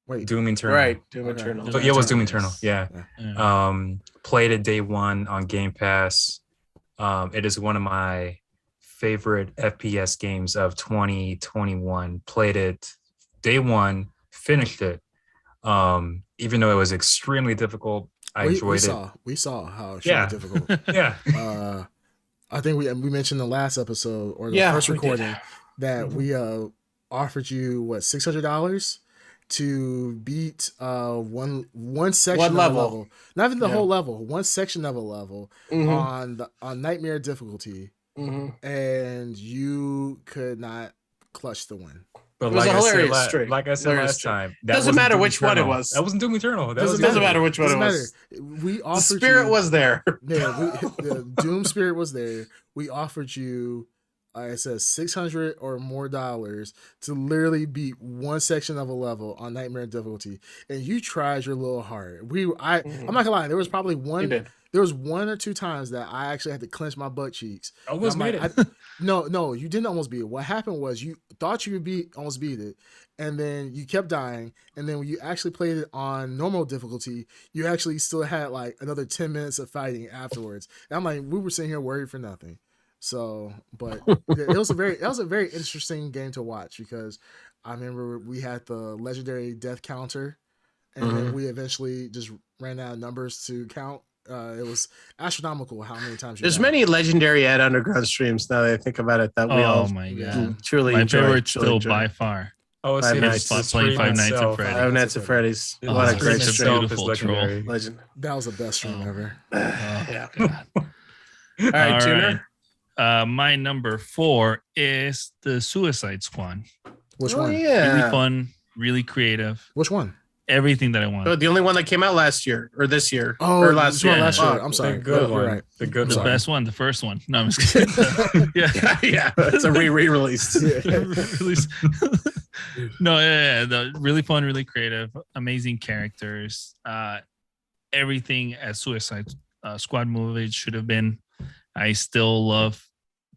Wait, Doom Eternal. Right, Doom Eternal. So, yeah, it was Doom Eternal. Yeah. Yeah. Played it day 1 on Game Pass. It is one of my favorite FPS games of 2021. Played it day 1, finished it. Even though it was extremely difficult, I enjoyed it. We saw how extremely difficult. Yeah. I think we mentioned the last episode or the first recording that we offered you $600 to beat one section of a level, not even the whole level, one section of a level on Nightmare difficulty, and you could not clutch the win. But it was like I said last time, doesn't matter which one it was. That wasn't Doom Eternal. Doesn't matter which one it was. We offered the spirit was there. Yeah, the Doom spirit was there. We offered you, like I said, $600 or more to literally beat one section of a level on Nightmare difficulty, and you tried your little hard. I'm not gonna lie. There was probably one. There was 1 or 2 times that I actually had to clench my butt cheeks. I almost made it. No, you didn't almost beat it. What happened was you thought you would almost beat it, and then you kept dying. And then when you actually played it on normal difficulty, you actually still had like another 10 minutes of fighting afterwards. And I'm like, we were sitting here worried for nothing. So, but that was a very interesting game to watch, because I remember we had the legendary death counter, and then we eventually just ran out of numbers to count. It was astronomical how many times. There's many legendary at Underground streams now that I think about it that we all my God. truly my enjoy. favorite still by far. Oh, Five Nights at Freddy's. Five Nights at Freddy's. What a great stream. Beautiful troll. Legend. That was the best stream ever. Yeah. All right, Tuner. My number 4 is the Suicide Squad. Which one? Yeah. Really fun, really creative. Which one? Everything that I want. Oh, the only one that came out last year or this year. Oh, or last year. Last year. I'm sorry. The good one. Right. The good The one. best one, the first one. No, I'm just kidding. Yeah. It's a re-release. No, the really fun, really creative, amazing characters. Everything as Suicide Squad movie should have been. I still love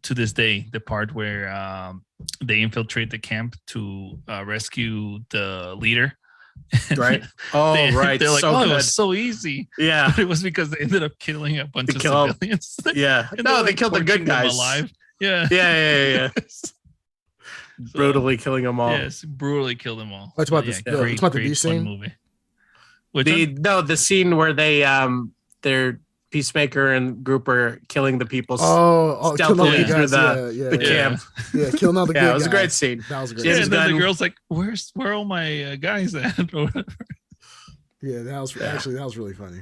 to this day the part where they infiltrate the camp to rescue the leader. Right. Oh, right. They're like, so it good. was so easy. Yeah. But it was because they ended up killing a bunch of civilians. Yeah. No, they killed the good guys. Alive. Yeah. Yeah. Brutally killing them all. Yes, brutally killed them all. What's about this? What's about the beast scene? Movie. The scene where they're Peacemaker and group are killing the people stealthily through the camp. Yeah, killing all the good guys. It was a great scene. That was a great scene. scene. And then the girl's like, where are all my guys at? Or whatever. Yeah, that was really funny.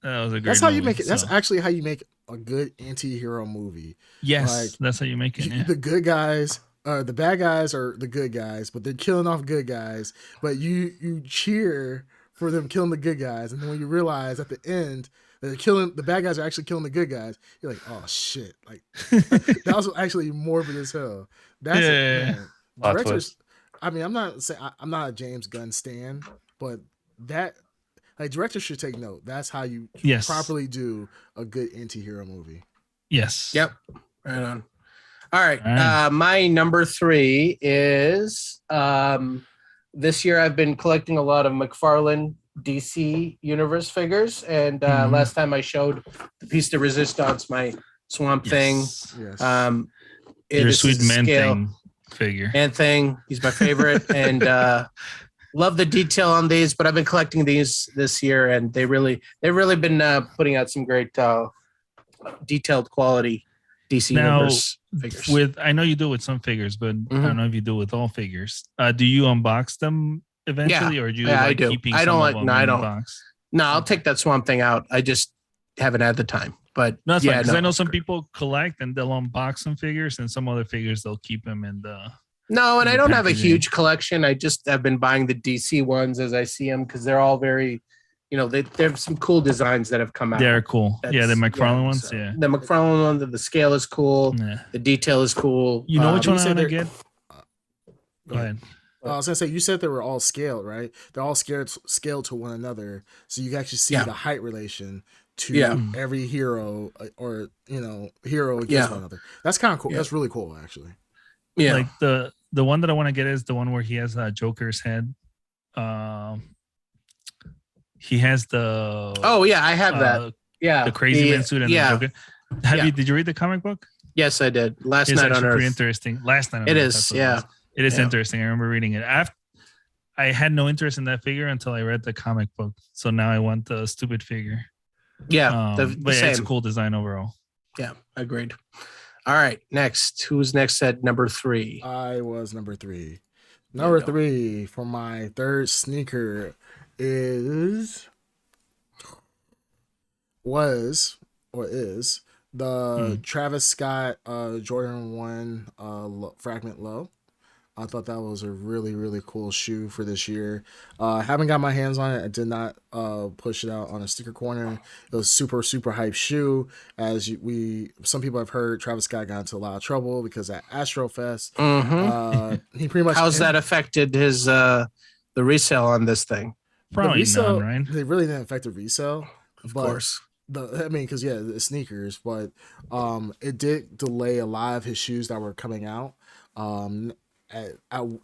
That was a great That's how you movie, make it. That's actually how you make a good anti-hero movie. Yes, that's how you make it. Yeah. The good guys, the bad guys are the good guys, but they're killing off good guys. But you cheer for them killing the good guys, and then when you realize at the end they're killing the bad guys are actually killing the good guys, you're like, oh shit! Like that was actually morbid as hell. That's directors. I mean, I'm not saying I'm not a James Gunn stan, but that directors should take note. That's how you properly do a good anti-hero movie. Yes. Yep. Right on. All right. My number 3 is this year I've been collecting a lot of McFarlane DC Universe figures, and last time I showed the piece de resistance, my Swamp Thing. Yes. Your Sweet Man Thing figure. Man Thing. He's my favorite, and love the detail on these. But I've been collecting these this year, and they've really been putting out some great detailed quality DC Universe figures. I know you do it with some figures, but I don't know if you do it with all figures. Do you unbox them eventually, or do you I do. keeping I don't some of them I in don't. the box? No, I'll take that Swamp Thing out. I just haven't had the time. But no, that's fine because I know some people collect and they'll unbox some figures, and some other figures they'll keep them in the. No, and I don't have a packaging. huge collection. I just have been buying the DC ones as I see them because they're all very, they have some cool designs that have come out. They're cool. The McFarlane ones. So Yeah, the McFarlane one. The scale is cool. Yeah. The detail is cool. You know which one I'm gonna get? Go ahead. I was gonna say, you said they were all scaled, right? They're all scaled to one another, so you can actually see the height relation to every hero, or hero against one another. That's kind of cool. That's really cool, actually. Yeah, like the one that I want to get is the one where he has Joker's head. He has the. Oh yeah, I have that. Yeah, the crazy man suit and the Joker. Did you read the comic book? Yes, I did. Last it's night on Earth. Pretty interesting. Last night on It Earth, is. Yeah. It is interesting. I remember reading it. I had no interest in that figure until I read the comic book. So now I want the stupid figure. Yeah. But it's a cool design overall. Yeah, agreed. All right. Next. Who's next at number 3? I was number 3. Number 3 for my third sneaker was the Travis Scott Jordan 1 Fragment Low. I thought that was a really, really cool shoe for this year. I haven't got my hands on it. I did not push it out on a sticker corner. It was super, super hype shoe. Some people have heard Travis Scott got into a lot of trouble because at Astrofest, he pretty much. How's that affected his the resale on this thing? Probably none, right? They really didn't affect the resale, of course. Because the sneakers, but it did delay a lot of his shoes that were coming out.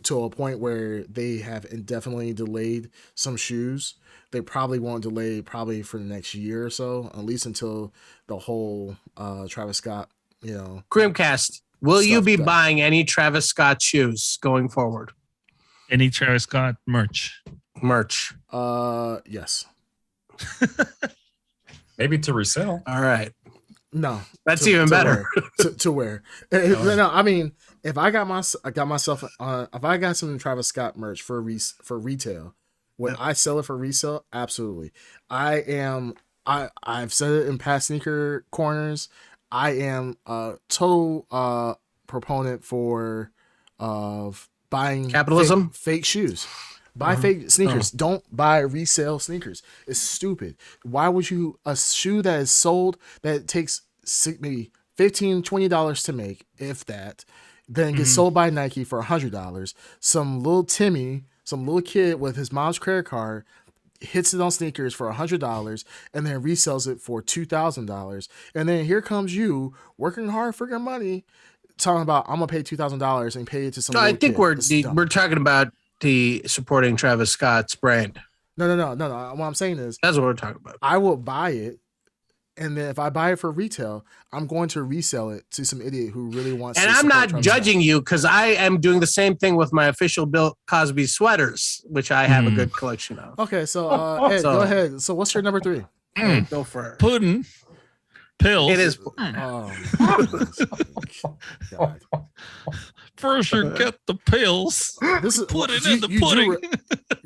To a point where they have indefinitely delayed some shoes. They probably won't delay for the next year or so, at least until the whole Travis Scott, Grimcast, will you be buying any Travis Scott shoes going forward? Any Travis Scott merch? Yes. Maybe to resell. All right. No, that's even better. To wear. No, I mean, if I got some Travis Scott merch for retail, when I sell it for resale, absolutely. I've said it in past sneaker corners. I am a total proponent for buying capitalism, fake shoes. Buy fake sneakers. Don't buy resale sneakers. It's stupid. Why would you, a shoe that is sold that takes maybe $15, $20 to make, if that, then gets sold by Nike for $100. Some little kid with his mom's credit card hits it on sneakers for $100 and then resells it for $2,000. And then here comes you working hard for your money, talking about, I'm gonna pay $2,000 and pay it to some. No, I think we're talking about the supporting Travis Scott's brand. No. What I'm saying is, that's what we're talking about. I will buy it, and then if I buy it for retail, I'm going to resell it to some idiot who really wants. And I'm not judging you because I am doing the same thing with my official Bill Cosby sweaters, which I have a good collection of. Okay, so Ed, go ahead. So what's your number 3? Go for it. Pudding. Pills. It is. God. First, you get the pills. Put it in the pudding.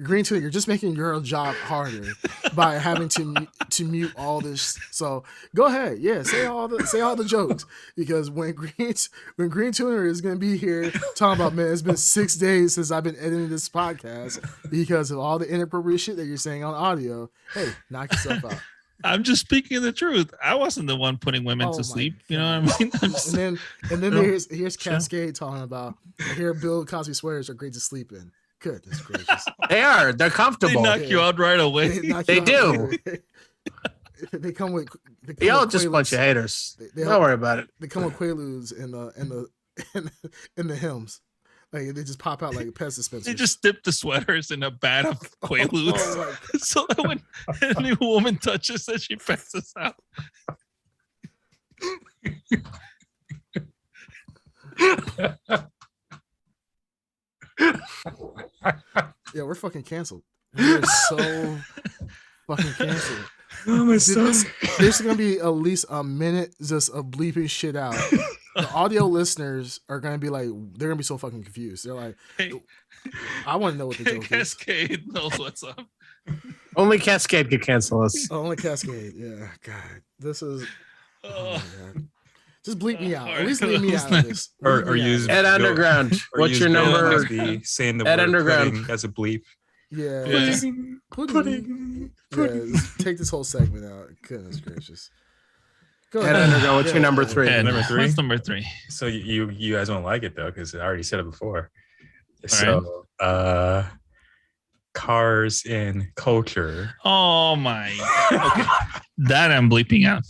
Green Tuna, you're just making your job harder by having to mute all this. So go ahead, say all the jokes, because when Green Tuna is gonna be here talking about, man, it's been 6 days since I've been editing this podcast because of all the inappropriate shit that you're saying on audio. Hey, knock yourself out. I'm just speaking the truth. I wasn't the one putting women to sleep. God. You know what I mean? And then here's Cascade talking about, I hear Bill Cosby sweaters are great to sleep in. Goodness gracious. They are. They're comfortable. They knock you out right away. They do. They come with. Y'all just a bunch of haters. Don't worry about it. They come with Quaaludes in the hymns. Like they just pop out like pest dispensers. They just dip the sweaters in a vat of Quaaludes, so that when any woman touches it, she passes out. Yeah, we're fucking canceled. We're so fucking canceled. Oh my God. There's gonna be at least a minute just of bleeping shit out. The audio listeners are gonna be like, they're gonna be so fucking confused. They're like, hey, I want to know what the joke Cascade is. knows what's up. Only Cascade could cancel us. Only Cascade. Yeah, God, this is. Oh my God. Just bleep me out. At least leave me out of this. Or use Ed Underground. What's your number? Saying the Ed word Underground. pudding as a bleep. Yeah. Pudding. Yeah, take this whole segment out. Goodness gracious. Go Ed Underground. What's your number 3? Number 3. What's number 3? So you guys won't like it though, because I already said it before. All So cars and culture. Oh my. Okay. That I'm bleeping out.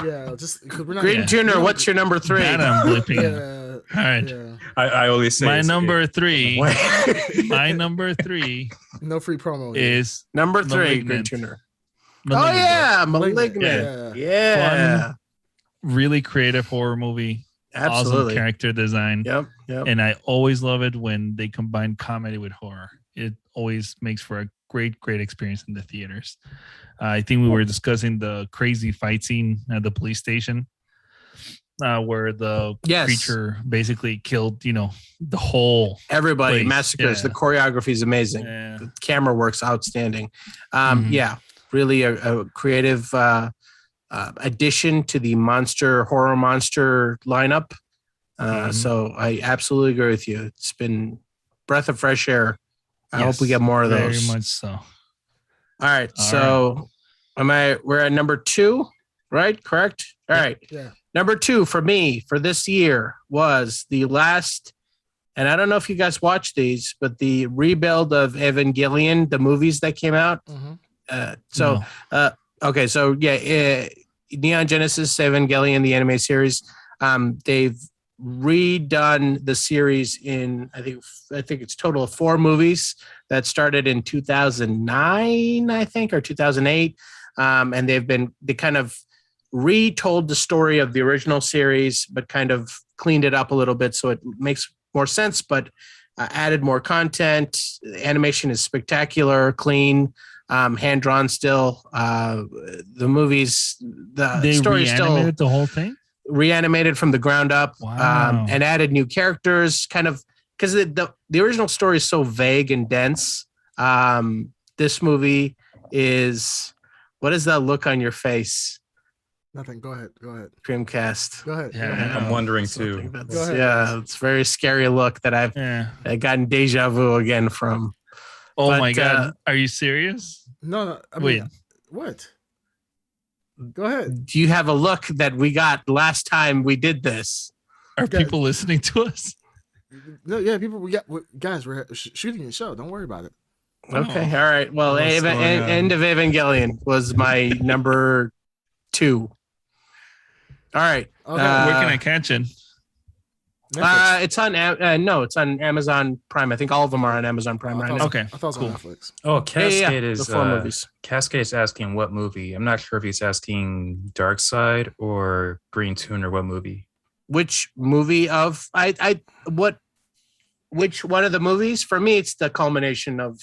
Yeah, just because we're not. Green Tuner. What's your number 3? That I'm bleeping out. All right. Yeah. I always say My number 3. Wait. My number 3 No free promo. is number 3. Malignant. Green Tuner. Malignant. Oh yeah, Malignant. Yeah. Fun, really creative horror movie. Absolutely. Awesome character design. Yep. And I always love it when they combine comedy with horror. It always makes for a great experience in the theaters. I think we were discussing the crazy fight scene at the police station where the creature basically killed, the whole everybody place. massacres. The choreography is amazing. Yeah. The camera work's outstanding. Yeah, really a creative addition to the horror monster lineup. So I absolutely agree with you. It's been breath of fresh air. I hope we get more of those. Very much so. All right. We're at number 2, right? Correct. All right. Yeah. Number 2 for me for this year was the last, and I don't know if you guys watched these, but the rebuild of Evangelion, the movies that came out. Okay. So Neon Genesis Evangelion, the anime series. They've redone the series in I think it's total of 4 movies that started in 2009 I think, or 2008, and they kind of retold the story of the original series but kind of cleaned it up a little bit so it makes more sense, but added more content. The animation is spectacular, clean, hand drawn still. The movies, the story is still the whole thing. Reanimated from the ground up. Wow. And added new characters, kind of because the original story is so vague and dense. This movie is, what is that look on your face? Nothing. Go ahead. Dreamcast. Go ahead. Yeah. I'm wondering too. Go ahead. Yeah, it's a very scary look that I've gotten deja vu again from. Oh my God. Are you serious? No. Wait. What? Go ahead. Do you have a look that we got last time we did this? Are people listening to us? No, yeah, people. Guys, we're shooting a show. Don't worry about it. Okay, all right. Well, End of Evangelion was my number 2. All right. Okay. Where can I catch it? It's on it's on Amazon Prime. I think all of them are on Amazon Prime right now. Okay, I thought it was on Netflix. Oh, Cascade the 4 movies. Cascade is asking what movie. I'm not sure if he's asking Dark Side or Green Tuner. What movie? Which movie of which one of the movies? For me, it's the culmination of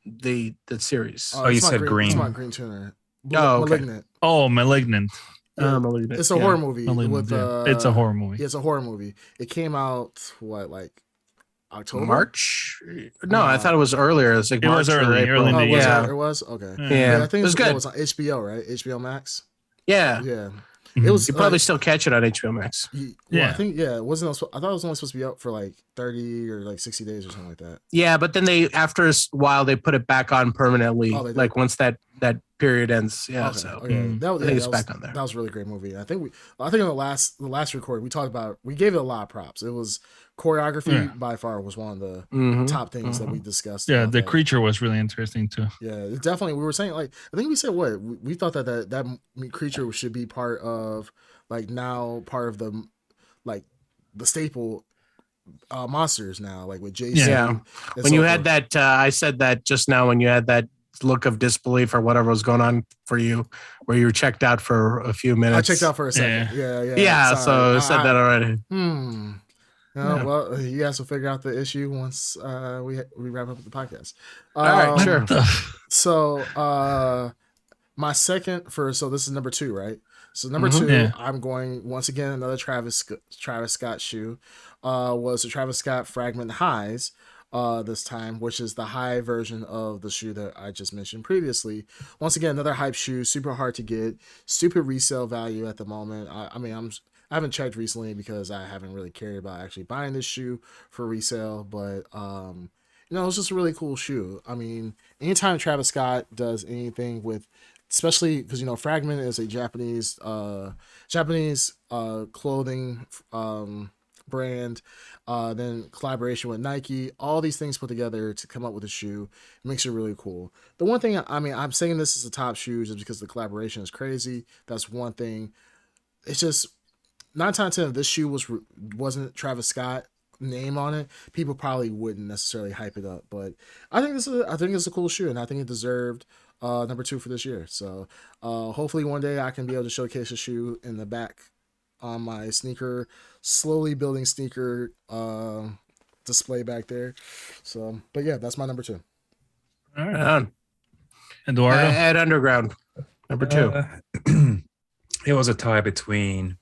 the series. Oh, you said Green. It's not Green Tuner. Oh, okay. Malignant. Oh, Malignant. Malignant. It's a horror movie. Malignant, it's a horror movie. Yeah, it's a horror movie. It came out October? March? No, I thought it was earlier. It was like March was early. It was okay. Yeah, I think it was good. It was on HBO, right? HBO Max. Yeah. It was. You probably still catch it on HBO Max. I think it wasn't. I thought it was only supposed to be out for like 30 or like 60 days or something like that. Yeah, but then after a while they put it back on permanently. Like once that period ends. Yeah. Okay. So I think it's back on there. That was a really great movie. I think in the last record we gave it a lot of props. It was choreography by far was one of the top things that we discussed. Yeah, the creature was really interesting too. Yeah, it definitely. We were saying I think we said we thought that creature should be part of part of the the staple monsters now, with Jason. Yeah. When you had that, I said that just now when you had that look of disbelief or whatever was going on for you, where you were checked out for a few minutes. I checked out for a second. Yeah. So I said that already. Well, you guys will figure out the issue once we wrap up the podcast. All right, sure. So my second so this is number 2, right? So number 2, I'm going once again another Travis Scott shoe. Was the Travis Scott Fragment Highs. this time, which is the high version of the shoe that I just mentioned previously. Once again, another hype shoe, super hard to get, stupid resale value at the moment. I haven't checked recently because I haven't really cared about actually buying this shoe for resale, but it's just a really cool shoe. I mean, anytime Travis Scott does anything with, especially because Fragment is a Japanese clothing brand, then collaboration with Nike, all these things put together to come up with a shoe makes it really cool. The one thing, I'm saying this is the top shoe just because the collaboration is crazy. That's one thing. It's just 9 times 10 if this shoe wasn't Travis Scott name on it, people probably wouldn't necessarily hype it up. But I think it's a cool shoe, and I think it deserved number 2 for this year. So hopefully one day I can be able to showcase a shoe in the back on my slowly building sneaker display back there. So, but yeah, that's my number 2. All right. Eduardo? At Underground, number 2. It was a tie between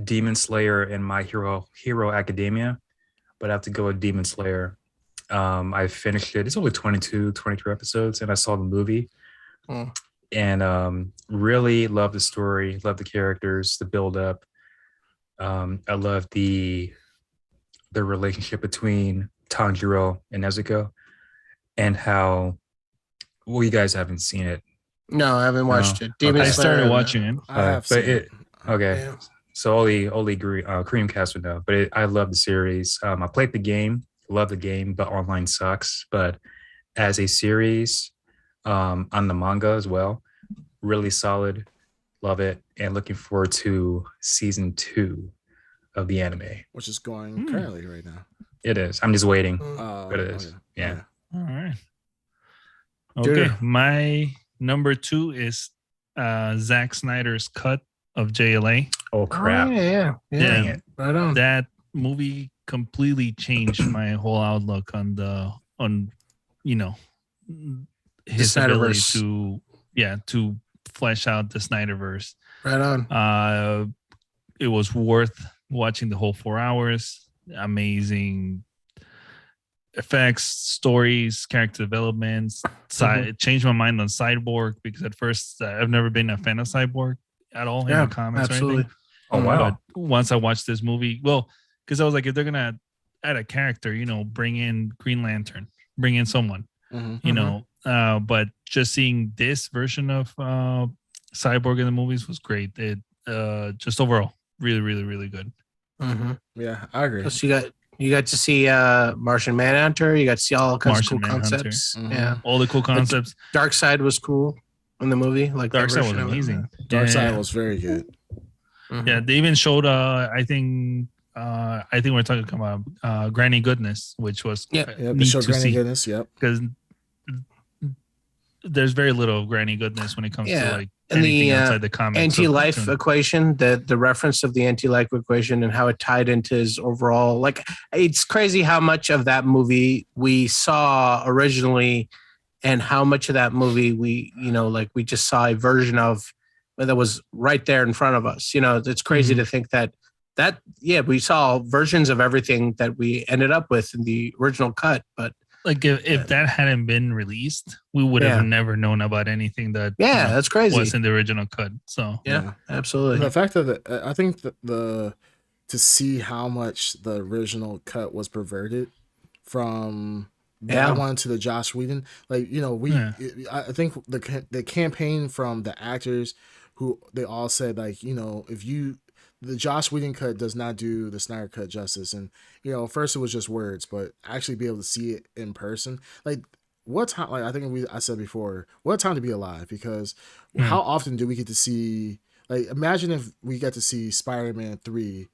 Demon Slayer and My Hero Academia, but I have to go with Demon Slayer. I finished it. It's only 22, 23 episodes, and I saw the movie. And really love the story, love the characters, the build up. I love the relationship between Tanjiro and Nezuko, and how, well, you guys haven't seen it. No, I haven't watched it. I started watching it. I have seen it. Okay. Yeah. So only Creamcast would know, but I love the series. I played the game, love the game, but online sucks. But as a series, on the manga as well, really solid, love it, and looking forward to season 2 of the anime, which is going currently right now. It is. I'm just waiting, but it is. Okay. Yeah. All right. Okay, my number 2 is Zack Snyder's cut of JLA. Oh crap! Yeah. Dang it! Right on. That movie completely changed my whole outlook on his ability to flesh out the Snyderverse. Right on. It was worth watching the whole 4 hours. Amazing effects, stories, character developments. It changed my mind on Cyborg, because at first I've never been a fan of Cyborg at all in the comics absolutely. or anything. Oh wow! But once I watched this movie, because I was like, if they're gonna add a character, bring in Green Lantern, bring in someone, but just seeing this version of Cyborg in the movies was great. It just overall really, really, really good. Yeah, I agree. Plus you got to see Martian Manhunter. You got to see all kinds of cool concepts. Yeah, all the cool concepts. Darkseid was cool in the movie. Like Darkseid was amazing. Darkseid was very good. Yeah, they even showed. I think we're talking about Granny Goodness, which was they showed Granny Goodness. Yep, because there's very little Granny Goodness when it comes to like and anything the outside the comics. Anti-life equation, the reference of the anti-life equation and how it tied into his overall, like, it's crazy how much of that movie we saw originally and how much of that movie we just saw a version of that was right there in front of us. It's crazy to think that we saw versions of everything that we ended up with in the original cut, but like if that hadn't been released, we would have never known about anything that that's crazy was in the original cut. So yeah, absolutely. And the fact that I think that to see how much the original cut was perverted from that one to the Joss Whedon, I think the campaign from the actors who they all said, like, the Joss Whedon cut does not do the Snyder cut justice. And, first it was just words, but actually be able to see it in person. Like, what time, like, I think I said before, what time to be alive? Because how often do we get to see, like, imagine if we get to see Spider-Man 3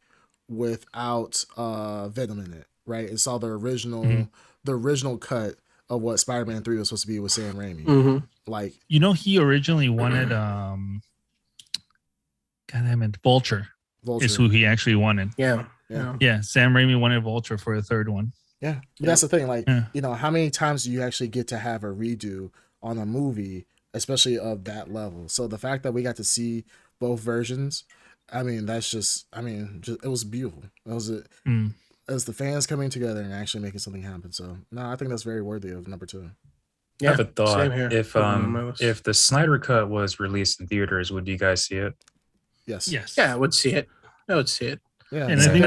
without Venom in it, right? And saw the original cut of what Spider-Man 3 was supposed to be with Sam Raimi. Like, he originally wanted, Vulture. Is who he actually wanted. Yeah. Sam Raimi wanted Vulture for a third one. Yeah, that's the thing. Like, how many times do you actually get to have a redo on a movie, especially of that level? So the fact that we got to see both versions, that's just, it was beautiful. It was as the fans coming together and actually making something happen. So no, I think that's very worthy of number 2. Yeah, I have a thought. If the Snyder Cut was released in theaters, would you guys see it? Yes. Yeah, I would see it. Yeah, and I think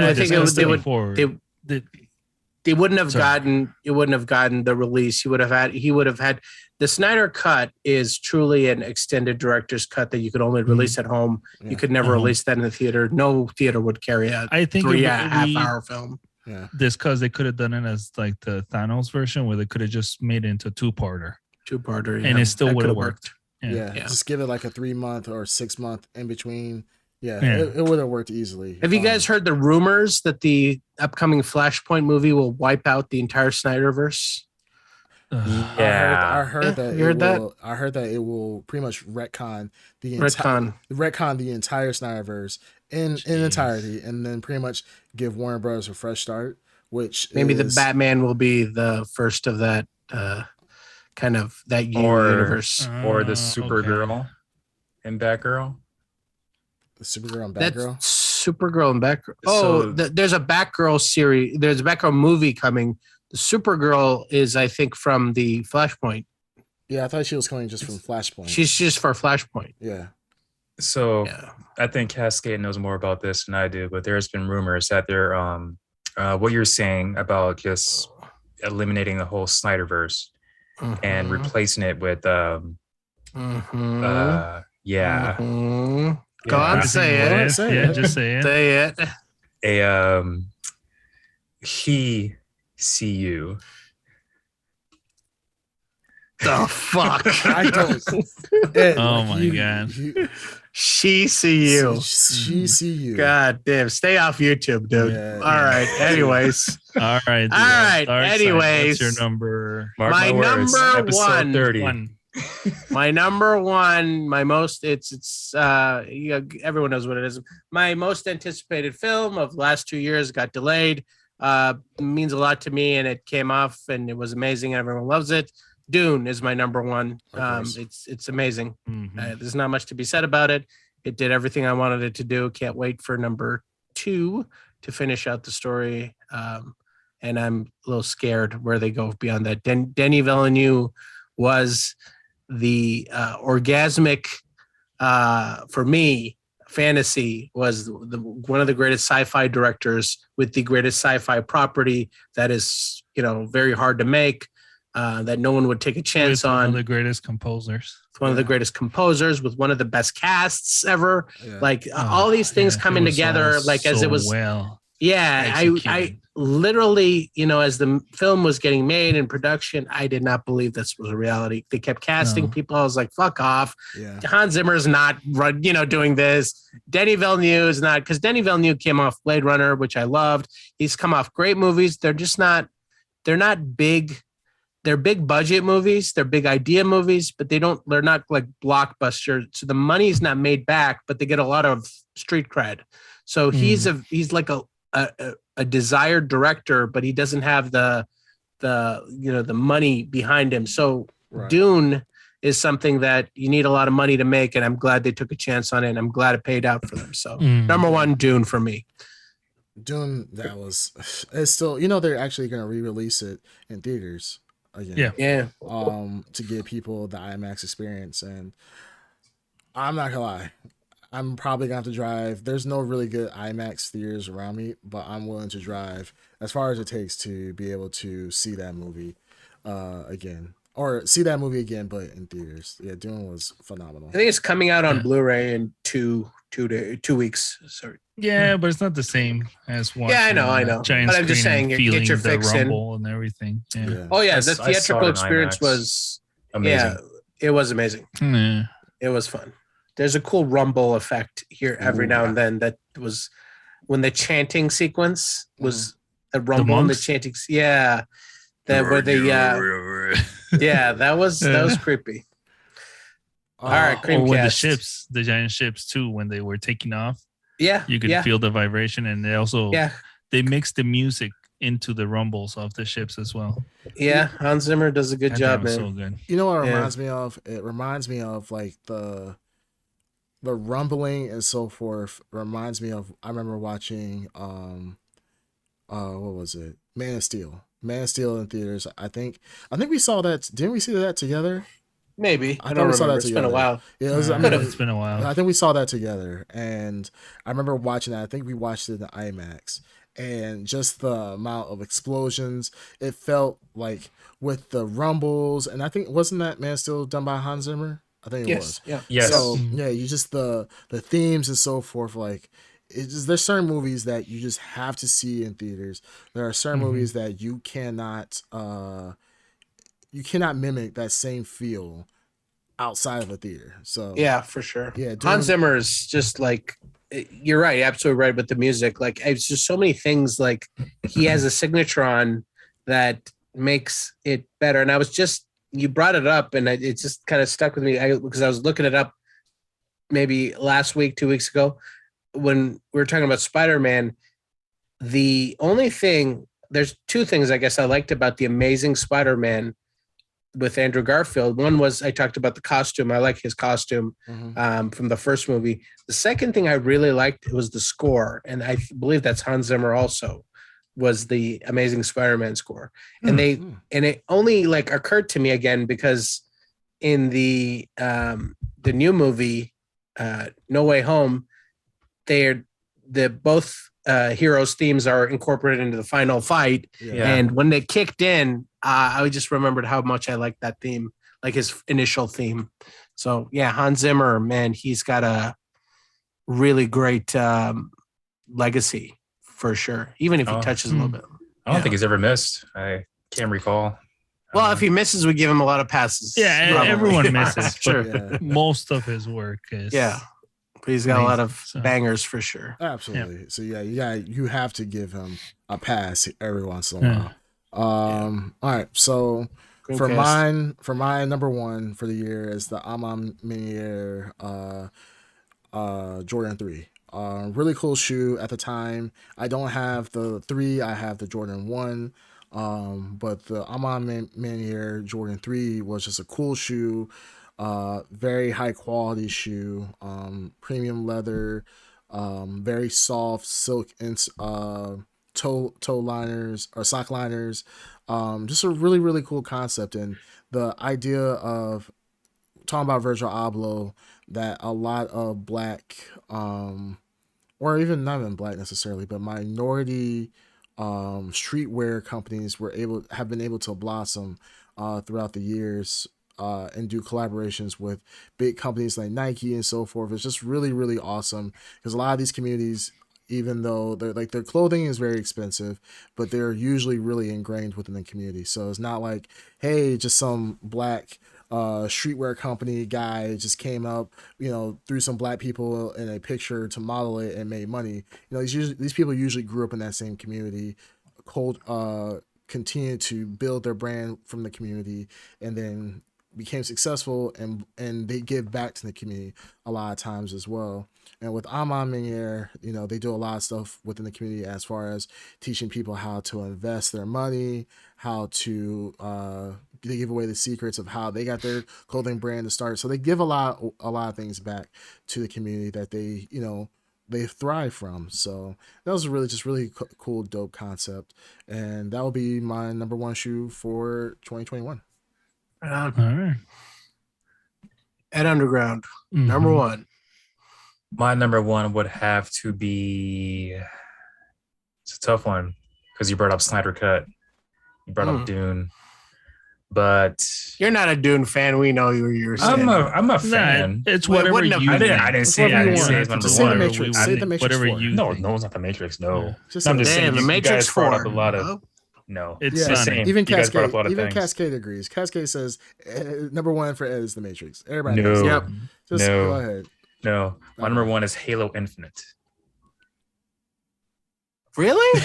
they wouldn't have gotten the release. He would have had the Snyder Cut is truly an extended director's cut that you could only release at home. You could never release that in the theater. No theater would carry a 3.5-hour film. Yeah, this because they could have done it as like the Thanos version, where they could have just made it into two-parter, and it still would have worked. Yeah, just give it like a 3-month or 6-month in between. Yeah. It would have worked easily. Have you guys heard the rumors that the upcoming Flashpoint movie will wipe out the entire Snyderverse? I heard that. I heard that it will pretty much retcon the entire Snyderverse in entirety, and then pretty much give Warner Bros. A fresh start. Which maybe the Batman will be the first of that kind of that universe, or the Supergirl and Batgirl. Supergirl and Batgirl. Supergirl and Batgirl. Oh, there's a Batgirl series. There's a Batgirl movie coming. The Supergirl is, I think, from the Flashpoint. Yeah, I thought she was coming just from Flashpoint. She's just for Flashpoint. Yeah. So I think Cascade knows more about this than I do, but there's been rumors that they're what you're saying about just eliminating the whole Snyderverse and replacing it with Go on, say it. Just say it. Say it. He see you. The fuck! I don't. Oh my god. She see you. She see you. God damn. Stay off YouTube, dude. All right. Anyways. All right. Anyways. What's your number? My number one. 30. My number one, my most, everyone knows what it is. My most anticipated film of the last 2 years got delayed. Means a lot to me, and it came off, and it was amazing. Everyone loves it. Dune is my number one. It's amazing. There's not much to be said about it. It did everything I wanted it to do. Can't wait for number 2 to finish out the story. And I'm a little scared where they go beyond that. Denis Villeneuve was the orgasmic, for me, fantasy was one of the greatest sci-fi directors with the greatest sci-fi property that is, very hard to make, that no one would take a chance on. One of the greatest composers. One of the greatest composers with one of the best casts ever. Yeah. All these things coming together, as it was. Well. Yeah, I literally, as the film was getting made in production, I did not believe this was a reality. They kept casting people. I was like, fuck off. Yeah. Hans Zimmer's not, doing this. Denis Villeneuve is not, because Denis Villeneuve came off Blade Runner, which I loved. He's come off great movies. They're not big. They're big budget movies. They're big idea movies, but they're not like blockbusters. So the money's not made back, but they get a lot of street cred. So he's like a desired director, but he doesn't have the money behind him. So Dune is something that you need a lot of money to make, and I'm glad they took a chance on it, and I'm glad it paid out for them. So number one, Dune for me. Dune, it's still, they're actually going to re-release it in theaters again. Yeah. To give people the IMAX experience, and I'm not gonna lie, I'm probably gonna have to drive. There's no really good IMAX theaters around me, but I'm willing to drive as far as it takes to be able to see that movie again. Or see that movie again, but in theaters. Yeah, Dune was phenomenal. I think it's coming out on Blu-ray in 2 weeks. Sorry. Yeah, but it's not the same as watching. Yeah, I know. Giant but I'm just saying, get your fix in and everything. Yeah. Oh yeah, the theatrical experience was amazing. Yeah, it was amazing. Yeah. It was fun. There's a cool rumble effect here every now and then. That was when the chanting sequence was the rumble and the chanting. Yeah, that where they yeah, that was creepy. All right, Creamcast. Or with the giant ships too, when they were taking off. Yeah, you could feel the vibration, and they also they mixed the music into the rumbles of the ships as well. Yeah, Hans Zimmer does a good job, man. So good. You know what it reminds me of? It reminds me of like the rumbling and so forth. Reminds me of, I remember watching what was it? Man of Steel. Man of Steel in theaters. I think we saw that. Didn't we see that together? Maybe. I thought we saw that It's together. been a while. Yeah, it was, it's been a while. I think we saw that together, and I remember watching that. I think we watched it in IMAX, and just the amount of explosions. It felt like with the rumbles, and I think wasn't that Man still done by Hans Zimmer? I think it was. Yeah. Yes. So yeah, you just the themes and so forth. Like there's certain movies that you just have to see in theaters. There are certain movies that you cannot mimic that same feel outside of a theater. So yeah, for sure. Yeah, Hans Zimmer is just like, you're right, absolutely right with the music. Like it's just so many things like he has a signature on that makes it better. And I was just, you brought it up and it just kind of stuck with me because I was looking it up maybe last week, 2 weeks ago, when we were talking about Spider-Man. The only thing, there's two things I guess I liked about the Amazing Spider-Man with Andrew Garfield. One was I talked about the costume. I like his costume from the first movie. The second thing I really liked was the score, and I believe that's Hans Zimmer also, was the Amazing Spider-Man score. And it only like occurred to me again because in the new movie No Way Home, both heroes' themes are incorporated into the final fight. Yeah. And when they kicked in, I just remembered how much I liked that theme, like his initial theme. So yeah, Hans Zimmer, man, he's got a really great legacy for sure, even if he touches a little bit. I don't think he's ever missed. I can't recall. Well, if he misses, we give him a lot of passes. Yeah, probably. everyone misses. Sure. But most of his work is But he's got a lot of bangers for sure. Absolutely. So you have to give him a pass every once in a while. All right. So for my number one for the year is the Amon Minier Jordan 3. Really cool shoe at the time. I don't have the 3, I have the Jordan 1. But the Amon Minier Jordan 3 was just a cool shoe. Very high quality shoe, premium leather, very soft silk and toe liners or sock liners. Just a really, really cool concept. And the idea of talking about Virgil Abloh, that a lot of black, or even not even black necessarily, but minority streetwear companies have been able to blossom throughout the years. And do collaborations with big companies like Nike and so forth. It's just really, really awesome because a lot of these communities, even though their clothing is very expensive, but they're usually really ingrained within the community. So it's not like, hey, just some black streetwear company guy just came up, threw some black people in a picture to model it and made money. These people usually grew up in that same community, continue to build their brand from the community, and then became successful, and they give back to the community a lot of times as well. And with Amon Minier, they do a lot of stuff within the community as far as teaching people how to invest their money, how to they give away the secrets of how they got their clothing brand to start. So they give a lot of things back to the community that they thrive from. So that was really cool, dope concept, and that will be my number one shoe for 2021. All right. Ed Underground, number one. My number one would have to be, it's a tough one because you brought up Snyder Cut, you brought up Dune, but you're not a Dune fan. We know you're saying. I'm a fan. It's whatever you. I didn't say it's number one. Matrix. Say the Matrix. Whatever 4. you. No, think. it's not the Matrix. No, Yeah. I'm just saying the Matrix 4. A lot of. No, it's the same. Even you guys brought up a lot of even things. Cascade agrees. Cascade says number one for Ed is the Matrix. Everybody knows. No, Yep. Just go ahead. No, my number one is Halo Infinite. Really?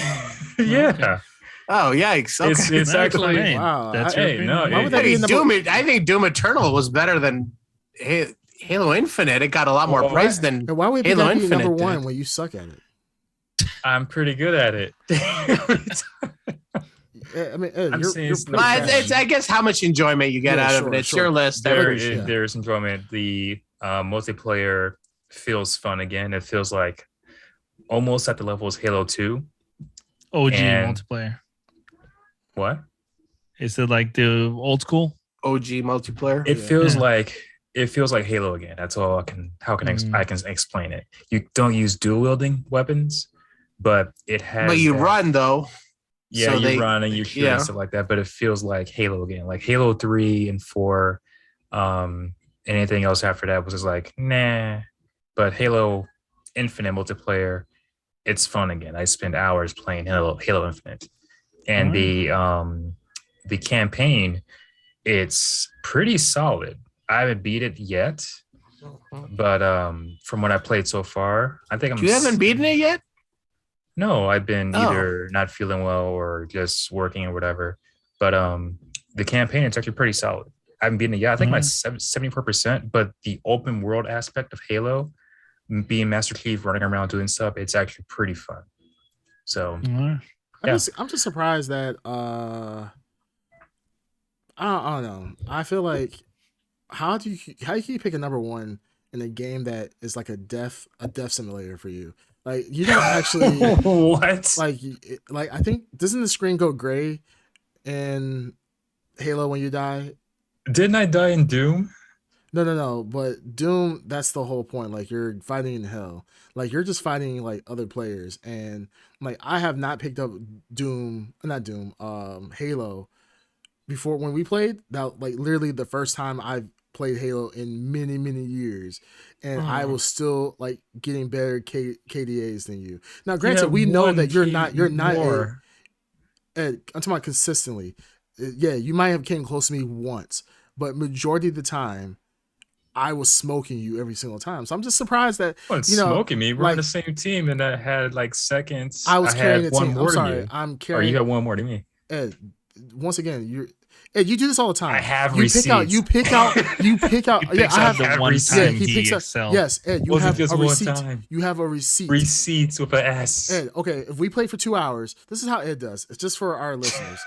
Yeah. Oh, yikes. Okay. It's actually Wow. That's Why would that be I think Doom Eternal was better than Halo Infinite. It got a lot more praise than why would Halo that be Infinite number one did. when you suck at it? I'm pretty good at it. I mean, I'm you're saying it's pretty not bad. It's, I guess, how much enjoyment you get out of it. It's your list. There's enjoyment. The multiplayer feels fun again. It feels like almost at the level as Halo 2. OG And- multiplayer. What? Is it like the old school? OG multiplayer. It feels Yeah. like Halo again. That's all I can I can explain it. You don't use dual wielding weapons, but it has. But you run though. Yeah, so you run and you shoot and stuff like that. But it feels like Halo again, like Halo 3 and 4. Anything else after that was just like nah. But Halo Infinite multiplayer, it's fun again. I spend hours playing Halo Infinite, and the campaign, it's pretty solid. I haven't beat it yet, but from what I played so far, I think You haven't beaten it yet? No, I've been either not feeling well or just working or whatever. But the campaign is actually pretty solid. I haven't beaten it yet. I think like 74%, but the open world aspect of Halo, being Master Chief, running around doing stuff, it's actually pretty fun. So I'm just surprised that I don't know. I feel like how do you pick a number one in a game that is like a death simulator for you? Like you don't actually what? Like I think doesn't the screen go gray in Halo when you die? Didn't I die in Doom? No. But Doom, that's the whole point. Like you're fighting in hell. Like you're just fighting like other players. And like I have not picked up Halo before when we played. That like literally the first time I've played Halo in many, many years. And I was still like getting better KDAs than you. Now, granted, we know that you're not Ed, I'm talking about consistently. Yeah, you might have came close to me once, but majority of the time, I was smoking you every single time. So I'm just surprised that smoking me. We're on the same team, and I had like seconds. I was carrying the one team. more I'm sorry, you. I'm carrying. Or you got one more than me. Ed, once again, Ed, you do this all the time. I have you receipts. You pick out. Yeah, I have the one receipts. time He picks up. DXL. Yes, Ed, you Wasn't have just a one receipt. time. You have a receipt. Receipts with an S. Ed, okay, if we play for 2 hours, this is how Ed does. It's just for our listeners.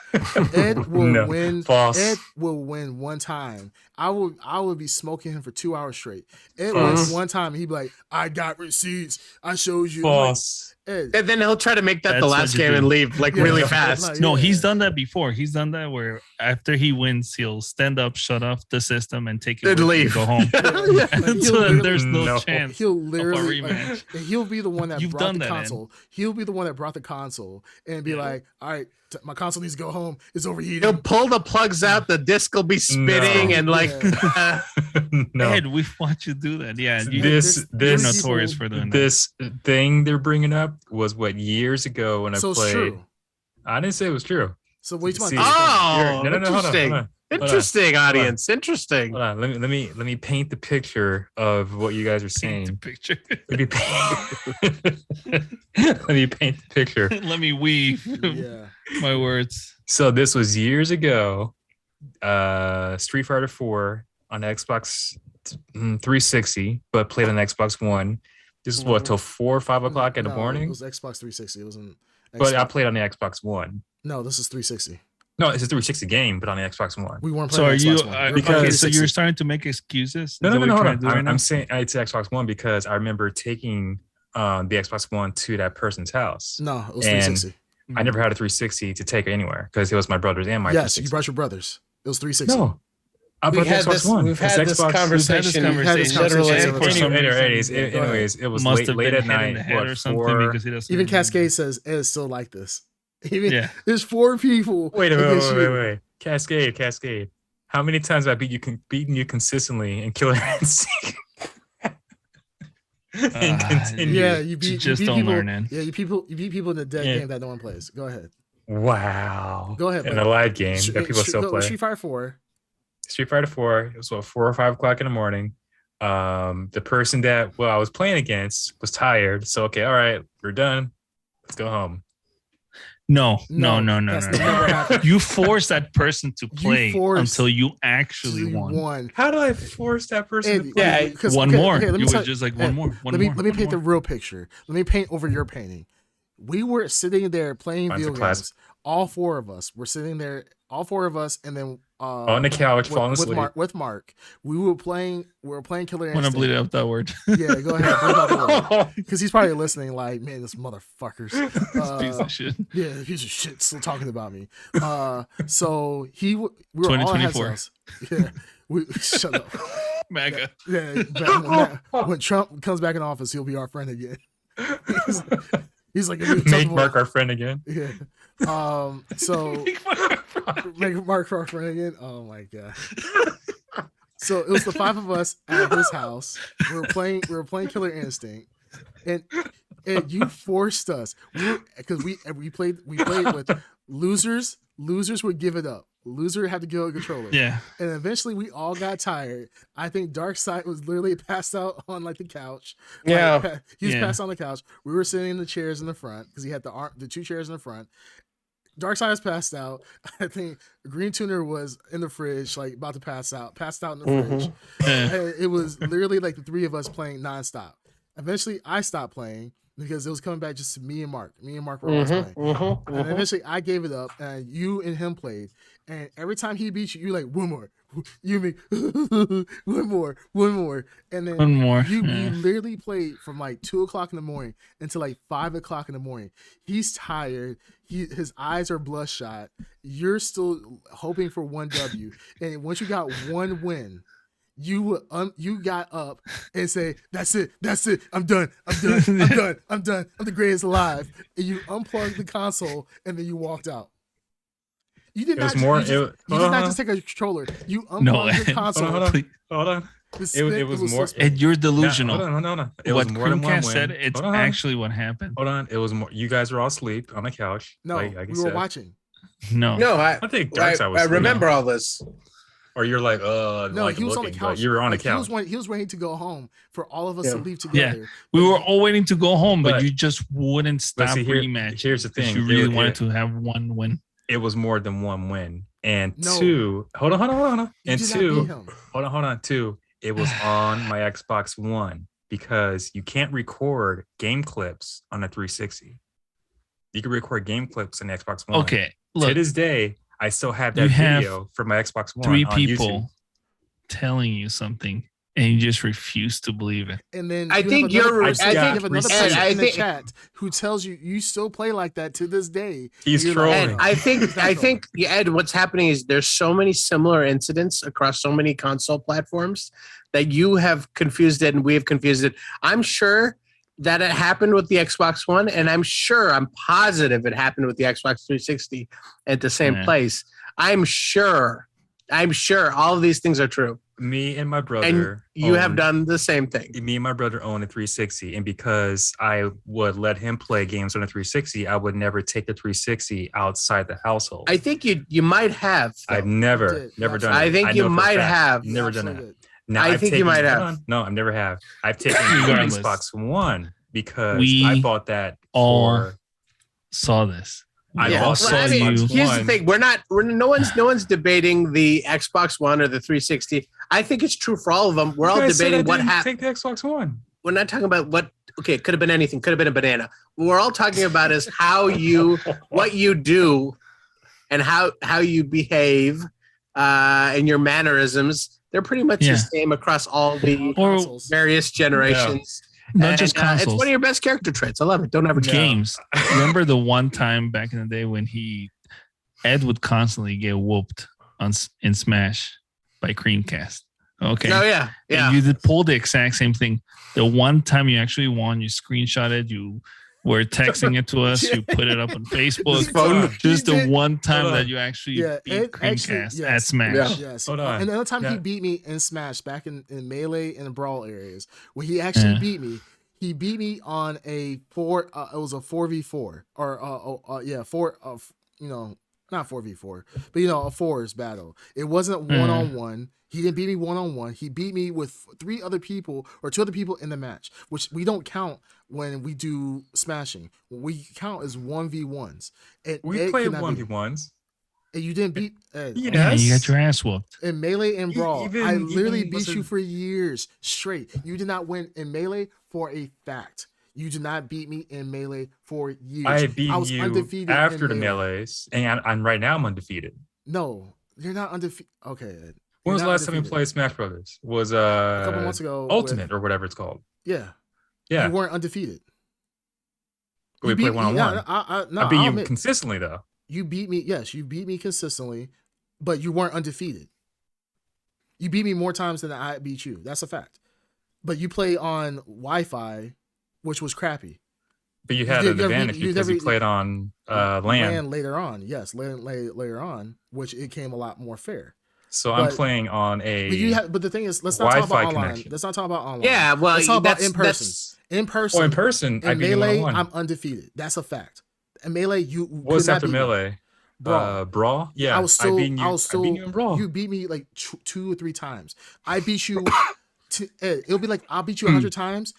Ed will win. False. Ed will win one time. I would be smoking him for 2 hours straight. Ed wins one time, and he'd be like, "I got receipts. I showed you." False. Ed, And then he'll try to make that the That's last what you game do. and leave like really fast. Like, No, yeah. he's done that before. He's done that where after he wins, he'll stand up, shut off the system, and take it Then with him leave. and go home. Like, So then there's no chance. He'll of a literally rematch. he'll be the one that You've brought done the that, Ed. console. He'll be the one that brought the console and be like, "All right, my console needs to go home. It's overheating." He'll pull the plugs out, the disc will be spinning, No. and like No. Ed, we've watched you do that. Yeah, This you're this notorious for doing that. this thing they're bringing up was what years ago when I So it's played. true. I didn't say it was true. So wait till See- my oh, No, hold on, interesting. hold on. Interesting, audience. Interesting. Hold on, let me paint the picture of what you guys are Paint the saying. picture. Let me paint, let me paint the picture. Let me weave Yeah. my words. So this was years ago. Street Fighter 4 on the Xbox 360, but played on the Xbox One. This is what till 4 or 5 o'clock in the No, morning. It was Xbox 360. It wasn't. But I Xbox- played on the Xbox One. No, this is 360. No, it's a 360 game, but on the Xbox One. We weren't So playing are you? Xbox One. We were because- playing Okay, so 360. you're starting to make excuses. No, Is that what you're hold trying on. to do right now? I'm saying it's Xbox One because I remember taking the Xbox One to that person's house. No, it was And 360. I never had a 360 to take anywhere because it was my brother's and my Yes, 360. you brought your brothers. It was 360. No, I brought the Xbox One. We've had It's this Xbox- conversation. We've had this conversation. Literally. And for some Anyways, reason, anyways, it was must late, have late been at hit in night. the head What, or something 4? because he doesn't. Even remember. Cascade says Ed is still like this. Even Yeah. there's 4 people. Wait, against you. Cascade. How many times have I beaten you consistently in Killer Instinct? And continue. Yeah, you beat just you beat don't people. learn it. Yeah, you beat people in the dead Yeah. game that no one plays. Go ahead. Wow. Go ahead, In bud. a live game that people still play. Street Fighter 4. Street Fighter 4. It was what, 4 or 5 o'clock in the morning. The person that I was playing against was tired. So okay, all right, we're done. Let's go home. No. That's never happened. You force that person to play force- until you actually You won. How do I force that person to play? Yeah, because- One okay, more. okay, let me You tell- were just like Ed, one more. Let me paint the real picture. Let me paint over your painting. We were sitting there playing Mine's a video classic. games. All 4 of us were sitting there all four of us, and then on the couch, falling asleep. With Mark. We were playing Killer Instinct. Want to bleed out that word? Yeah, go ahead. Bleed out that word. Because he's probably listening like, man, this motherfucker's piece of shit. Yeah, piece of shit still talking about me. So we were 2024. Yeah, shut up. MAGA. Yeah, when Trump comes back in office, he'll be our friend again. He's like, make Mark our friend again. Yeah. So make Mark our friend again. Oh my god. So it was the five of us at his house. We were playing Killer Instinct, and you forced us. Because we played with losers. Losers would give it up. Loser had to give up a controller. Yeah. And eventually we all got tired. I think Darkseid was literally passed out on like the couch. Yeah. He was passed on the couch. We were sitting in the chairs in the front because he had the two chairs in the front. Darkseid was passed out. I think Green Tuner was in the fridge, like about to passed out in the fridge. And it was literally like the three of us playing nonstop. Eventually I stopped playing because it was coming back just to me and Mark. Me and Mark were always playing. And eventually I gave it up, and you and him played. And every time he beat you, you're like, one more. You mean one more. And then one more. You literally played from like 2:00 in the morning until like 5:00 in the morning. He's tired. His eyes are bloodshot. You're still hoping for one W. And once you got one win, you got up and say, that's it, I'm done, I'm the greatest alive. And you unplugged the console and then you walked out. You did not just take a controller. You unplugged the console. Hold on. It was more. And you're delusional. No. It was more than one win. Said it's actually what happened. Hold on. It was more. You guys were all asleep on the couch. No, we were watching. No. I think Darkseid was. I remember all this. Or you're like, no, like he was on the couch. You were on the couch. He was waiting to go home for all of us to leave together. Yeah, we were all waiting to go home, but you just wouldn't stop rematch. Here's the thing: you really wanted to have one win. It was more than one win, and two. Hold on. And two. Hold on. Two. It was on my Xbox One because you can't record game clips on a 360. You can record game clips on the Xbox One. Okay, look. To this day, I still have that video from my Xbox One. 3 on people YouTube. Telling you something, and you just refuse to believe it. And then I think you have another person in the chat who tells you still play like that to this day. He's trolling. I think Ed, what's happening is there's so many similar incidents across so many console platforms that you have confused it and we have confused it. I'm sure that it happened with the Xbox One, and I'm positive it happened with the Xbox 360 at the same place. I'm sure all of these things are true. Me and my brother. And you have done the same thing. Me and my brother own a 360, and because I would let him play games on a 360, I would never take the 360 outside the household. I think you might have. Though. I've never done it. I think you might have. Never done that. Now, I think you might have. No, I've never have. I've taken the Xbox One because I bought that. All saw this. I also saw here's the thing: no one's debating the Xbox One or the 360. I think it's true for all of them. We're all debating what happened. Take the Xbox One. We're not talking about what. Okay, it could have been anything. Could have been a banana. What we're all talking about is what you do, and how you behave, and your mannerisms. They're pretty much the same across all the various generations. Not just consoles. It's one of your best character traits. I love it. Don't ever games. Remember the one time back in the day when Ed would constantly get whooped in Smash by Creamcast. Okay. Oh yeah. And you did pull the exact same thing. The one time you actually won, you screenshot it. You were texting it to us. You put it up on Facebook. Just the one time that you actually beat Creamcast at Smash. Yes. Hold on. And the other time he beat me in Smash back in Melee and Brawl areas, where he actually beat me. He beat me on a 4. It was a 4v4 or 4. Not 4v4, but a fours battle. It wasn't 1-on-1. He didn't beat me 1-on-1. He beat me with 2 other people in the match, which we don't count when we do smashing. What we count is 1v1s. And we played 1v1s. And you didn't beat Ed. Yes. Yeah, you got your ass whooped. In Melee and Brawl, I literally beat you for years straight. You did not win in Melee for a fact. You did not beat me in Melee for years. I beat you undefeated after the Melees, and right now I'm undefeated. No, you're not undefeated. Okay. When was the last time you played Smash Brothers? Was a couple months ago. Ultimate or whatever it's called. Yeah. Yeah. You weren't undefeated. We played 1-on-1. I beat you consistently though. You beat me. Yes, you beat me consistently, but you weren't undefeated. You beat me more times than I beat you. That's a fact. But you play on Wi-Fi, which was crappy. But you had an advantage because you played on LAN later on. Yes, later on, which it came a lot more fair. So I'm playing on a. But the thing is, let's not talk about online. Connection. Let's not talk about online. Yeah, well, let's talk about in person. In person. Oh, in person. In Melee, I'm undefeated. That's a fact. In Melee, you. What's after Melee? Brawl. Yeah, I was still. I beat you in Brawl. You beat me like 2 or 3 times. I beat you. It'll be like I'll beat you 100 times.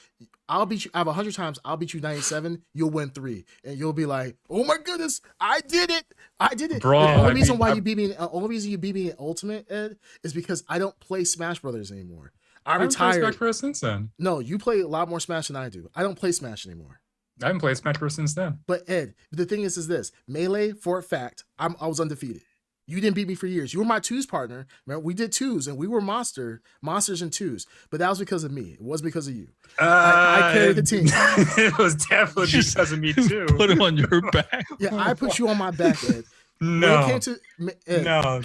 I'll beat you. I have 100 times. I'll beat you 97. You'll win 3, and you'll be like, "Oh my goodness, I did it! I did it!" Brawl. The only reason you beat me, only reason you beat me in Ultimate, Ed, is because I don't play Smash Brothers anymore. I retired. Smash Bros. Since then. No, you play a lot more Smash than I do. I don't play Smash anymore. I haven't played Smash Bros. Since then. But Ed, the thing is this: Melee, for a fact, I was undefeated. You didn't beat me for years. You were my 2s partner. Remember, we did 2s, and we were monsters in 2s. But that was because of me. It was because of you. I carried the team. It was definitely because of me too. Put him on your back. Yeah, I put you on my back, Ed. No. When it came to Ed, no.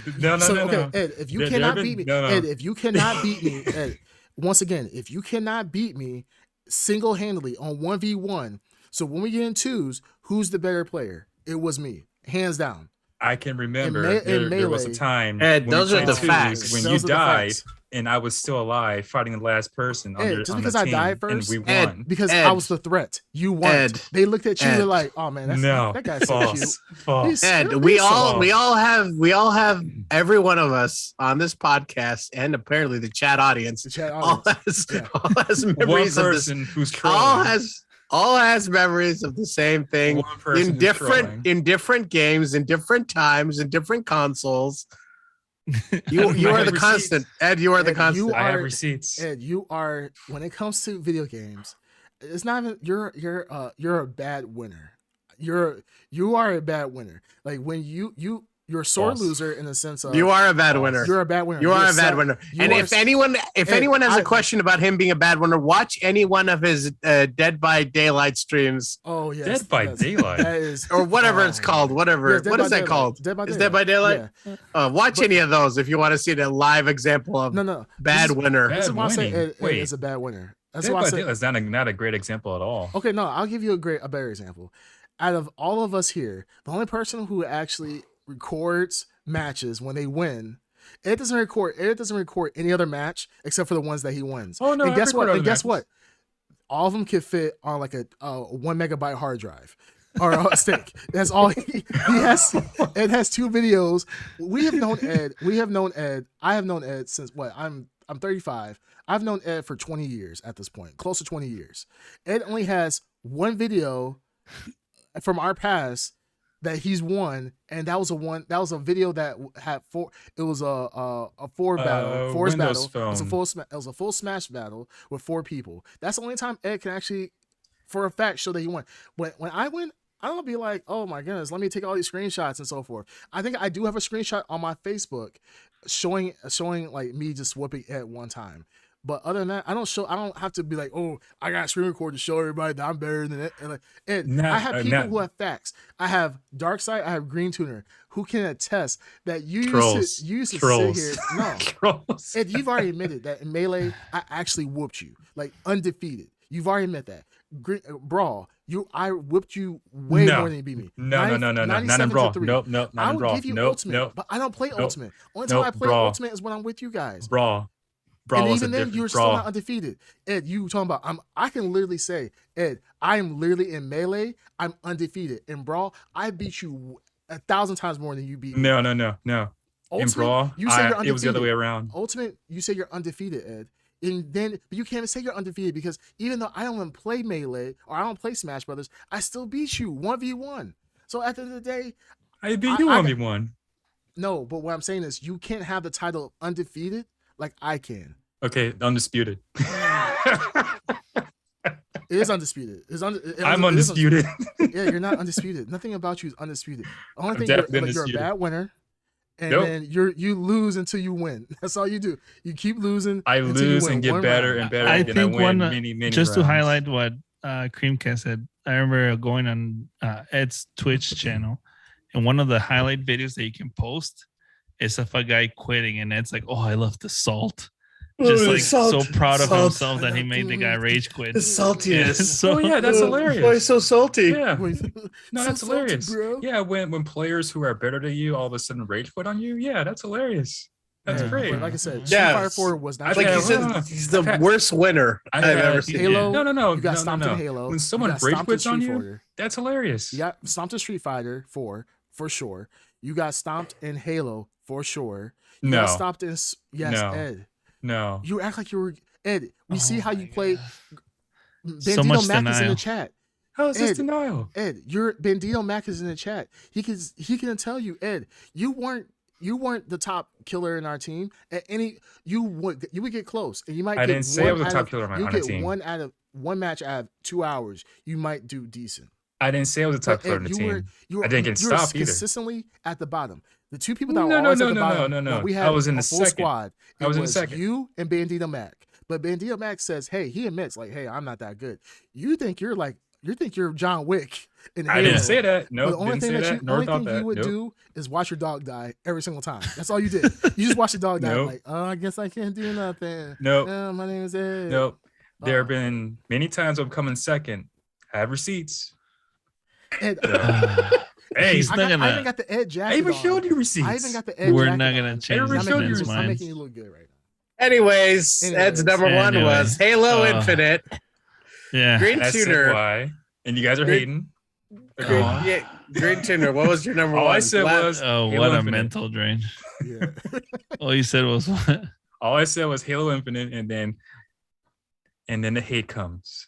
Ed, if you cannot beat me, Ed, if you cannot beat me, Ed, once again, if you cannot beat me single-handedly on 1v1, so when we get in 2s, who's the better player? It was me, hands down. I can remember there was a time. Ed, those are the facts. When you died and I was still alive fighting the last person just because I died first, and we won. Because I was the threat. You won. They looked at you and like, "Oh man, that guy's so cute." False. Ed, we all have every one of us on this podcast and apparently the chat audience. All has memories one person of this, who's trolling. All has memories of the same thing in different games, in different times, in different consoles. You are the constant, Ed. You are the constant. I have receipts. Ed, you are, when it comes to video games, it's not even you're a bad winner. You are a bad winner. Like when you're a sore loser in the sense of you are a bad winner. You're a bad winner. You are a bad winner. And if anyone has a question about him being a bad winner, watch any one of his Dead by Daylight streams. Oh yes, Dead by Daylight. That is, or whatever it's called. Whatever. What is that called? Dead by Daylight. Is Dead by Daylight? Yeah. Watch any of those if you want to see the live example of bad winner. That's why I say Ed is a bad winner. That's why I say it's not a great example at all. Okay, no, I'll give you a better example. Out of all of us here, the only person who actually records matches when they win, Ed doesn't record any other match except for the ones that he wins. Oh no! And guess what? All of them can fit on like a 1 megabyte hard drive or a stick. That's all he has. Ed has 2 videos. We have known Ed. I have known Ed since what? I'm 35. I've known Ed for 20 years at this point, close to 20 years. Ed only has 1 video from our past that he's won, and that was a video that had 4. It was a 4 battle, force battle. It was a full Smash battle with 4 people. That's the only time Ed can actually, for a fact, show that he won. When I win, I don't be like, oh my goodness, let me take all these screenshots and so forth. I think I do have a screenshot on my Facebook showing like me just whooping Ed one time. But other than that, I don't have to be like, oh, I got screen record to show everybody that I'm better than it. And like, I have people who have facts. I have Darkside, I have Green Tuner, who can attest that you used to sit here. No, Ed, you've already admitted that in Melee, I actually whooped you, like undefeated. You've already admitted that. Brawl, I whipped you way more than you beat me. No, not in Brawl. Nope, not in Brawl. I would give you Ultimate, but I don't play Ultimate. Only time I play Ultimate is when I'm with you guys. Brawl. And even then, you were still not undefeated. Ed, you talking about, I can literally say, Ed, I am literally in Melee, I'm undefeated. In Brawl, I beat you 1,000 times more than you beat me. No. Ultimate, in Brawl, you say you're undefeated. It was the other way around. Ultimate, you say you're undefeated, Ed. And then, but you can't even say you're undefeated because even though I don't even play Melee or I don't play Smash Brothers, I still beat you 1v1. So at the end of the day, I beat you 1v1. No, but what I'm saying is you can't have the title of undefeated like I can. Okay, undisputed. It is undisputed. I'm undisputed. Yeah, you're not undisputed. Nothing about you is undisputed. The only thing you're a bad winner, And then you lose until you win. That's all you do. You keep losing. I lose and get better and better. I and think I win many just rounds. to highlight what Creamcast said, I remember going on Ed's Twitch channel, and one of the highlight videos that you can post is of a guy quitting, and Ed's like, "Oh, I love the salt." Just like so proud of himself that he made the guy rage quit. The saltiness. That's hilarious. Why so salty? Yeah. No, that's So hilarious. salty, bro. Yeah, when players who are better than you all of a sudden rage quit on you, yeah, that's hilarious. That's great. But like I said, Street Fighter 4 was not. Like he said, he's the worst winner I've ever seen. Halo. No. You got stomped in Halo. When someone rage quits on you, that's hilarious. You got stomped in Street Fighter 4 for sure. You got stomped in Halo for sure. You got stomped in Ed. No. You act like you were Ed. We see how you play. So much Bandito Mac is in denial. the chat. How is this denial? Ed, your Bandito Mac is in the chat. He can tell you, Ed, you weren't the top killer in our team. At you would get close, and you might. I didn't say I was the top killer on our team. One match out of 2 hours, you might do decent. I didn't say I was the top player on the team. I didn't get stopped either. Consistently at the bottom. The two people that were always at the bottom. No. We had I was in the full second. squad. I was in the second. You and Bandito Mac. But Bandito Mac says, "Hey," he admits, like, "Hey, I'm not that good." You think you're John Wick. I didn't say that. No, the only thing you would do is watch your dog die every single time. That's all you did. You just watch your dog die. Like, oh, I guess I can't do nothing. Nope. My name is Ed. Nope. There have been many times I've come in second. I have receipts. Ed, hey, I even got the Ed jacket. I even showed you receipts. I even got the Ed We're jacket not gonna change I'm I'm making you look good right now. Anyways, Ed's number one was Halo Infinite. Yeah. Green and Tuner. Why? And you guys are hating. Green Tuner. What was your number one? All I said was Halo what Infinite. A mental drain. Yeah. All you said was what? All I said was Halo Infinite, and then the hate comes.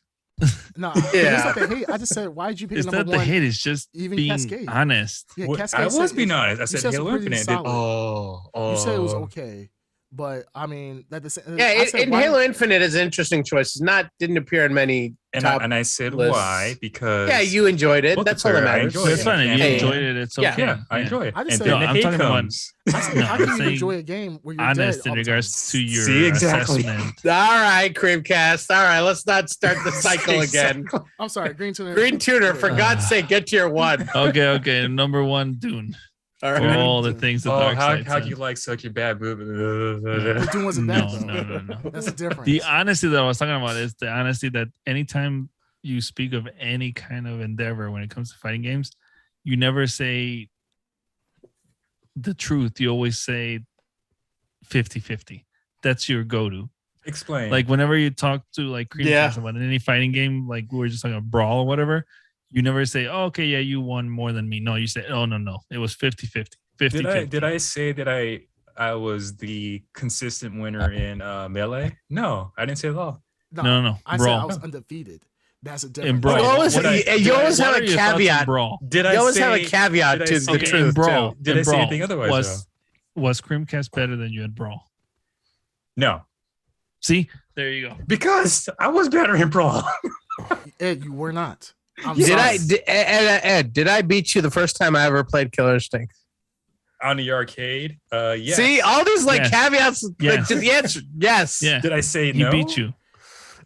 No, it's not the hate. I just said, why did you pick number one? It's not the hate. It's just even being Cascade. honest. Yeah, Cascade. I was being honest. I said Halo Infinite. You said it was okay. But I mean, Halo Infinite is an interesting choice. Didn't appear in many. And I said lists. Why? Because you enjoyed it. That's all that matters. That's fine. If you enjoyed it, it's okay. Yeah, I enjoy it. I just said I'm talking about. How can you enjoy a game where you're honest dead in regards to your assessment? All right, Creamcast. All right, let's not start the cycle again. I'm sorry, Green Tuner. Green Tuner, for God's sake, get to your one. Okay. Number one, Dune. All right. All the things that how you like such a bad movie? Dune wasn't bad. No. That's the difference. The honesty that I was talking about is the honesty that anytime you speak of any kind of endeavor when it comes to fighting games, you never say the truth. You always say 50-50. That's your go-to. Explain. Like whenever you talk to like Creamcast about any fighting game, like we were just talking about Brawl or whatever, you never say, oh, okay, yeah, you won more than me. No, you say, oh, no. It was 50-50. 50-50. Did I say that I was the consistent winner in Melee? No, I didn't say it at all. No. I said I was undefeated. That's a difference. In Brawl. You always have a caveat. You always have a caveat to the truth. Brawl. Did I say anything otherwise? Was Creamcast better than you at Brawl? No. See? There you go. Because I was better in Brawl. Ed, you were not. Ed, did I beat you the first time I ever played Killer Instinct? On the arcade? Yes. See, all these caveats yes. To the answer. Yes. Yeah. Did I say no? He beat you.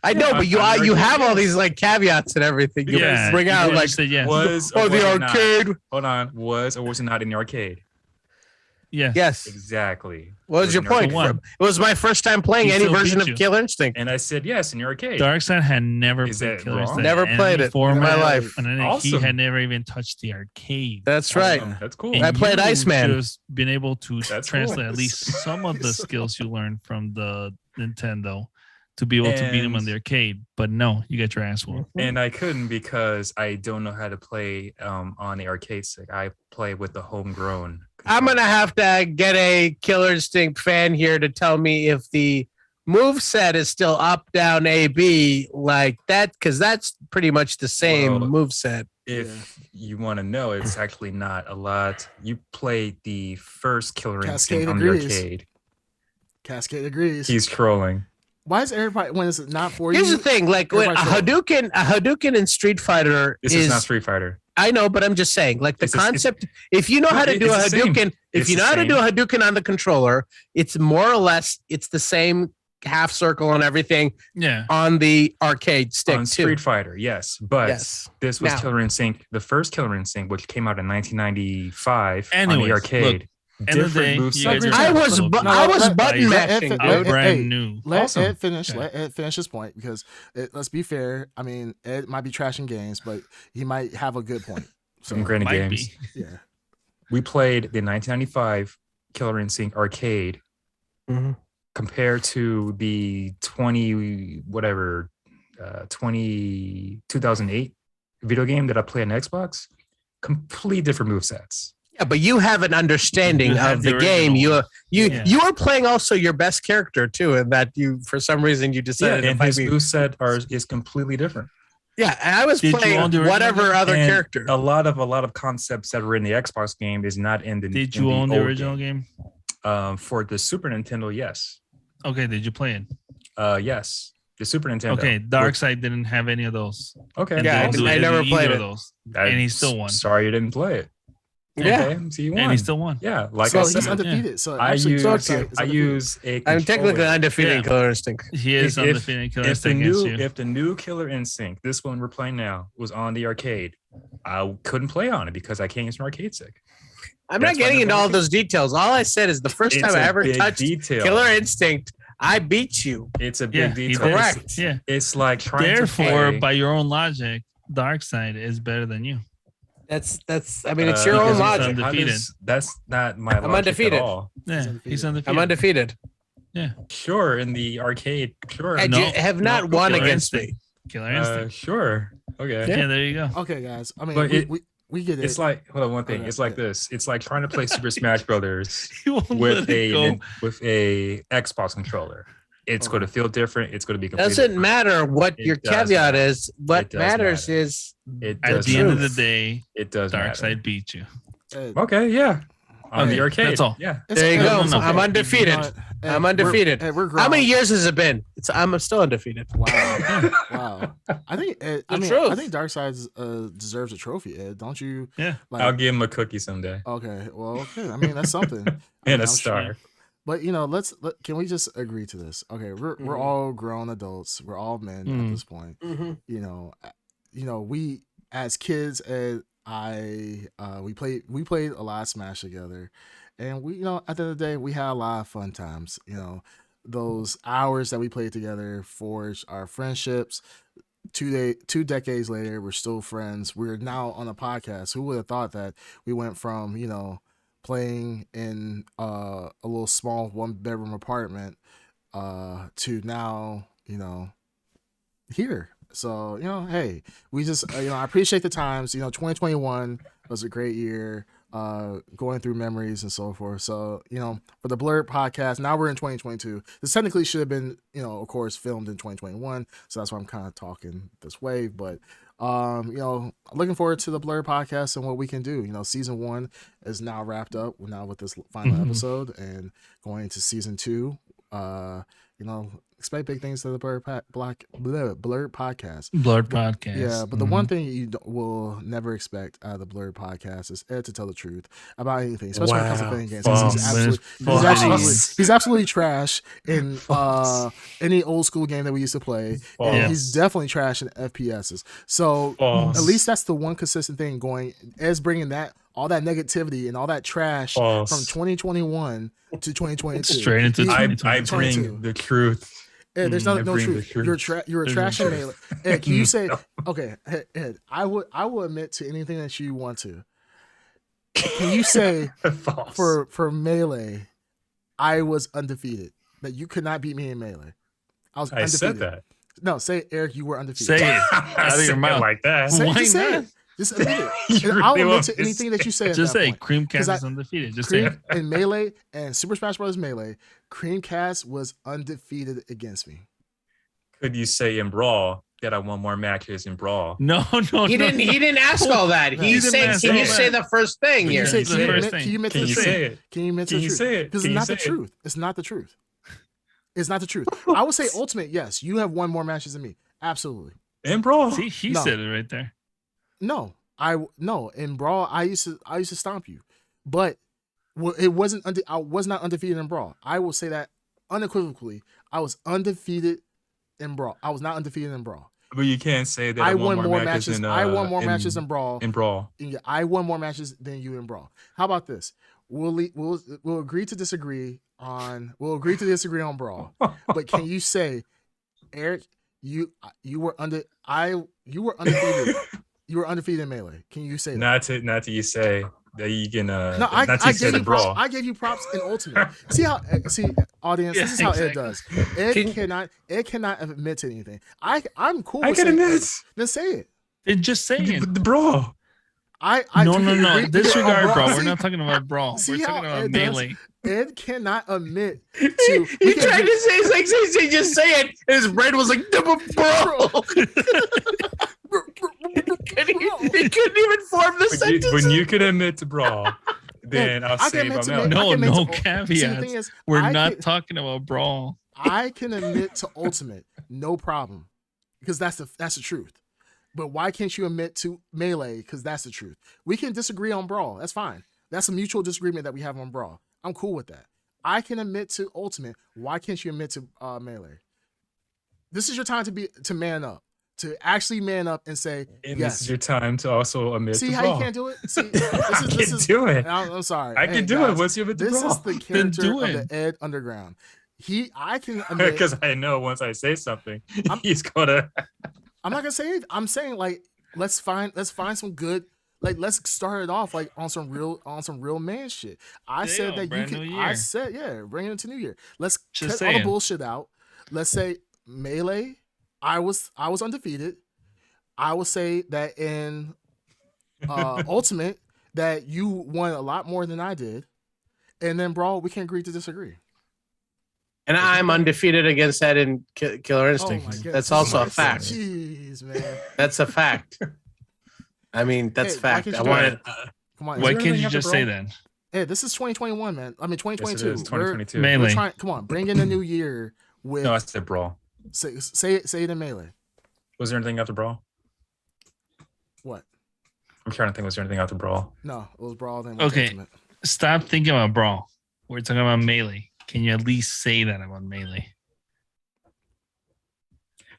I know, but you have all these caveats and everything. You bring out yes. Was or the arcade. Not, hold on. Was or was it not in the arcade? Yeah. Yes. Exactly. What was your point? It was my first time playing any version of Killer Instinct. And I said yes in your arcade. Darkside had never played Killer Instinct. Never played it in my life. And awesome. He had never even touched the arcade. That's right. That's cool. And I played Iceman. Just been able to translate at least some of the skills you learned from the Nintendo to be able to beat him on the arcade. But no, you got your ass whooped. And I couldn't because I don't know how to play on the arcade stick. I play with the homegrown. I'm going to have to get a Killer Instinct fan here to tell me if the move set is still up, down, A, B like that, because that's pretty much the same move set. If you want to know, it's actually not a lot. You played the first Killer Instinct on the arcade. Cascade agrees. He's trolling. Why is everybody when it's not for you? Here's the thing, like a Hadouken in Street Fighter is not Street Fighter. I know, but I'm just saying, like the concept. If you know how to do a Hadouken, if you know how to do a Hadouken on the controller, it's more or less it's the same half circle and everything. Yeah. On the arcade stick on Street Fighter, yes, but this was Killer Instinct, the first Killer Instinct, which came out in 1995 on the arcade. Different movesets. I was button mashing. Brand new. Let Ed finish. Let Ed finish his point because let's be fair. I mean, Ed might be trashing games, but he might have a good point. Some granted games. Yeah. We played the 1995 Killer Instinct arcade compared to the 2008 video game that I played on Xbox. Completely different movesets. Yeah, but you have an understanding of the game. You are playing also your best character too, and that you for some reason you decided and his moveset is completely different. Yeah, and I was playing whatever other character. A lot of concepts that were in the Xbox game is not in the. Did you own the original game? For the Super Nintendo, yes. Okay, did you play it? Yes. The Super Nintendo. Okay, Darkseid didn't have any of those. Okay. Yeah, I never played it. And he still won. Sorry you didn't play it. Yeah, okay, so you won. And he still won. Yeah, like so I said, he's undefeated. So I use a. I'm technically undefeated in Killer Instinct. He is undefeated in Killer Instinct. If the new Killer Instinct, this one we're playing now, was on the arcade, I couldn't play on it because I can't use an arcade stick. I'm not getting into all those details. All I said is the first time I ever touched Killer Instinct, I beat you. It's a big detail. Correct. Yeah. It's like trying Therefore, by your own logic, Darkseid is better than you. That's. I mean, it's your own logic. That's not my logic. I'm undefeated. At all. Yeah, he's undefeated. I'm undefeated. Yeah. Sure, in the arcade. Sure. And you have not won against me. Killer Instinct. Sure. Okay. Yeah, there you go. Okay, guys. I mean, but we get it. It's like one thing. It's like this. It's like trying to play Super Smash Brothers with a Xbox controller. It's going to feel different. It's going to be completely doesn't different. matter what your caveat is. What matters is at the end of the day, it does. Darkseid beat you. Okay, yeah. On the arcade. That's all. Yeah. There you go. I'm undefeated. I'm undefeated. How many years has it been? I'm still undefeated. Wow. Wow. I think Darkseid deserves a trophy, Ed. Don't you? Yeah. Like, I'll give him a cookie someday. Okay. Well, okay. I mean, that's something. And a star. Sure. But can we just agree to this? Okay, we're all grown adults. We're all men at this point. We as kids, Ed, we played a lot of Smash together, and we at the end of the day we had a lot of fun times. Those hours that we played together forged our friendships. 2 decades later, we're still friends. We're now on a podcast. Who would have thought that we went from playing in a little small 1-bedroom apartment to now here. So hey, we just I appreciate the times. 2021 was a great year, going through memories and so forth. So for the Blurred podcast, now we're in 2022. This technically should have been of course filmed in 2021, so that's why I'm kind of talking this way. But looking forward to the Blurred podcast and what we can do. Season 1 is now wrapped up now with this final episode, and going into season 2. Expect big things to the Blurred podcast. Blurred podcast. Yeah, but the one thing you will never expect out of the Blurred podcast is Ed to tell the truth about anything, especially when it comes to playing games. He's absolutely trash in any old school game that we used to play, and he's definitely trash in FPSs. So at least that's the one consistent thing going. Ed's bringing all that negativity and all that trash from 2021 to 2022. Straight into 2022. I bring the truth. Ed, there's no truth. You're a trash melee. Ed, can you say okay? Ed, I will admit to anything that you want to. Can you say for melee, I was undefeated? That you could not beat me in melee. I was undefeated. Said that. No, say Eric, you were undefeated. Say it out of your mouth like that. Say it. Just admit it. I'll admit to anything that you say. Just say Creamcast is undefeated. Just say it. In Melee and Super Smash Bros. Melee, Creamcast was undefeated against me. Could you say in Brawl that I won more matches in Brawl? No. He didn't ask all that. He said, "Can you say the first thing here?" Can you admit to the truth? Because it's not the truth. It's not the truth. It's not the truth. I would say Ultimate. Yes, you have won more matches than me. Absolutely. In Brawl. See, he said it right there. No, in Brawl I used to stomp you, but it wasn't. I was not undefeated in Brawl. I will say that unequivocally. I was undefeated in Brawl. I was not undefeated in Brawl. But you can't say that I won more matches. I won more matches in Brawl. In Brawl, yeah, I won more matches than you in Brawl. How about this? We'll agree to disagree on. We'll agree to disagree on Brawl. But can you say, Eric, you were undefeated. You were undefeated in Melee. Can you say that? Not to you say that you can. No, I gave you props. I gave you props in Ultimate. See audience. This is how Ed does. Ed cannot admit to anything. I'm cool. I can admit. Then say it. Then just say it. The Brawl. No. Disregard Brawl. We're not talking about Brawl. We're talking about Melee. Ed cannot admit to. He tried to say it's like say just say it. And his brain was like Brawl. He couldn't even form the sentence. When you can admit to Brawl, then I'll say about Melee. No caveats. We're not talking about Brawl. I can admit to Ultimate, no problem, because that's the truth. But why can't you admit to Melee? Because that's the truth. We can disagree on Brawl. That's fine. That's a mutual disagreement that we have on Brawl. I'm cool with that. I can admit to Ultimate. Why can't you admit to Melee? This is your time to man up. To actually man up and say, and yes. This is your time to also admit See to how Brawl. you can't do it? See, I can do it. I'm sorry. I can do it. What's your admit to Brawl? This is the character of the Ed Underground. I can admit. Because I know once I say something, he's gonna. I'm not gonna say it. I'm saying like let's find some good. Like let's start it off like on some real man shit. I said that you can. I said bring it into New Year. Let's cut all the bullshit out. Let's say Melee. I was undefeated. I will say that in Ultimate that you won a lot more than I did, and then Brawl we can agree to disagree. And I'm undefeated against that in Killer Instinct. That's also a fact. Jeez, man. That's a fact. I mean, that's fact. Come on. Why can't you just say that? Hey, this is 2021, man. I mean, 2022. Yes, 2022. Melee. Come on, bring in the new year with. No, I said Brawl. Say it in Melee. Was there anything after Brawl? What? I'm trying to think. Was there anything after Brawl? No, it was Brawl. Then okay, Ultimate. Stop thinking about Brawl. We're talking about Melee. Can you at least say that about Melee?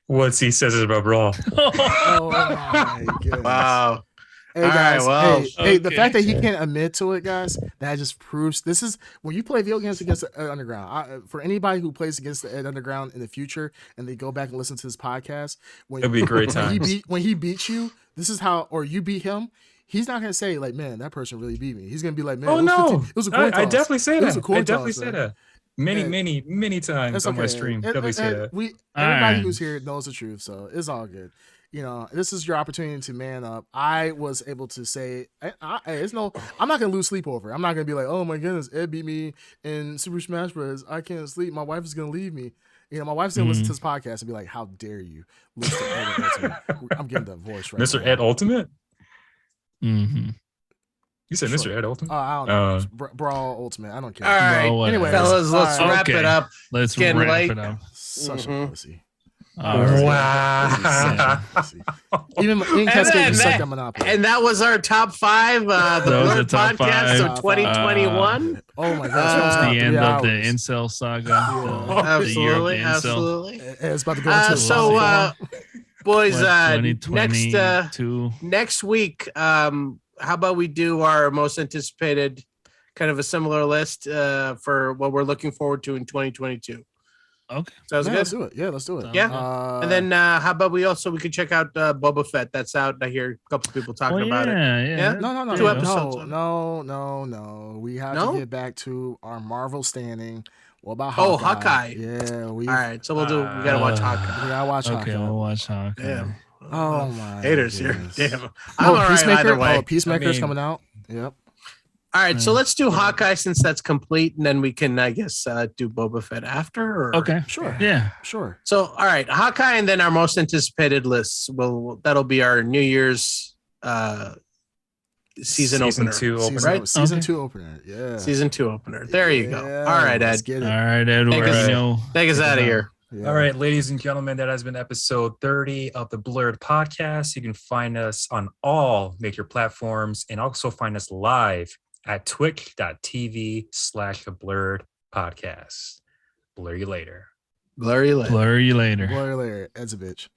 What's he says about Brawl? Oh my goodness! Wow. Hey guys, hey, the Okay. fact that he can't admit to it, guys, that just proves this is when you play video games against the Ed Underground. For anybody who plays against the Ed Underground in the future and they go back and listen to this podcast, It'll be a great time. When he beats you, this is how, or you beat him. He's not gonna say like, man, that person really beat me. He's gonna be like, man, it was a coin toss. I definitely say that. It was a coin I definitely toss, say man. that. Many times on my stream. Definitely say that. Everybody who's here knows the truth, so it's all good. You know, this is your opportunity to man up. I was able to say, I'm not gonna lose sleep over it. I'm not gonna be like, oh my goodness, Ed beat me in Super Smash Bros. I can't sleep. My wife is gonna leave me. You know, my wife's gonna listen to this podcast and be like, how dare you lose to Ed Ultimate? I'm getting that voice right Mr. now. Ed Ultimate? Mm-hmm. You said Mr. Ed Ultimate? I don't know. Brawl Ultimate. I don't care. All right. Anyway, fellas, let's wrap it up. Let's Getting wrap late. it up. Such a pussy. Wow. Even Cascade just sucked at Monopoly. And that was our top 5. The Blurred top podcast 5. of 2021. Oh my That gosh. was the end of the hours. incel saga. Absolutely, the year of the incel. absolutely. It's about to go into So, boys, What, next week, how about we do our most anticipated, kind of a similar list for what we're looking forward to in 2022. Okay. Sounds good. Let's do it. Yeah, let's do it. Yeah. And then how about we could check out Boba Fett? That's out. I hear a couple people talking about it. Yeah. No. 2 episodes. No. We have to get back to our Marvel standing. What about Oh, Hawkeye? Hawkeye. Yeah. All right. So we gotta watch Hawkeye. We gotta watch Hawkeye. Okay, we'll watch Hawkeye. Damn. Oh my Haters goodness. here. Damn. I'm all right either way. Peacemaker's coming out. Yep. All right, so let's do Hawkeye since that's complete, and then we can, I guess, do Boba Fett after. Or... Okay, sure. Yeah, sure. So, all right, Hawkeye, and then our most anticipated lists. That'll be our New Year's season opener. 2 opener, right? Season 2 opener. Yeah. Season 2 opener. There you go. All right, Ed. Let's get it. All right, Ed. Take us out of here. Yeah. All right, ladies and gentlemen, that has been episode 30 of the Blurred Podcast. You can find us on all major platforms and also find us live at twitch.tv/the Blurred Podcast. Blur you later. Blur you later. Blur you later. Blur later. Ed's a bitch.